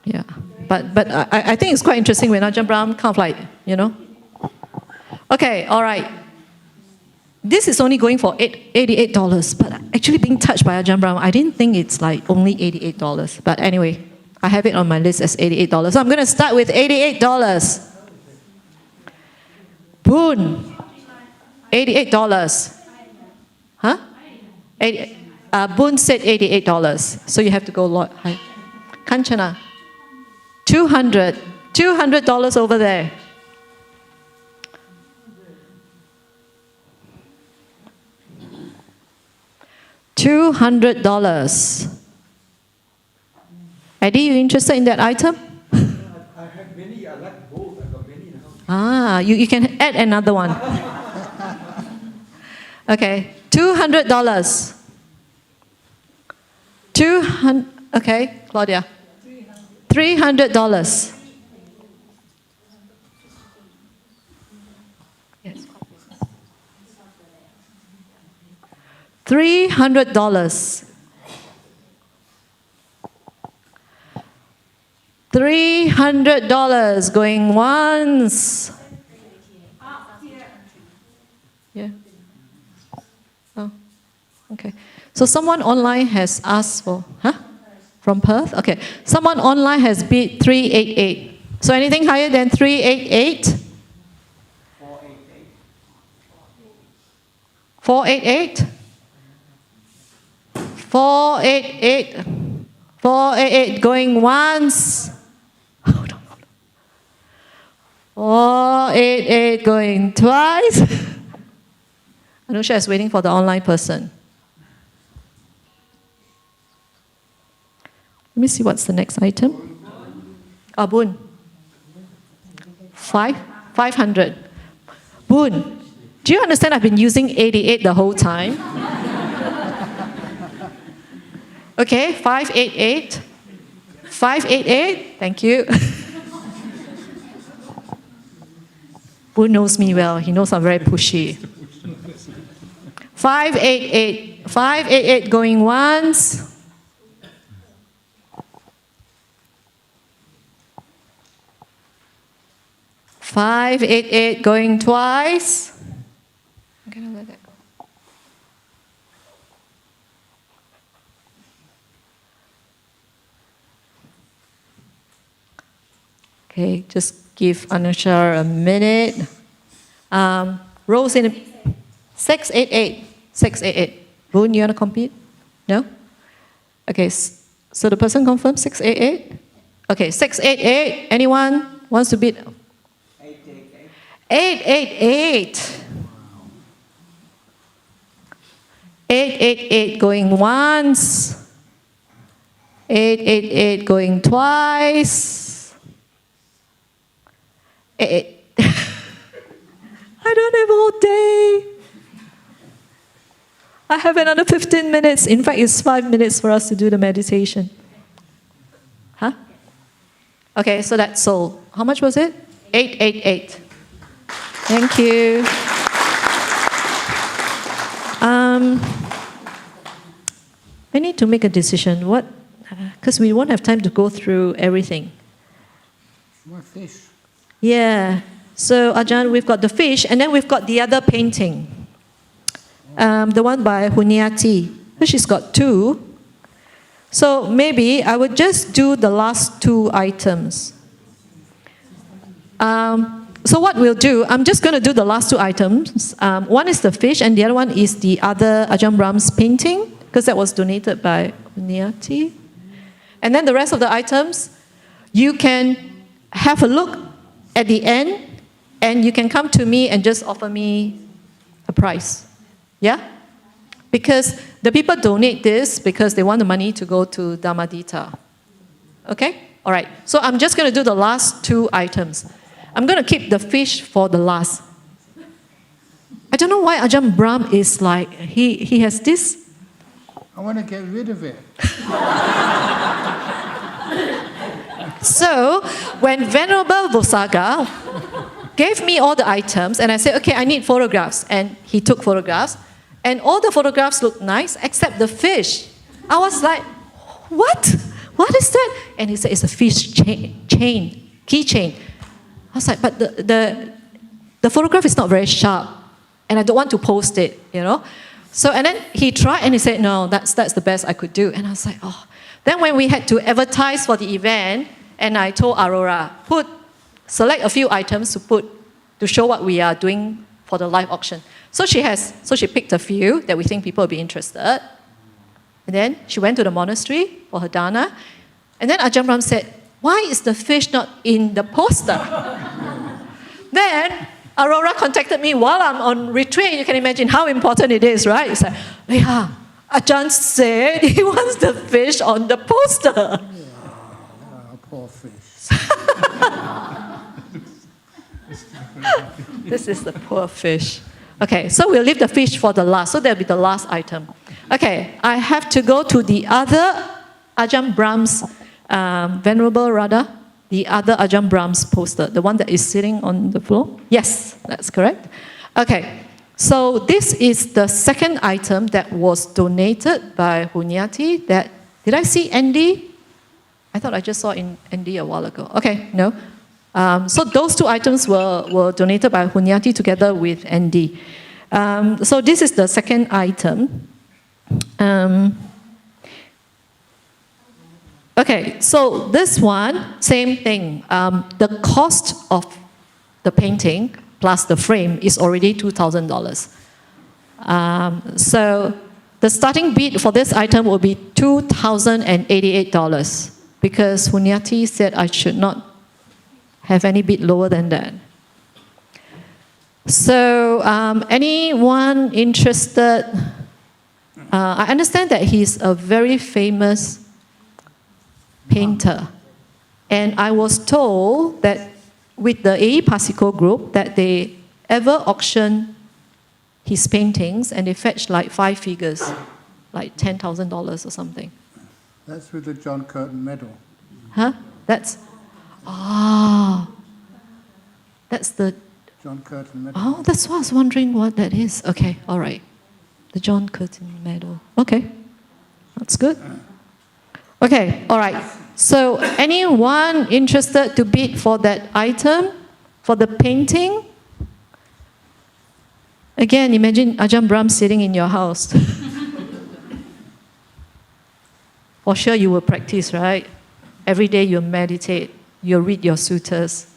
Yeah, but I think it's quite interesting when Ajahn Brahm kind of like, you know. Okay, all right. This is only going for $88, but actually being touched by Ajahn Brahm, I didn't think it's like only $88. But anyway, I have it on my list as $88. So I'm going to start with $88. Boon, $88. Huh? Boon said $88. So you have to go a lot high. Kanchana, $200 over there. $200. Eddie, you interested in that item? I have many, I like both, I got many now. Ah, you can add another one. Okay, $200. Okay, Claudia. $300. Yes. $300. $300 going once. Yeah. Oh, okay. So someone online has asked for, from Perth? Okay. Someone online has bid 388. So anything higher than 388? 488? 488. 488 going once. 488 going twice. Anusha is waiting for the online person. Let me see what's the next item. Boon. 500. Boon, do you understand I've been using 88 the whole time? Okay, 588. 588, thank you. Boon knows me well. He knows I'm very pushy. 588. 588 going once. $588 going twice. I'm gonna let that go. Okay, just give Anusha a minute. Rose in 688. 688. Boon, you want to compete? No? Okay, so the person confirmed 688? Okay, 688. Anyone wants to bid? 888. 888 going once. 888 going twice. 8. I don't have all day. I have another 15 minutes. In fact, it's 5 minutes for us to do the meditation. Huh? Okay, so that's sold. How much was it? 888. Thank you. I need to make a decision. What? Because we won't have time to go through everything. What fish? Yeah. So, Ajahn, we've got the fish, and then we've got the other painting. The one by Hunyati. She's got 2. So maybe I would just do the last 2 items. So what we'll do, I'm just going to do the last 2 items. One is the fish, and the other one is the other Ajahn Brahm's painting, because that was donated by Hunyati. And then the rest of the items, you can have a look at the end, and you can come to me and just offer me a price. Yeah? Because the people donate this because they want the money to go to Dhammadhita. Okay? All right. So I'm just going to do the last 2 items. I'm going to keep the fish for the last. I don't know why Ajahn Brahm is like, he has this. I want to get rid of it. So when Venerable Vosaga gave me all the items, and I said, okay, I need photographs. And he took photographs. And all the photographs looked nice, except the fish. I was like, what? What is that? And he said, it's a fish keychain. I was like, but the photograph is not very sharp, and I don't want to post it, you know? So, and then he tried, and he said, no, that's the best I could do. And I was like, oh. Then when we had to advertise for the event, and I told Aurora, select a few items to show what we are doing for the live auction. So she picked a few that we think people will be interested. And then she went to the monastery for her dana. And then Ajahn Brahm said, why is the fish not in the poster? Then Aurora contacted me while I'm on retreat. You can imagine how important it is, right? It's like, yeah, Ajahn said he wants the fish on the poster. Oh, poor fish. This is the poor fish. Okay, so we'll leave the fish for the last. So that'll be the last item. Okay, I have to go to the other Ajahn Brahm's, Venerable Radha, the other Ajahn Brahm's poster, the one that is sitting on the floor. Yes, that's correct. Okay, so this is the second item that was donated by Hunyati. Did I see Andy? I thought I just saw Andy a while ago. Okay, no. So those two items were donated by Hunyati together with Andy. So this is the second item. Okay, so this one, same thing. The cost of the painting plus the frame is already $2,000. So the starting bid for this item will be $2,088 because Hunyati said I should not have any bid lower than that. So anyone interested? I understand that he's a very famous painter. And I was told that with the A.E. Pasiko group that they ever auction his paintings and they fetch like 5 figures, like $10,000 or something. That's with the John Curtin medal. Huh? That's the John Curtin medal. Oh, that's why I was wondering what that is. Okay, all right. The John Curtin medal. Okay, that's good. Okay, all right. So anyone interested to bid for that item, for the painting? Again, imagine Ajahn Brahm sitting in your house. For sure you will practice, right? Every day you meditate, you read your suttas.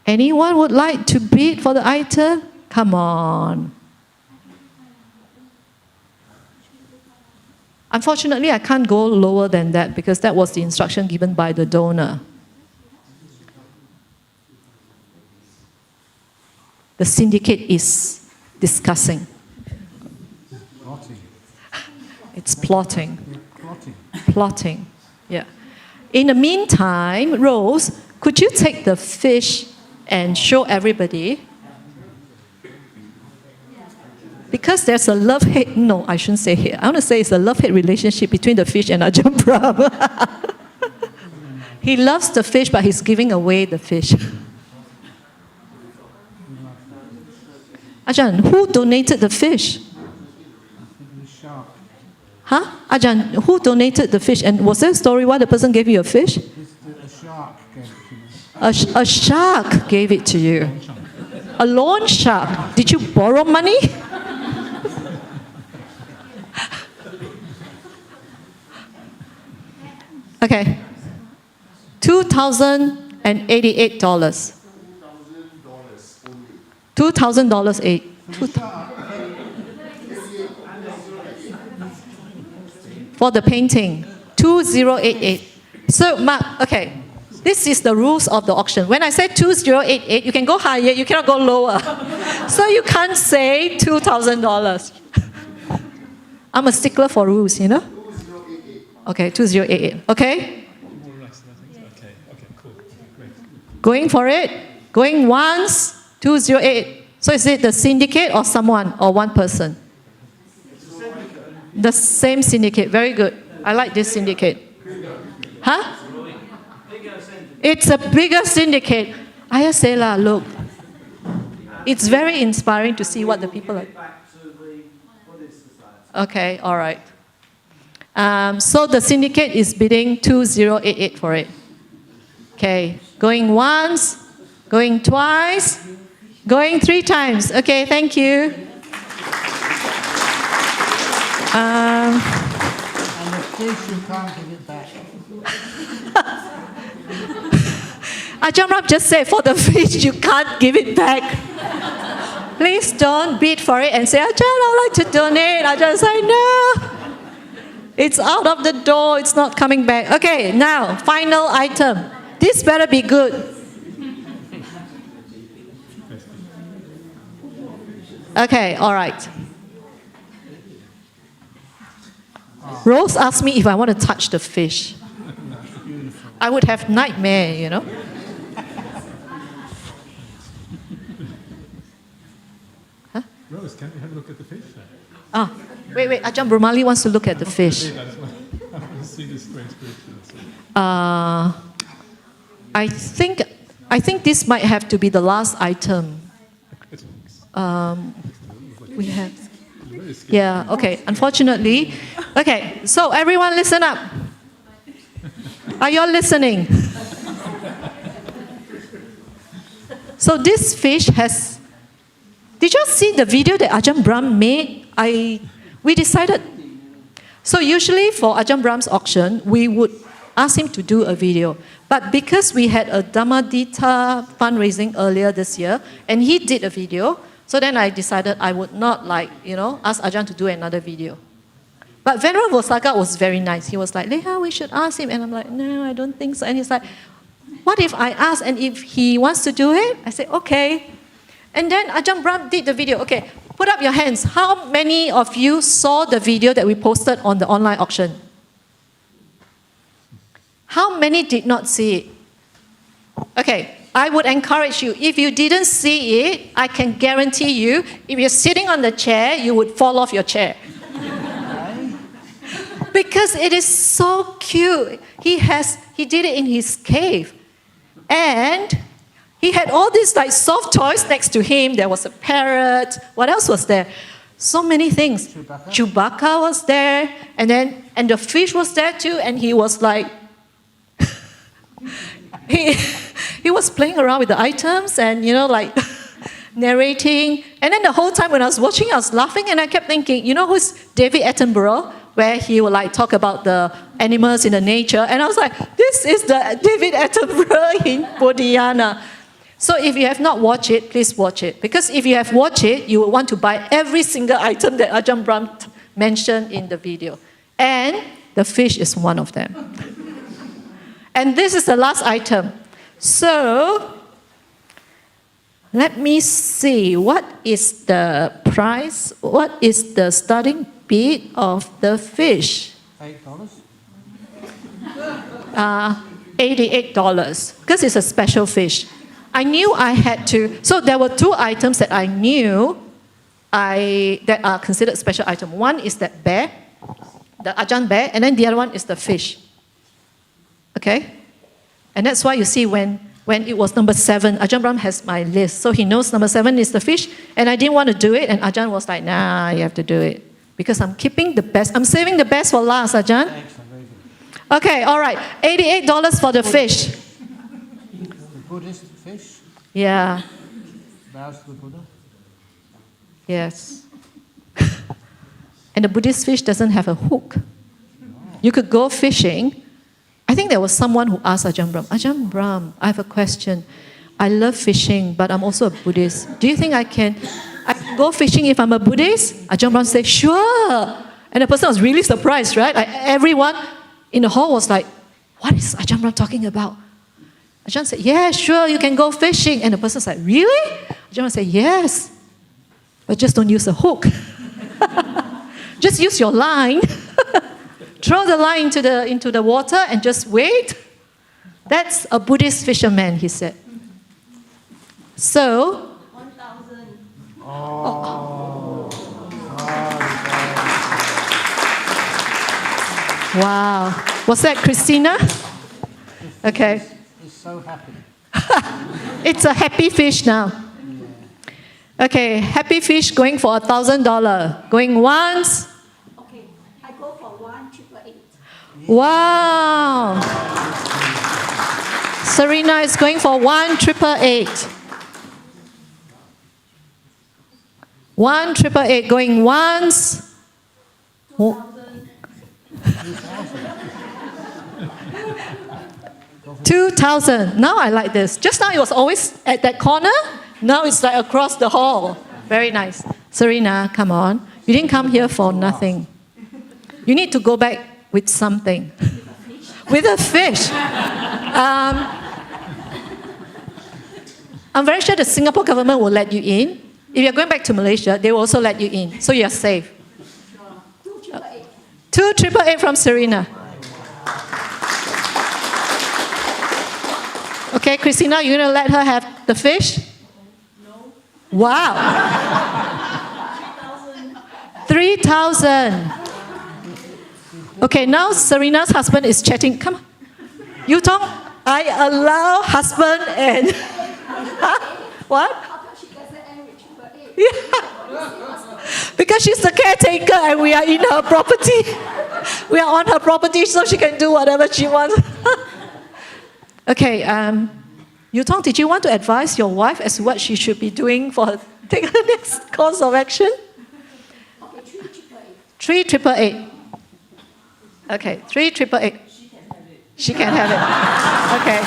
Anyone would like to bid for the item? Come on. Unfortunately, I can't go lower than that because that was the instruction given by the donor. The syndicate is discussing. Plotting. It's plotting. Plotting. Plotting, yeah. In the meantime, Rose, could you take the fish and show everybody? Because there's a love-hate, no, I shouldn't say here. I want to say it's a love-hate relationship between the fish and Ajahn Brahm. He loves the fish, but he's giving away the fish. Ajahn, who donated the fish? The shark. Huh? Ajahn, who donated the fish? And was there a story why the person gave you a fish? A shark gave it to me. A shark gave it to you. A loan shark. Did you borrow money? Okay. $2,088. $2,000 eight. For the painting. 2088. So, Mark, okay. This is the rules of the auction. When I say 2088, you can go higher, you cannot go lower. So you can't say $2,000. I'm a stickler for rules, you know? Okay, 2088. Okay? Okay, cool. Great. Going for it? Going once, 2088. So is it the syndicate or someone or one person? The same syndicate. Very good. I like this syndicate. Huh? It's a bigger syndicate. Ayah say lah, look. It's very inspiring to see what the people are. Okay, all right. So the syndicate is bidding 2088 for it. Okay, going once, going twice, going 3 times. Okay, thank you. And the fish, you can't give it back. Ajahn Brahm just said for the fish, you can't give it back. Please don't bid for it and say, Ajahn, I'd like to donate. Ajahn say, no. It's out of the door. It's not coming back. Okay, now, final item. This better be good. Okay, all right. Rose asked me if I want to touch the fish. I would have nightmare, you know. Rose, can we have a look at the fish now? Ah, wait. Ajahn Brahmali wants to look at the fish. I want to see this great fish. I think this might have to be the last item. We have. Yeah. Okay. Unfortunately. Okay. So everyone, listen up. Are you all listening? So this fish has. Did you see the video that Ajahn Brahm made? We decided. So usually for Ajahn Brahm's auction, we would ask him to do a video. But because we had a Dhammadhita fundraising earlier this year, and he did a video, so then I decided I would not ask Ajahn to do another video. But Venerable Vosaka was very nice. He was like, Leha, we should ask him. And I'm like, no, I don't think so. And he's like, what if I ask and if he wants to do it? I said, okay. And then Ajahn Brahm did the video. Okay, put up your hands. How many of you saw the video that we posted on the online auction? How many did not see it? Okay, I would encourage you, if you didn't see it, I can guarantee you, if you're sitting on the chair, you would fall off your chair. Because it is so cute. He did it in his cave. And he had all these like soft toys next to him. There was a parrot. What else was there? So many things. Chewbacca was there. And the fish was there too. And he was like, he was playing around with the items and, narrating. And then the whole time when I was watching, I was laughing and I kept thinking, you know who's David Attenborough? Where he would talk about the animals in the nature. And I was like, this is the David Attenborough in Bodhiana. So if you have not watched it, please watch it. Because if you have watched it, you will want to buy every single item that Ajahn Brahm mentioned in the video. And the fish is one of them. And this is the last item. So, let me see. What is the price? What is the starting bid of the fish? $8? $88. Because it's a special fish. I knew I had to. So there were two items that I knew that are considered special item. One is that bear, the Ajahn bear, and then the other one is the fish. Okay? And that's why you see when it was number 7, Ajahn Brahm has my list. So he knows number 7 is the fish, and I didn't want to do it, and Ajahn was like, nah, you have to do it. Because I'm keeping the best. I'm saving the best for last, Ajahn. Okay, all right. $88 for the fish. The Buddhist fish? Yeah. Bows to the Buddha? Yes. And the Buddhist fish doesn't have a hook. You could go fishing. I think there was someone who asked Ajahn Brahm, I have a question. I love fishing, but I'm also a Buddhist. Do you think I can go fishing if I'm a Buddhist? Ajahn Brahm said, sure. And the person was really surprised, right? Everyone in the hall was like, what is Ajahn Brahm talking about? Ajahn said, yeah, sure, you can go fishing. And the person's like, really? Ajahn Brahm said, yes. But just don't use a hook. Just use your line. Throw the line into the water and just wait. That's a Buddhist fisherman, he said. So, 1,000. wow. Was that Christina? Okay. He's so happy. It's a happy fish now. Okay, happy fish going for $1,000. Going once. Okay, I go for 1,888. Wow. Serena is going for 1,888. 1,888 going once. 2,000. Now I like this. Just now it was always at that corner. Now it's like across the hall. Very nice. Serena, come on. You didn't come here for nothing. You need to go back with something. With a fish. I'm very sure the Singapore government will let you in. If you're going back to Malaysia, they will also let you in, so you're safe. 2,888 from Serena. Okay, Christina, you're going to let her have the fish? No. Wow. 3,000. Okay, now Serena's husband is chatting. Come on. You talk. I allow husband and... What? Yeah. Because she's the caretaker and we are in her property. We are on her property so she can do whatever she wants. Okay, Yutong, did you want to advise your wife as to what she should be doing for her take her next course of action? 3,888. Okay, 3,888. She can have it. Okay.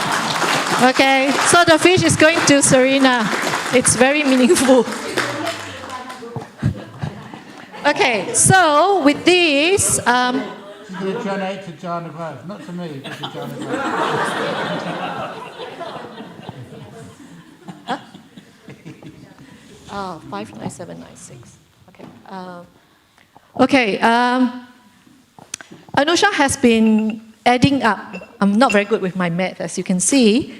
Okay, so the fish is going to Serena. It's very meaningful. Okay, so with this... You donate to Ajahn Brahm, not to me, but to Ajahn Brahm. Huh? Oh, 59796. Okay. Okay. Anusha has been adding up. I'm not very good with my math, as you can see.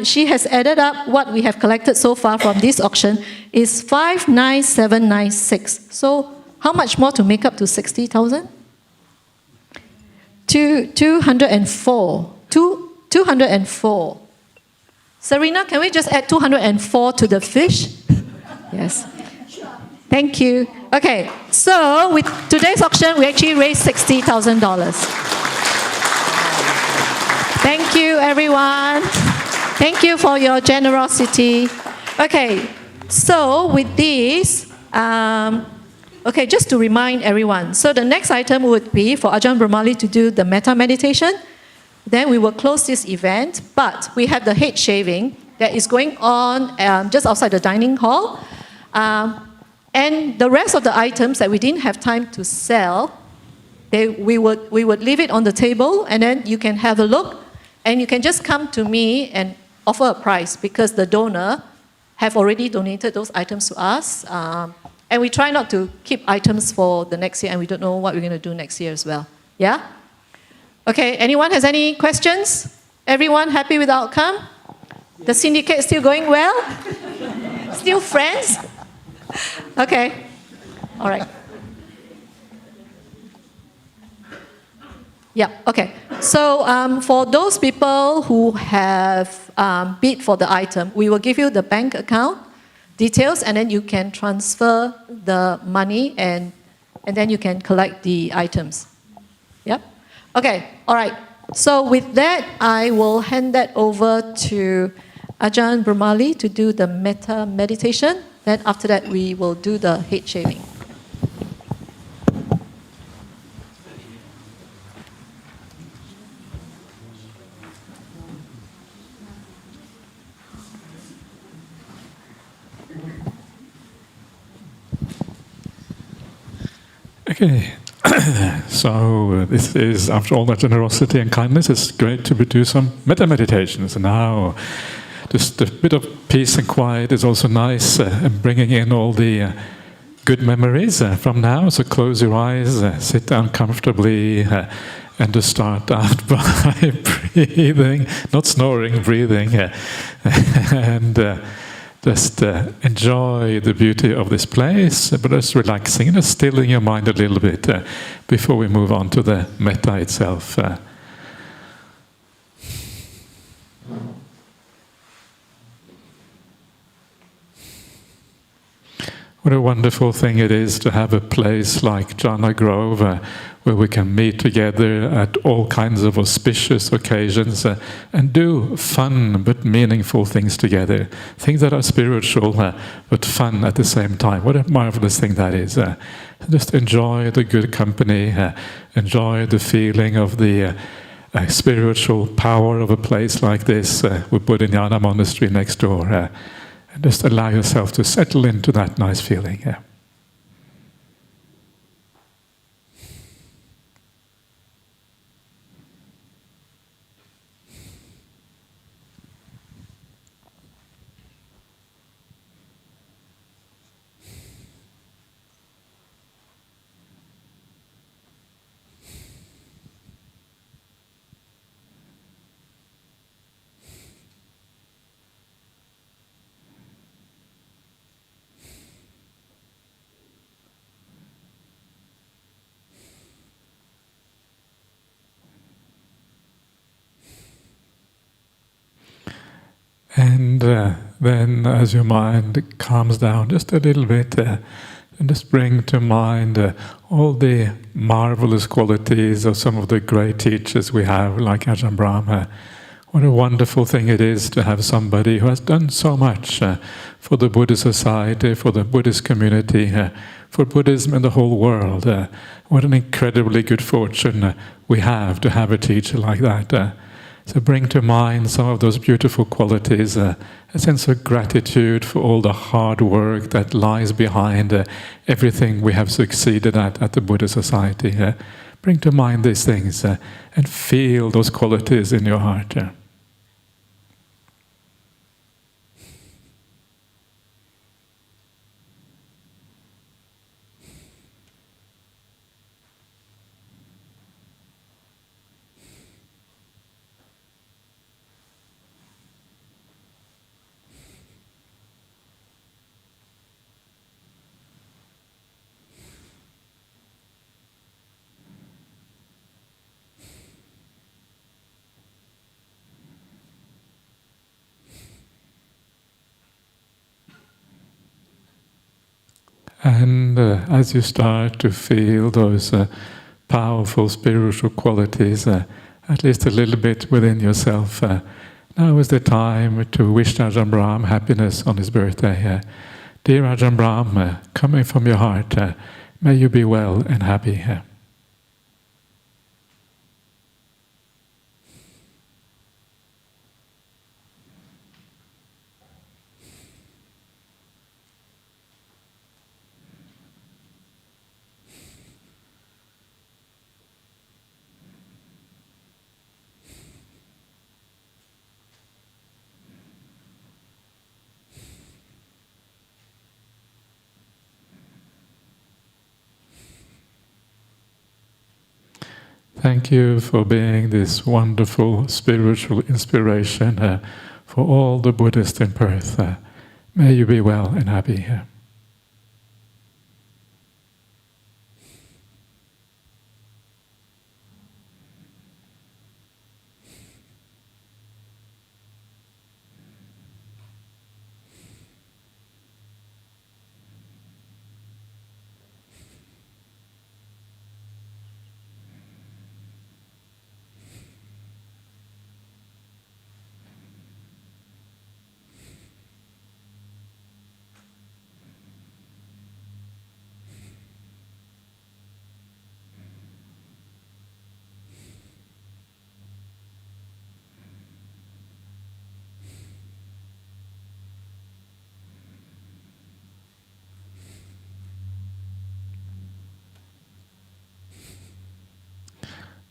She has added up what we have collected so far from this auction is 59796. So how much more to make up to 60,000? 204. 204. Serena, can we just add 204 to the fish? Yes. Thank you. Okay, so with today's auction, we actually raised $60,000. Thank you, everyone. Thank you for your generosity. Okay, so with this, okay, just to remind everyone, so the next item would be for Ajahn Brahmali to do the Metta meditation. Then we will close this event, but we have the head shaving that is going on just outside the dining hall. And the rest of the items that we didn't have time to sell, we would leave it on the table, and then you can have a look, and you can just come to me and offer a price, because the donor have already donated those items to us. And we try not to keep items for the next year, and we don't know what we're going to do next year as well. Yeah? Okay, anyone has any questions? Everyone happy with the outcome? The syndicate still going well? Still friends? Okay, all right. Yeah, okay. So for those people who have bid for the item, we will give you the bank account details, and then you can transfer the money, and then you can collect the items. Yep. Okay, all right. So with that, I will hand that over to Ajahn Brahmali to do the Metta meditation. Then after that, we will do the head shaving. Okay, so this is, after all that generosity and kindness, it's great to do some metta meditations. And now, just a bit of peace and quiet is also nice, and bringing in all the good memories from now. So close your eyes, sit down comfortably, and just start out by breathing, not snoring, breathing, and just enjoy the beauty of this place, but just relaxing and just stilling your mind a little bit before we move on to the metta itself. What a wonderful thing it is to have a place like Jhana Grove where we can meet together at all kinds of auspicious occasions and do fun but meaningful things together. Things that are spiritual but fun at the same time. What a marvelous thing that is. Just enjoy the good company, enjoy the feeling of the spiritual power of a place like this. We put in Jhana Monastery next door. And just allow yourself to settle into that nice feeling. Yeah. And then as your mind calms down just a little bit, and just bring to mind all the marvelous qualities of some of the great teachers we have, like Ajahn Brahm. What a wonderful thing it is to have somebody who has done so much for the Buddhist society, for the Buddhist community, for Buddhism in the whole world. What an incredibly good fortune we have to have a teacher like that. So bring to mind some of those beautiful qualities, a sense of gratitude for all the hard work that lies behind everything we have succeeded at the Buddhist society. Bring to mind these things and feel those qualities in your heart. And as you start to feel those powerful spiritual qualities, at least a little bit within yourself, now is the time to wish Ajahn Brahm happiness on his birthday. Dear Ajahn Brahm, coming from your heart, may you be well and happy. Thank you for being this wonderful spiritual inspiration for all the Buddhists in Perth. May you be well and happy here.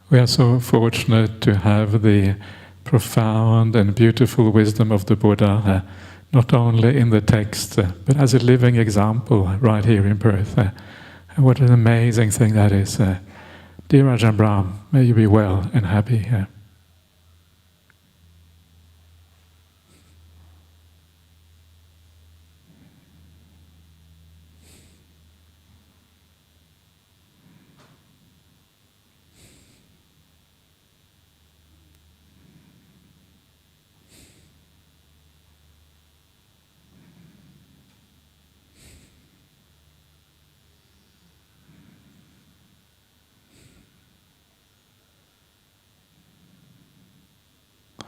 We are so fortunate to have the profound and beautiful wisdom of the Buddha, not only in the text, but as a living example right here in Perth. And what an amazing thing that is. Dear Ajahn Brahm, may you be well and happy.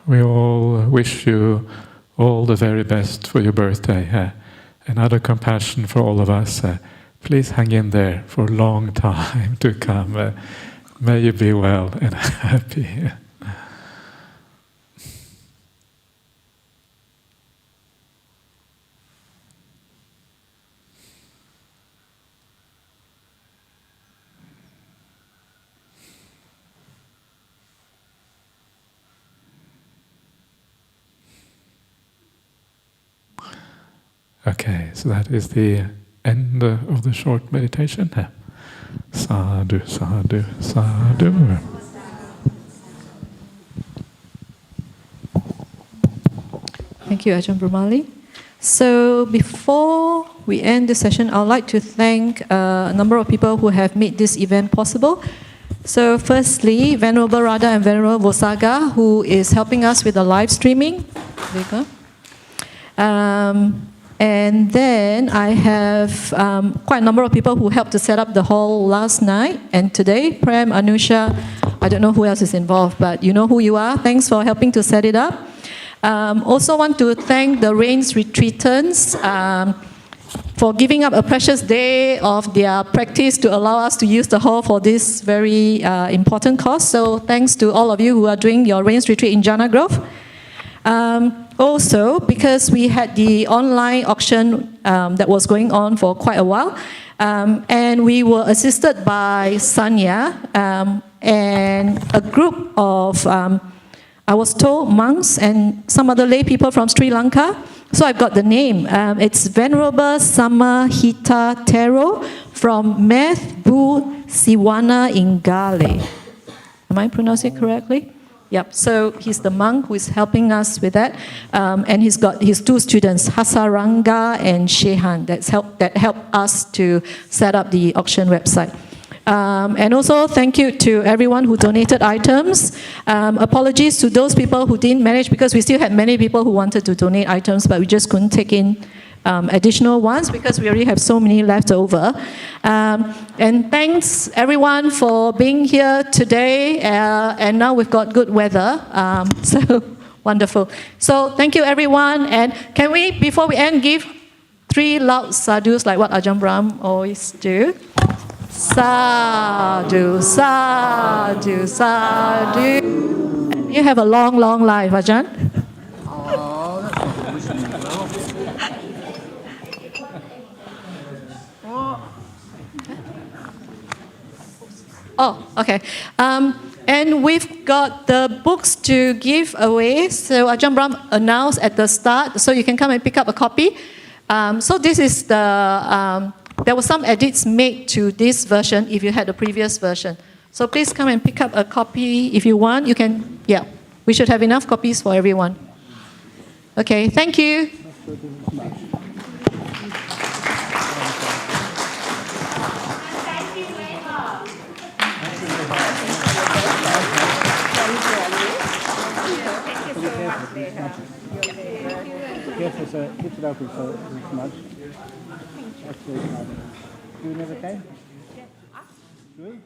We all wish you all the very best for your birthday. And out of compassion for all of us, please hang in there for a long time to come. May you be well and happy. Okay, so that is the end of the short meditation. Sadhu, sadhu, sadhu. Thank you, Ajahn Brahmali. So before we end the session, I'd like to thank a number of people who have made this event possible. So firstly, Venerable Radha and Venerable Vosaga, who is helping us with the live streaming. There you go. And then I have quite a number of people who helped to set up the hall last night and today. Prem, Anusha, I don't know who else is involved, but you know who you are. Thanks for helping to set it up. Also want to thank the Rains Retreatants for giving up a precious day of their practice to allow us to use the hall for this very important cause. So thanks to all of you who are doing your Rains Retreat in Jhana Grove. Also, because we had the online auction that was going on for quite a while, and we were assisted by Sanya and a group of, I was told, monks and some other lay people from Sri Lanka. So I've got the name. It's Venerable Samahita Tero from Meth Bu Siwana in Gale. Am I pronouncing it correctly? Yep, so he's the monk who is helping us with that. And he's got his two students, Hasaranga and Shehan, that helped us to set up the auction website. And also thank you to everyone who donated items. Apologies to those people who didn't manage, because we still had many people who wanted to donate items, but we just couldn't take in additional ones because we already have so many left over. And thanks everyone for being here today. And now we've got good weather, so wonderful. So thank you everyone. And can we, before we end, give 3 loud sadhus like what Ajahn Brahm always do? Sadhu, sadhu, sadhu. You have a long, long life, Ajahn. Oh, okay. And we've got the books to give away. So Ajahn Brahm announced at the start, so you can come and pick up a copy. So this is the, there were some edits made to this version if you had the previous version. So please come and pick up a copy if you want. You can, yeah, we should have enough copies for everyone. Okay, thank you. Careful, sir. Keep it open so it's smudged. That's very smudged. Do another time? Good.